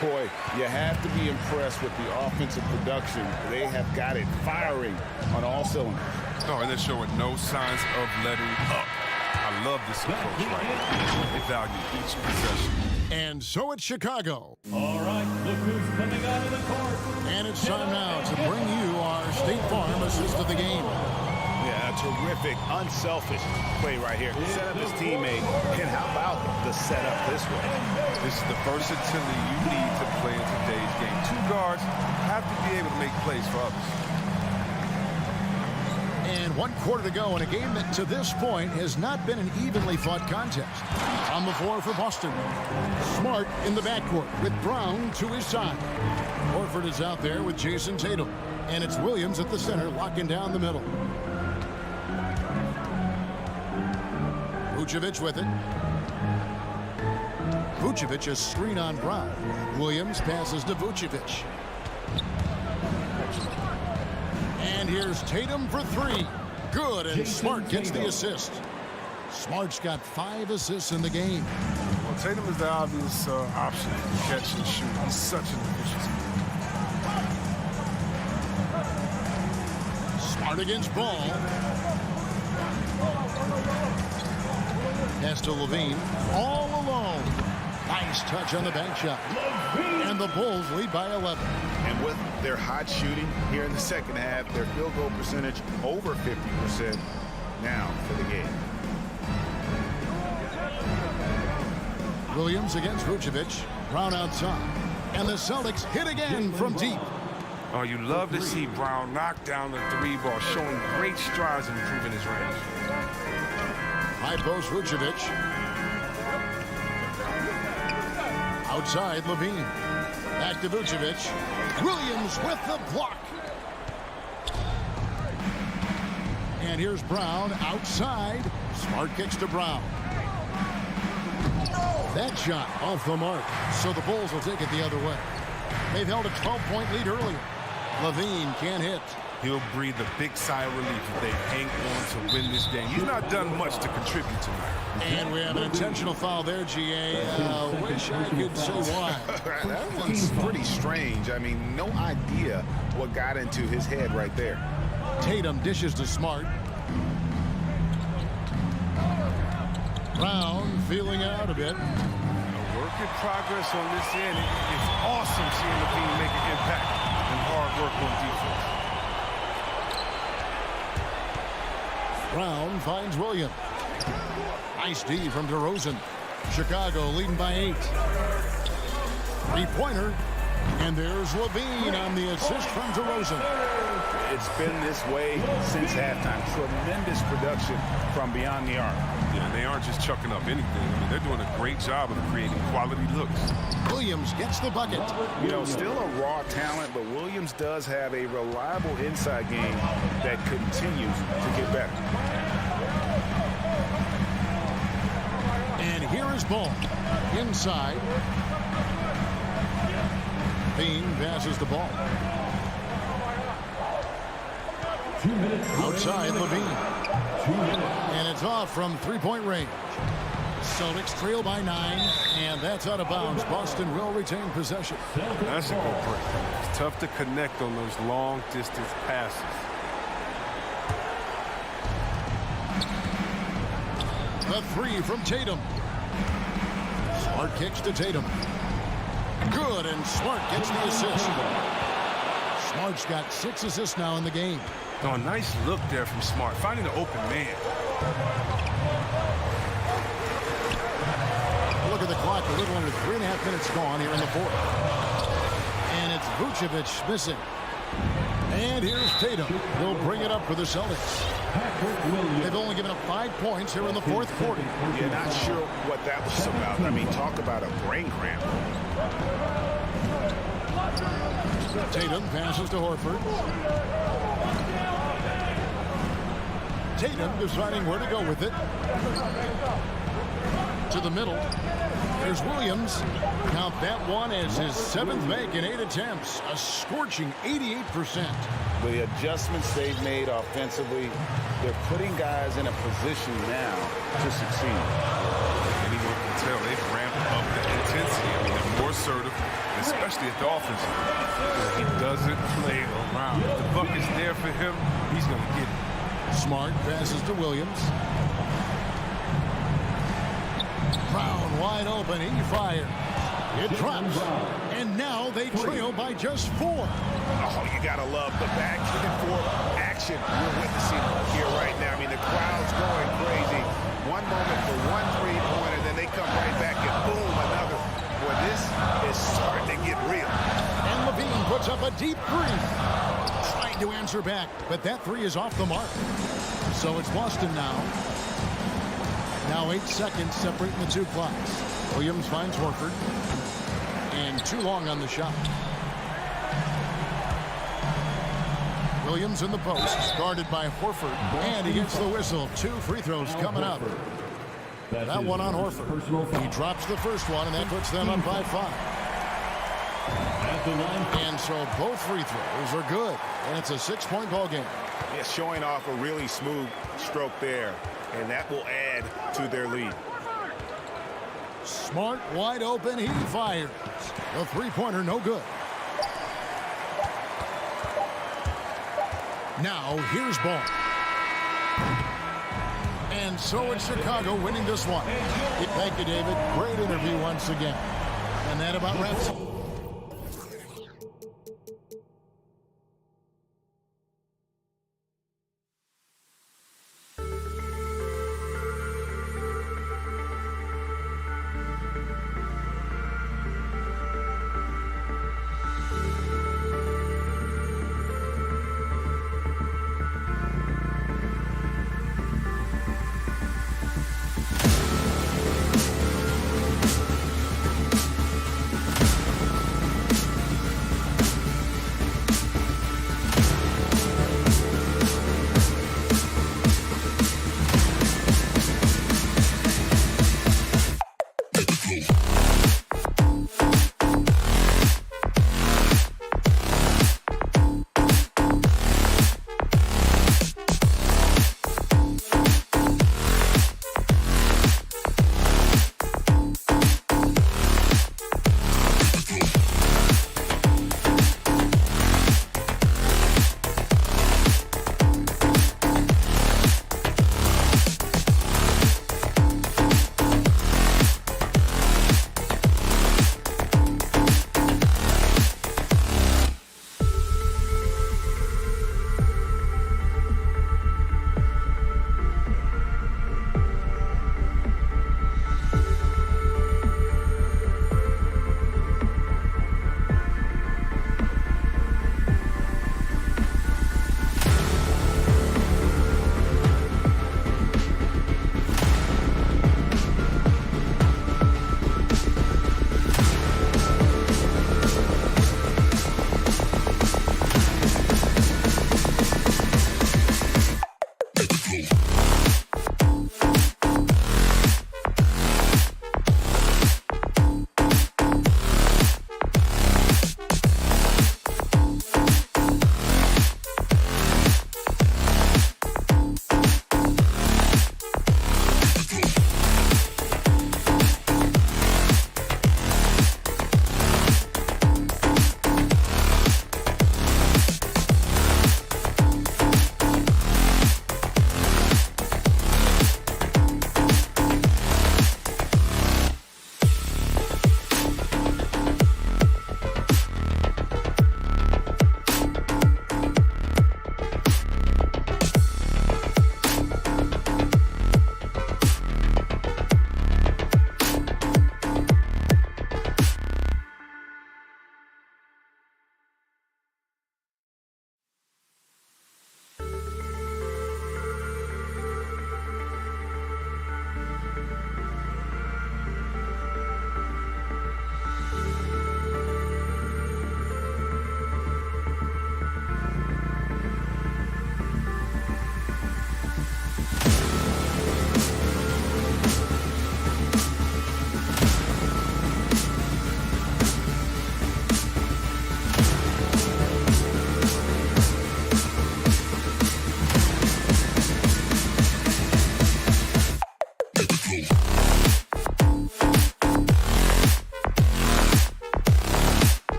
Boy, you have to be impressed with the offensive production. They have got it firing on all cylinders. Oh, and they're showing no signs of letting up. I love this approach right now. They value each possession. And so it's Chicago. All right, look who's coming out of the court. And it's time now to bring you our State Farm assist of the game. Yeah, a terrific, unselfish play right here. Set up his teammate, and how about the setup this way? This is the versatility you need to play in today's game. 2 guards have to be able to make plays for others. And 1 quarter to go in a game that to this point has not been an evenly fought contest. On the floor for Boston. Smart in the backcourt with Brown to his side. Horford is out there with Jason Tatum. And it's Williams at the center locking down the middle. Vucevic with it. Vucevic a screen on Brown. Williams passes to Vucevic. And here's Tatum for 3. Good, and Smart gets the assist. Smart's got 5 assists in the game. Well, Tatum is the obvious option to catch and shoot. He's such an efficient. Smart against Ball. Pass to Levine. All alone. Nice touch on the bank shot. And the Bulls lead by 11. And with their hot shooting here in the second half, their field goal percentage over 50% now for the game. Williams against Vucevic. Brown outside. And the Celtics hit again from deep. Oh, you love to see Brown knock down the three ball, showing great strides in improving his range. High post Vucevic. Outside Levine. Back to Vucevic. Williams with the block. And here's Brown outside. Smart kicks to Brown. That shot off the mark. So the Bulls will take it the other way. They've held a 12-point lead earlier. Levine can't hit. He'll breathe a big sigh of relief if they hang on to win this game. He's not done much to contribute tonight. And we have an intentional foul there, GA. Wish I could say why. That one's pretty strange. I mean, no idea what got into his head right there. Tatum dishes to Smart. Brown feeling out a bit. A work in progress on this end. It's awesome seeing the team make an impact and hard work on defense. Brown finds Williams. Nice D from DeRozan. Chicago leading by 8. Three-pointer. And there's Levine on the assist from DeRozan. It's been this way since halftime. Tremendous production from beyond the arc. Yeah, they aren't just chucking up anything. I mean, they're doing a great job of creating quality looks. Williams gets the bucket. You know, still a raw talent, but Williams does have a reliable inside game that continues to get better. And here is Ball. Inside. Bean passes the ball. Outside Levine. And it's off from three-point range. Celtics trail by 9, and that's out of bounds. Boston will retain possession. That's a good break. It's tough to connect on those long-distance passes. The three from Tatum. Smart kicks to Tatum. Good, and Smart gets the assist. Smart's got 6 assists now in the game. Oh, nice look there from Smart, finding the open man. Look at the clock, a little under 3.5 minutes gone here in the fourth. And it's Vucevic missing. And here's Tatum. He'll bring it up for the Celtics. They've only given up 5 points here in the fourth quarter. You're not sure what that was about. I mean, talk about a brain cramp. Tatum passes to Horford. Tatum deciding where to go with it. To the middle. There's Williams. Count that one as his 7th make in 8 attempts. A scorching 88%. The adjustments they've made offensively, they're putting guys in a position now to succeed. Anyone can tell they've ramped up the intensity. I mean, they're more assertive, especially at the offensive. He doesn't play around. If the buck is there for him, he's going to get it. Smart passes to Williams. Brown wide open. He fires. It drops. And now they trail by just 4. Oh, you got to love the back and forth action we're witnessing here right now. I mean, the crowd's going crazy. One moment for one three-pointer, then they come right back and boom, another. Boy, this is starting to get real. And Levine puts up a deep 3. Trying to answer back, but that 3 is off the mark. So it's Boston now. Now 8 seconds separating the 2 clocks. Williams finds Horford. And too long on the shot. Williams in the post, guarded by Horford. And he gets the whistle. 2 free throws coming up. That one on Horford. He drops the first one, and that puts them up by 5. And so both free throws are good. And it's a 6-point ball game. Yeah, showing off a really smooth stroke there. And that will add to their lead. Smart wide open. He fires. The three-pointer no good. Now here's Ball. And so it's Chicago winning this one. Thank you, David. Great interview once again. And that about wraps it.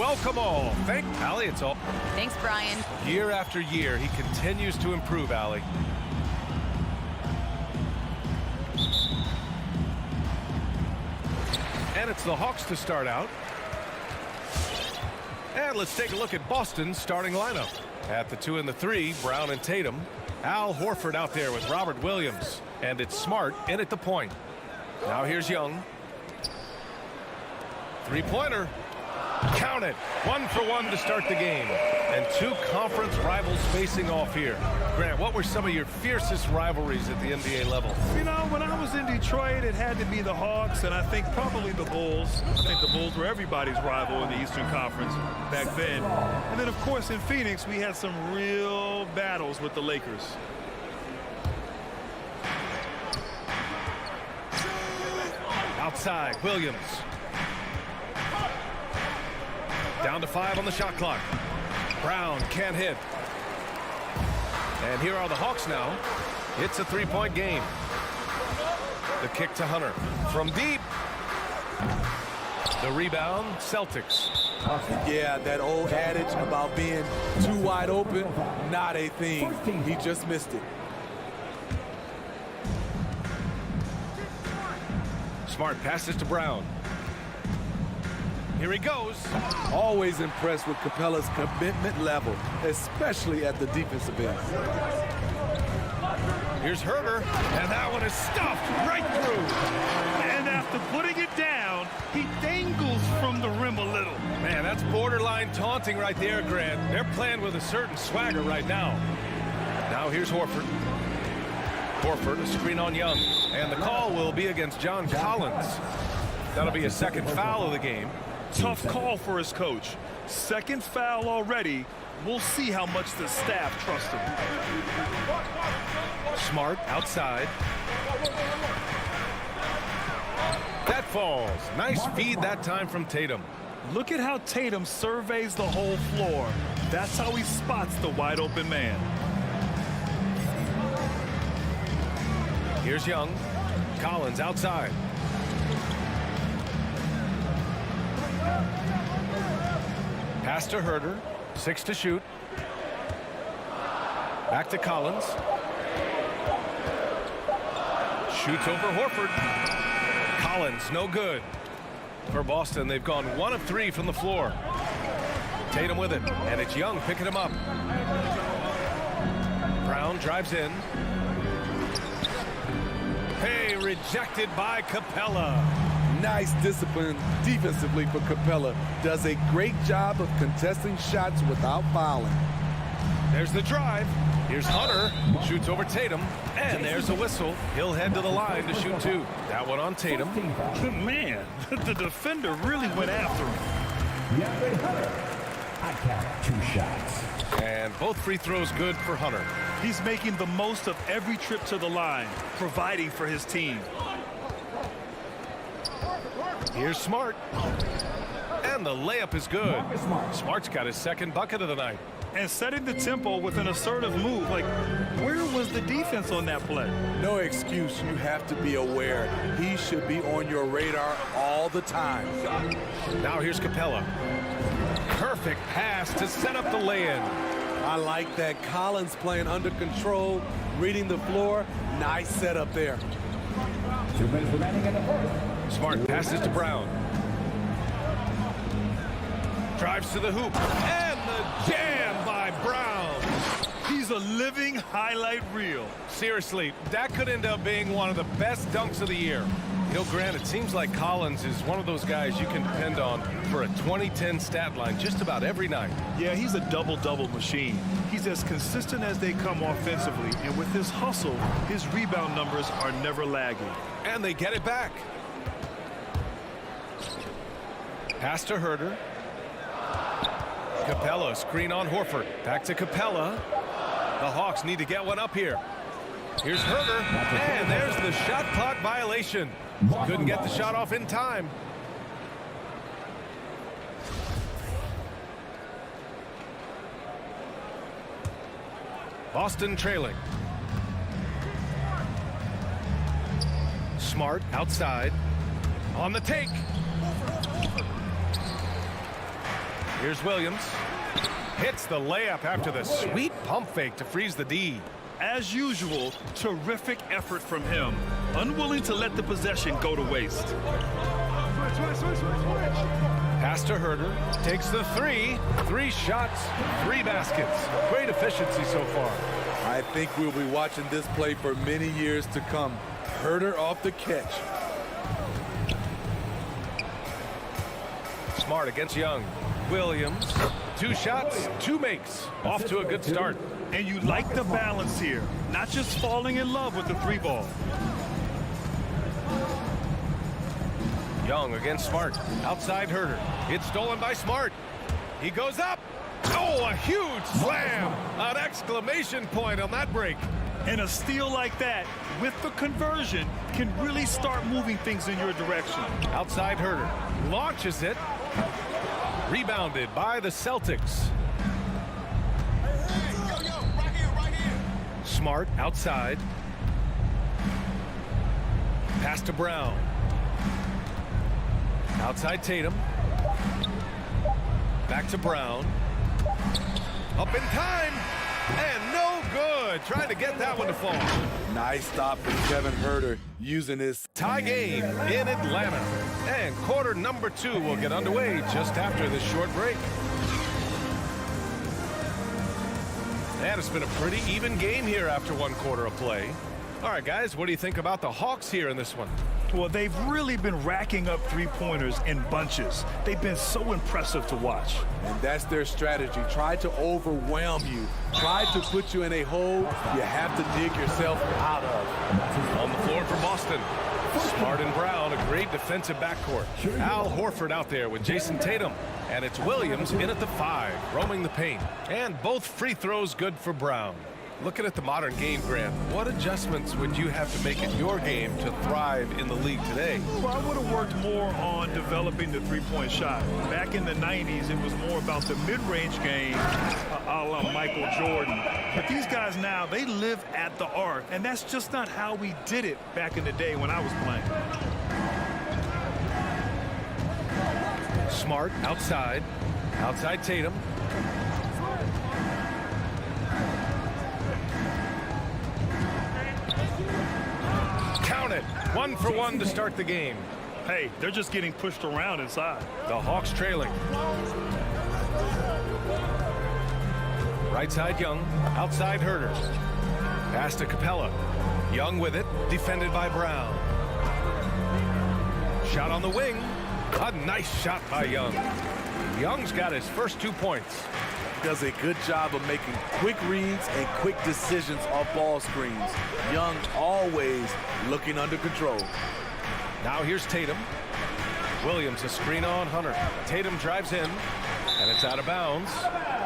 welcome all. Thank Allie, it's all. Thanks, Brian. Year after year, he continues to improve, Allie. And it's the Hawks to start out. And let's take a look at Boston's starting lineup. At the 2 and the 3, Brown and Tatum. Al Horford out there with Robert Williams. And it's Smart in at the point. Now here's Young. Three-pointer. Count it. 1 for 1 to start the game. And 2 conference rivals facing off here. Grant, what were some of your fiercest rivalries at the NBA level? You know, when I was in Detroit, it had to be the Hawks, and I think probably the Bulls. I think the Bulls were everybody's rival in the Eastern Conference back then. And then, of course, in Phoenix, we had some real battles with the Lakers. Outside, Williams. Down to 5 on the shot clock. Brown can't hit. And here are the Hawks now. It's a 3-point game. The kick to Hunter. From deep. The rebound, Celtics. Yeah, that old adage about being too wide open, not a thing. He just missed it. Smart passes to Brown. Here he goes. Always impressed with Capella's commitment level, especially at the defensive end. Here's Herter, and that one is stuffed right through. And after putting it down, he dangles from the rim a little. Man, that's borderline taunting right there, Grant. They're playing with a certain swagger right now. Now here's Horford. Horford, a screen on Young. And the call will be against John Collins. That'll be a second foul of the game. Tough call for his coach. Second foul already. We'll see how much the staff trusts him. Smart outside. That falls. Nice feed that time from Tatum. Look at how Tatum surveys the whole floor. That's how he spots the wide open man. Here's Young. Collins outside. Pass to Herter. 6 to shoot. Back to Collins. Shoots over Horford. Collins, no good. For Boston, they've gone 1 of 3 from the floor. Tatum with it, and it's Young picking him up. Brown drives in. Hey, rejected by Capella. Nice discipline defensively for Capella. Does a great job of contesting shots without fouling. There's the drive. Here's Hunter. Shoots over Tatum. And there's a whistle. He'll head to the line to shoot 2. That one on Tatum. Man, the defender really went after him. I count 2 shots. And both free throws good for Hunter. He's making the most of every trip to the line, providing for his team. Here's Smart. And the layup is good. Smart's got his second bucket of the night. And setting the tempo with an assertive move. Like, where was the defense on that play? No excuse. You have to be aware. He should be on your radar all the time. Now here's Capella. Perfect pass to set up the lay-in. I like that. Collins playing under control, reading the floor. Nice setup there. 2 minutes remaining in the first. Smart passes to Brown. Drives to the hoop. And the jam by Brown. He's a living highlight reel. Seriously, that could end up being one of the best dunks of the year. You know, Grant, it seems like Collins is one of those guys you can depend on for a 2010 stat line just about every night. Yeah, he's a double-double machine. He's as consistent as they come offensively, and with his hustle, his rebound numbers are never lagging. And they get it back. Pass to Herter. Capella, screen on Horford. Back to Capella. The Hawks need to get one up here. Here's Herter, and there's the shot clock violation. Couldn't get the shot off in time. Boston trailing. Smart outside. On the take. Here's Williams. Hits the layup after the sweet pump fake to freeze the D. As usual, terrific effort from him. Unwilling to let the possession go to waste. Pass to Herder. Takes the three. 3 shots, 3 baskets. Great efficiency so far. I think we'll be watching this play for many years to come. Herder off the catch. Smart against Young. Williams. 2 shots, 2 makes. Off to a good start. And you like the balance here. Not just falling in love with the 3 ball. Young against Smart. Outside Herder. It's stolen by Smart. He goes up. Oh, a huge slam. An exclamation point on that break. And a steal like that, with the conversion, can really start moving things in your direction. Outside Herder. Launches it. Rebounded by the Celtics. Smart outside. Pass to Brown. Outside Tatum. Back to Brown. Up in time. And no good. Trying to get that one to fall. Nice stop from Kevin Herder using his tie game in Atlanta. And quarter number 2 will get underway just after this short break. And it's been a pretty even game here after 1 quarter of play. All right, guys, what do you think about the Hawks here in this one? Well, they've really been racking up 3-pointers in bunches. They've been so impressive to watch. And that's their strategy. Try to overwhelm you. Try to put you in a hole you have to dig yourself out of. On the floor for Boston. Smart and Brown, a great defensive backcourt. Al Horford out there with Jason Tatum. And it's Williams in at the 5, roaming the paint. And both free throws good for Brown. Looking at the modern game, Grant, what adjustments would you have to make in your game to thrive in the league today? Well, I would have worked more on developing the 3-point shot. Back in the 90s, it was more about the mid-range game, a la Michael Jordan. But these guys now, they live at the arc, and that's just not how we did it back in the day when I was playing. Smart outside. Outside Tatum. Count it. 1 for 1 to start the game. Hey, they're just getting pushed around inside. The Hawks trailing. Right side Young. Outside Herder. Pass to Capella. Young with it. Defended by Brown. Shot on the wing. A nice shot by Young. Young's got his first 2 points. Does a good job of making quick reads and quick decisions off ball screens. Young always looking under control. Now here's Tatum. Williams a screen on Hunter. Tatum drives in, and it's out of bounds.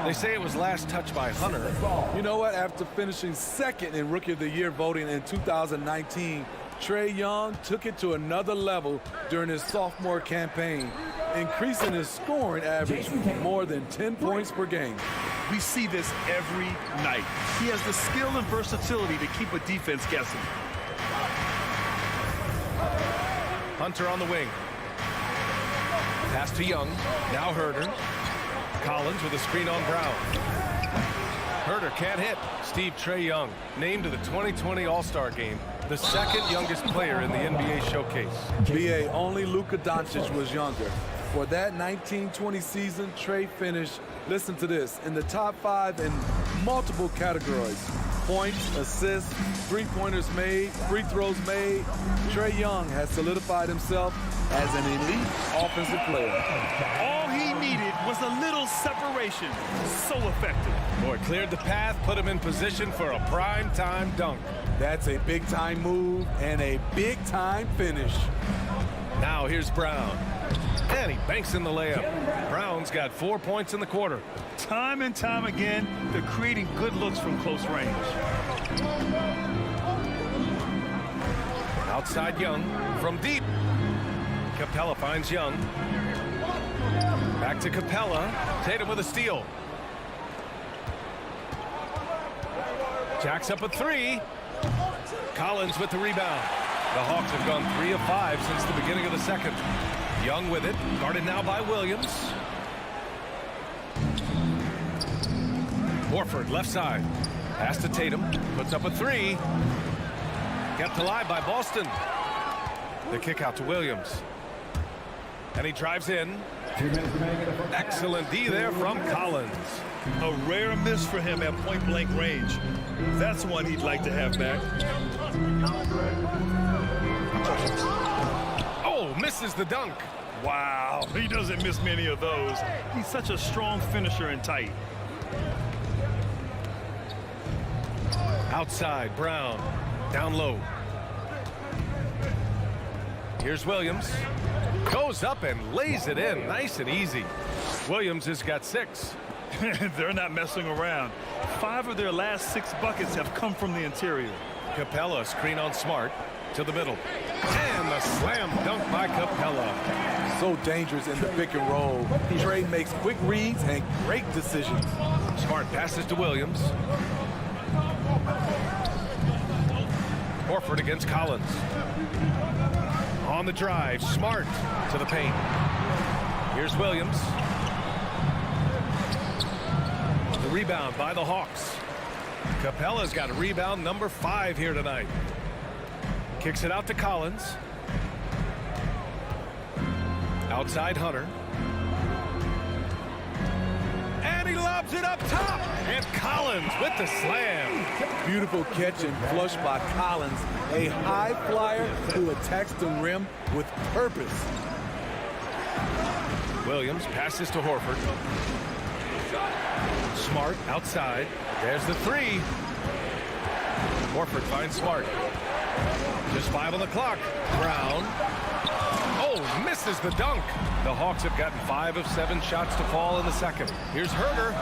They say it was last touched by Hunter. You know what? After finishing 2nd in Rookie of the Year voting in 2019, Trae Young took it to another level during his sophomore campaign, increasing his scoring average more than 10 points per game. We see this every night. He has the skill and versatility to keep a defense guessing. Hunter on the wing. Pass to Young. Now Herder. Collins with a screen on Brown. Herder can't hit. Steve Trae Young named to the 2020 All-Star game. The 2nd youngest player in the NBA showcase. BA, only Luka Doncic was younger. For that 1920 season, Trae finished, listen to this, in the top 5 in multiple categories. Points, assists, 3-pointers made, free throws made. Trae Young has solidified himself as an elite offensive player. All he needed was a little separation. So effective. Boy, cleared the path, put him in position for a prime-time dunk. That's a big-time move and a big-time finish. Now here's Brown. And he banks in the layup. Brown's got 4 points in the quarter. Time and time again, they're creating good looks from close range. Outside Young from deep. Capella finds Young. Back to Capella. Tatum with a steal. Jacks up a 3. Collins with the rebound. The Hawks have gone 3 of 5 since the beginning of the 2nd. Young with it, guarded now by Williams. Horford, left side. Pass to Tatum. Puts up a three. Kept alive by Boston. The kick out to Williams. And he drives in. Excellent D there from Collins. A rare miss for him at point-blank range. That's one he'd like to have back. Oh, misses the dunk. Wow, he doesn't miss many of those. He's such a strong finisher and tight. Outside, Brown. Down low. Here's Williams. Goes up and lays it in. Nice and easy. Williams has got 6. They're not messing around. 5 of their last 6 buckets have come from the interior. Capella, screen on Smart. To the middle. And the slam dunk by Capella. So dangerous in the pick and roll. Trey makes quick reads and great decisions. Smart passes to Williams. Horford against Collins. On the drive, Smart to the paint. Here's Williams. The rebound by the Hawks. Capella's got a rebound number 5 here tonight. Kicks it out to Collins. Outside Hunter. And he lobs it up top. And Collins with the slam. Beautiful catch and flush by Collins. A high flyer who attacks the rim with purpose. Williams passes to Horford. Smart outside. There's the 3. Horford finds Smart. Just 5 on the clock. Brown. Oh, misses the dunk. The Hawks have gotten 5 of 7 shots to fall in the second. Here's Herter.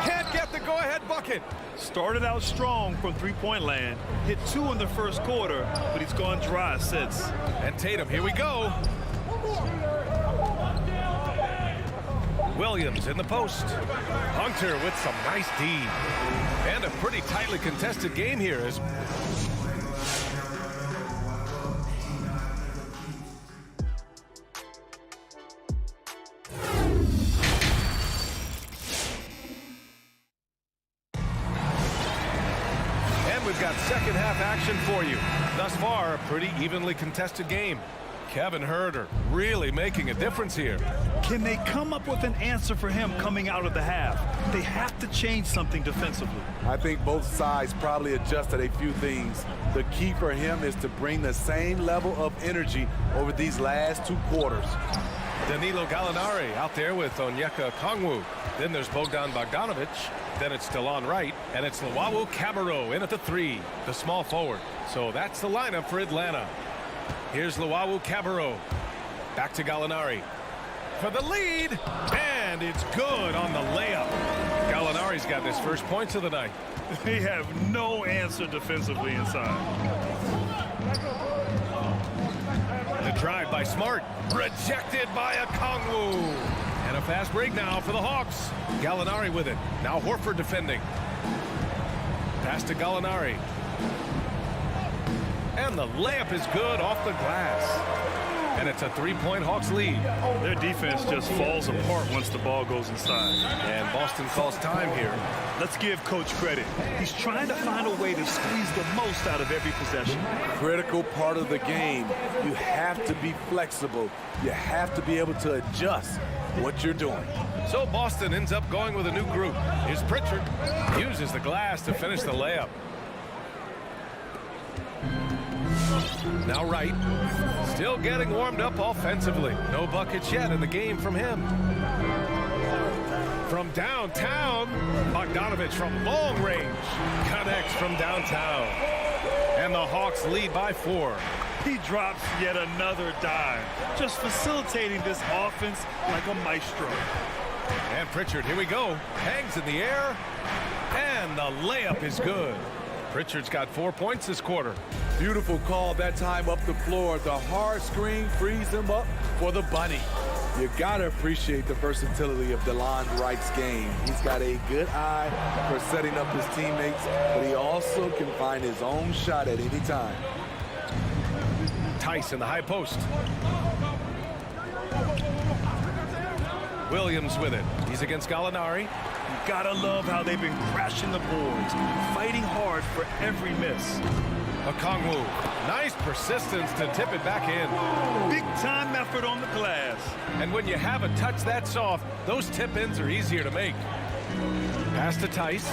Can't get the go-ahead bucket. Started out strong from three-point land. Hit 2 in the first quarter, but he's gone dry since. And Tatum, here we go. Williams in the post. Hunter with some nice D. And a pretty tightly contested game here. As we've got second half action for you. Thus far, a pretty evenly contested game. Kevin Herter really making a difference here. Can they come up with an answer for him coming out of the half? They have to change something defensively. I think both sides probably adjusted a few things. The key for him is to bring the same level of energy over these last 2 quarters. Danilo Gallinari out there with Onyeka Okongwu. Then there's Bogdan Bogdanovic. Then it's DeLon Wright. And it's Luwawu Cabarrot in at the 3, the small forward. So that's the lineup for Atlanta. Here's Luwawu Cabarrot. Back to Gallinari. For the lead. And it's good on the layup. Gallinari's got his first points of the night. They have no answer defensively inside. The drive by Smart. Rejected by Okongwu. And a fast break now for the Hawks. Gallinari with it. Now Horford defending. Pass to Gallinari. And the layup is good off the glass. And it's a 3-point Hawks lead. Their defense just falls apart once the ball goes inside. And Boston calls time here. Let's give Coach credit. He's trying to find a way to squeeze the most out of every possession. Critical part of the game. You have to be flexible. You have to be able to adjust what you're doing. So Boston ends up going with a new group. Here's Pritchard. Uses the glass to finish the layup. Now Wright. Still getting warmed up offensively. No buckets yet in the game from him. From downtown, Bogdanovic from long range connects from downtown. And the Hawks lead by 4. He drops yet another dime, just facilitating this offense like a maestro. And Pritchard, here we go. Hangs in the air, and the layup is good. Pritchard's got 4 points this quarter. Beautiful call that time up the floor. The hard screen frees him up for the bunny. You gotta appreciate the versatility of DeLon Wright's game. He's got a good eye for setting up his teammates, but he also can find his own shot at any time. Tice in the high post. Williams with it. He's against Gallinari. You gotta love how they've been crashing the boards, fighting hard for every miss. Okongwu, nice persistence to tip it back in. Big time effort on the glass. And when you have a touch that soft, those tip-ins are easier to make. Pass to Tice,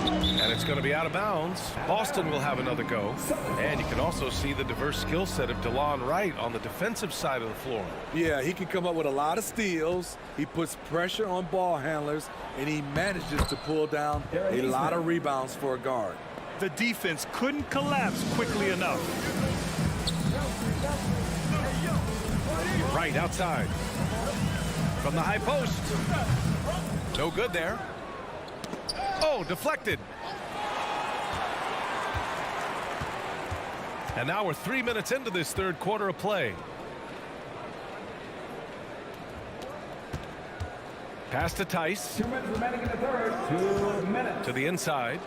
and it's going to be out of bounds. Boston will have another go. And you can also see the diverse skill set of DeLon Wright on the defensive side of the floor. Yeah, he can come up with a lot of steals. He puts pressure on ball handlers, and he manages to pull down a lot of rebounds for a guard. The defense couldn't collapse quickly enough. Right outside. From the high post. No good there. Oh, deflected. And now we're 3 minutes into this third quarter of play. Pass to Tice. 2 minutes remaining in the third. 2 minutes. To the inside.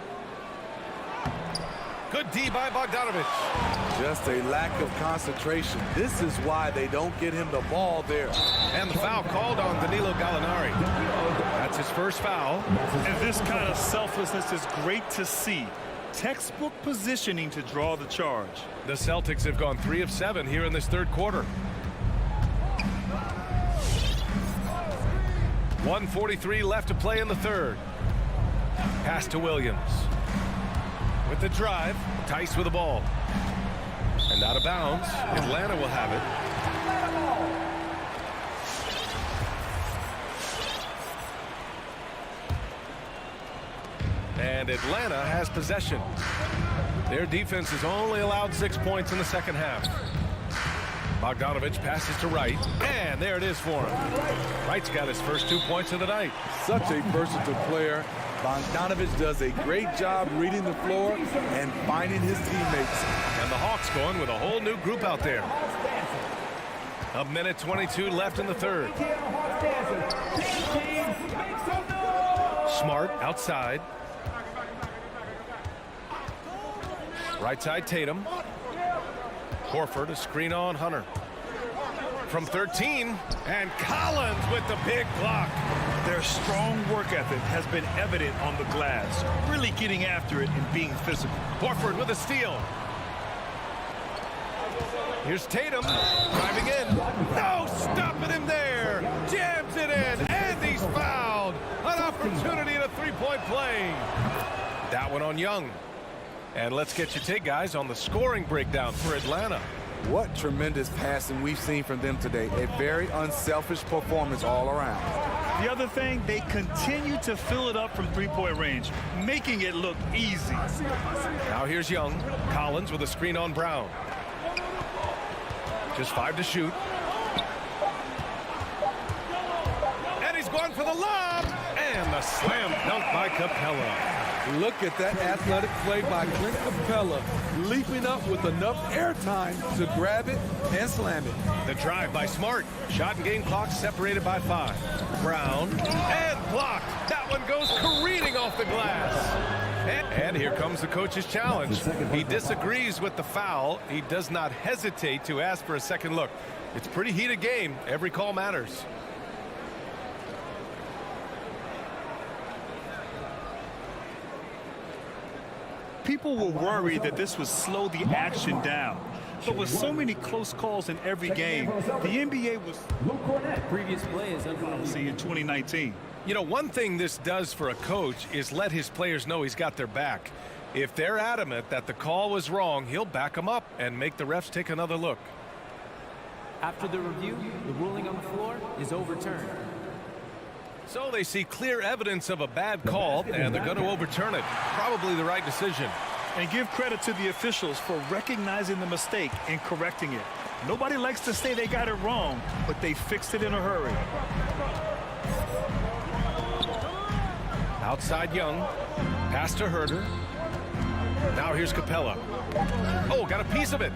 Good D by Bogdanovich. Just a lack of concentration. This is why they don't get him the ball there. And the foul called on Danilo Gallinari. That's his first foul. And this kind of selflessness is great to see. Textbook positioning to draw the charge. The Celtics have gone 3 of 7 here in this third quarter. 1:43 left to play in the third. Pass to Williams. With the drive, Tice with the ball. And out of bounds, Atlanta will have it. And Atlanta has possession. Their defense has only allowed 6 points in the second half. Bogdanovich passes to Wright, and there it is for him. Wright's got his first 2 points of the night. Such a versatile player. Bogdanovich does a great job reading the floor and finding his teammates. And the Hawks going with a whole new group out there. A minute 22 left in the third. Smart outside. Right side Tatum. Horford a screen on Hunter. From 13, and Collins with the big block. Their strong work ethic has been evident on the glass, really getting after it and being physical. Horford with a steal. Here's Tatum driving in. No, stopping him there. Jams it in, and he's fouled. An opportunity at a three-point play. That one on Young. And let's get your take, guys, on the scoring breakdown for Atlanta. What tremendous passing we've seen from them today. A very unselfish performance all around. The other thing, they continue to fill it up from three-point range, making it look easy. Now here's Young. Collins with a screen on Brown. Just 5 to shoot. And he's going for the lob. And the slam dunk by Capella. Look at that athletic play by Clint Capella, leaping up with enough airtime to grab it and slam it. The drive by Smart. Shot and game clock separated by 5. Brown and blocked. That one goes careening off the glass. And here comes the coach's challenge. He disagrees with the foul. He does not hesitate to ask for a second look. It's a pretty heated game. Every call matters. People were worried that this would slow the action down. But with so many close calls in every game, the NBA was previous play is see in 2019. You know, one thing this does for a coach is let his players know he's got their back. If they're adamant that the call was wrong, he'll back them up and make the refs take another look. After the review, the ruling on the floor is overturned. So they see clear evidence of a bad call, and they're going to overturn it. Probably the right decision. And give credit to the officials for recognizing the mistake and correcting it. Nobody likes to say they got it wrong, but they fixed it in a hurry. Outside Young. Pass to Herter. Now here's Capella. Oh, got a piece of it.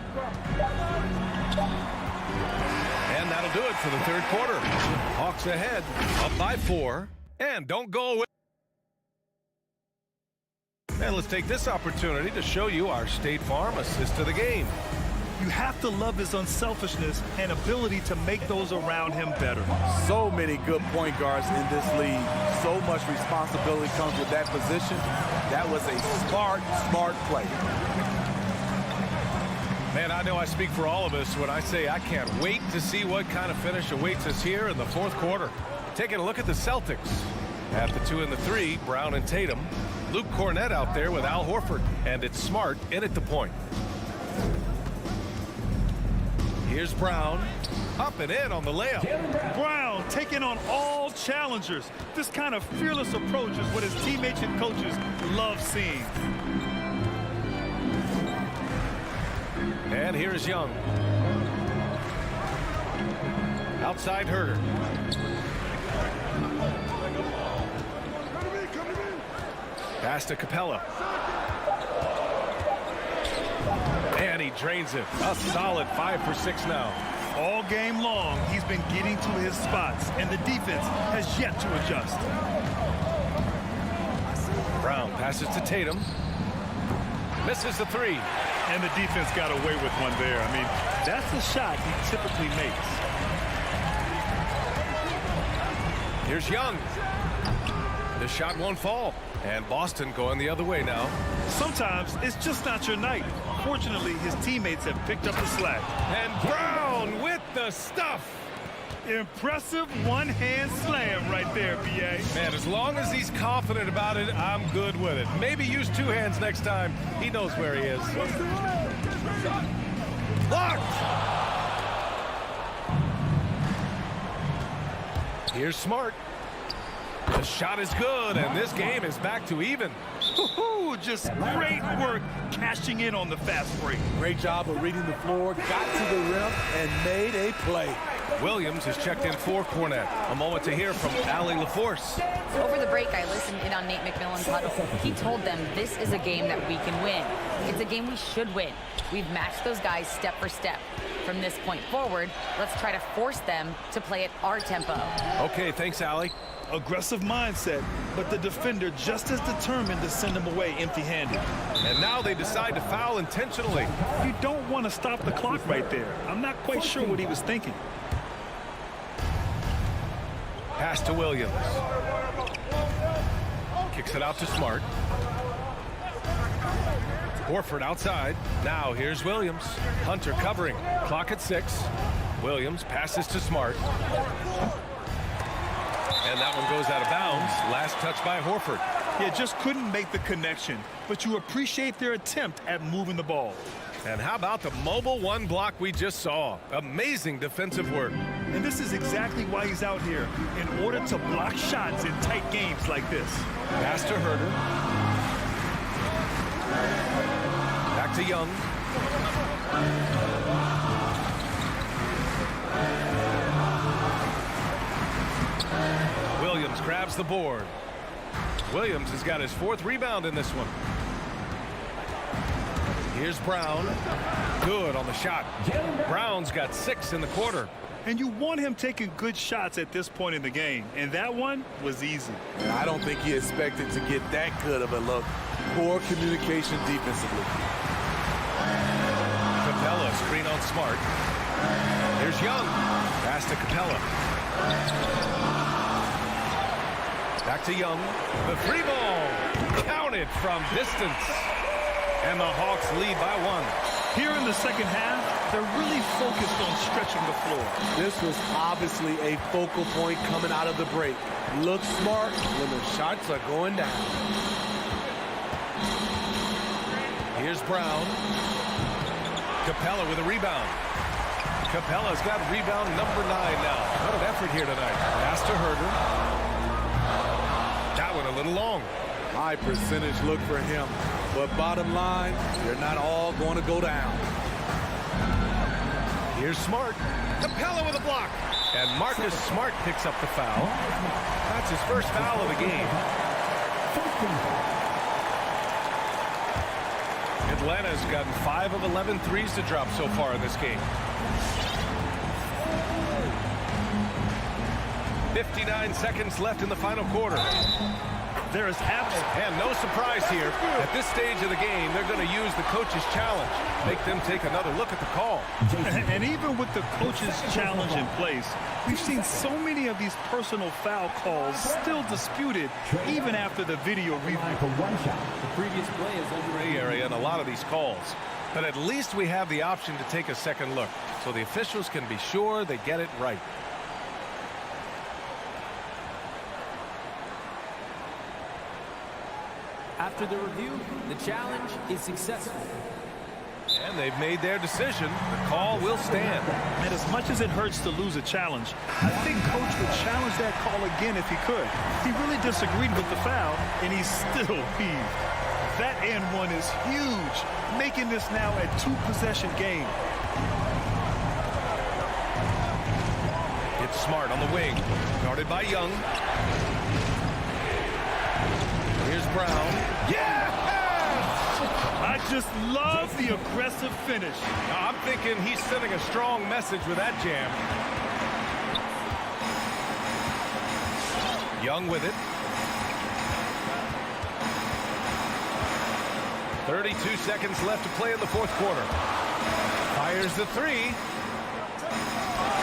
And that'll do it for the third quarter. Hawks ahead, up by 4, and don't go away. And let's take this opportunity to show you our State Farm assist to the game. You have to love his unselfishness and ability to make those around him better. So many good point guards in this league. So much responsibility comes with that position. That was a smart play. Man, I know I speak for all of us when I say I can't wait to see what kind of finish awaits us here in the fourth quarter. Taking a look at the Celtics. At the 2 and the 3, Brown and Tatum. Luke Cornett out there with Al Horford. And it's Smart in at the point. Here's Brown. Up and in on the layup. Brown taking on all challengers. This kind of fearless approach is what his teammates and coaches love seeing. And here's Young. Outside Herter. Pass to Capella. And he drains it. A solid 5 for 6 now. All game long, he's been getting to his spots, and the defense has yet to adjust. Brown passes to Tatum. Misses the 3. And the defense got away with one there. I mean, that's a shot he typically makes. Here's Young. The shot won't fall. And Boston going the other way now. Sometimes it's just not your night. Fortunately, his teammates have picked up the slack. And Brown with the stuff. Impressive one-hand slam right there, B.A. Man, as long as he's confident about it, I'm good with it. Maybe use 2 hands next time. He knows where he is. Blocked! Here's Smart. The shot is good, and this game is back to even. Just great work cashing in on the fast break. Great job of reading the floor, got to the rim, and made a play. Williams has checked in for Cornett. A moment to hear from Allie LaForce. Over the break, I listened in on Nate McMillan's huddle. He told them this is a game that we can win. It's a game we should win. We've matched those guys step for step. From this point forward, let's try to force them to play at our tempo. Okay, thanks, Allie. Aggressive mindset, but the defender just as determined to send him away empty-handed. And now they decide to foul intentionally. You don't want to stop the clock right there. I'm not quite sure what he was thinking. Pass to Williams. Kicks it out to Smart. Horford outside. Now here's Williams. Hunter covering. Clock at 6. Williams passes to Smart. And that one goes out of bounds. Last touch by Horford. Yeah, just couldn't make the connection. But you appreciate their attempt at moving the ball. And how about the mobile 1 block we just saw? Amazing defensive work. And this is exactly why he's out here, in order to block shots in tight games like this. Pass to Herter. Back to Young. Williams grabs the board. Williams has got his 4th rebound in this one. Here's Brown. Good on the shot. Brown's got 6 in the quarter. And you want him taking good shots at this point in the game. And that one was easy. And I don't think he expected to get that good of a look. Poor communication defensively. Capella screen on Smart. Here's Young. Pass to Capella. Back to Young. The 3 ball. Counted from distance. And the Hawks lead by 1. Here in the second half, they're really focused on stretching the floor. This was obviously a focal point coming out of the break. Look smart when the shots are going down. Here's Brown. Capella with a rebound. Capella's got rebound number 9 now. What an effort here tonight. Pass to Herter. That one a little long. High percentage look for him. But bottom line, they're not all going to go down. Here's Smart. Capella with a block. And Marcus Smart picks up the foul. That's his first foul of the game. Atlanta's gotten 5 of 11 threes to drop so far in this game. 59 seconds left in the final quarter. There is And no surprise here. At this stage of the game, they're going to use the coach's challenge. Make them take another look at the call. And even with the coach's challenge in place, we've seen so many of these personal foul calls still disputed even after the video review. The previous play is under Gray area in a lot of these calls. But at least we have the option to take a second look, so the officials can be sure they get it right. After the review, the challenge is successful. And they've made their decision. The call will stand. And as much as it hurts to lose a challenge, I think Coach would challenge that call again if he could. He really disagreed with the foul, and he still heaved. That and one is huge, making this now a two-possession game. It's Smart on the wing, guarded by Young. Here's Brown. Yes! I just love the aggressive finish. Now, I'm thinking he's sending a strong message with that jam. Young with it. 32 seconds left to play in the fourth quarter. Fires the three.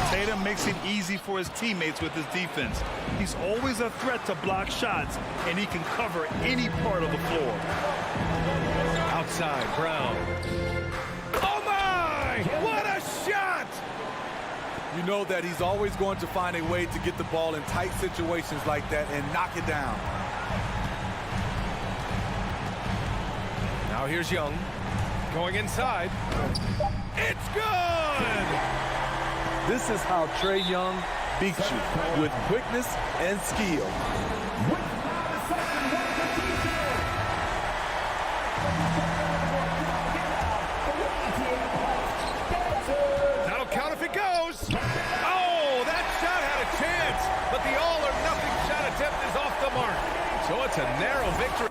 Tatum makes it easy for his teammates with his defense. He's always a threat to block shots, and he can cover any part of the floor. Outside, Brown. Oh, my! What a shot! You know that he's always going to find a way to get the ball in tight situations like that and knock it down. Now here's Young. Going inside. It's good! This is how Trae Young beats you, with quickness and skill. That'll count if it goes. Oh, that shot had a chance, but the all-or-nothing shot attempt is off the mark. So it's a narrow victory.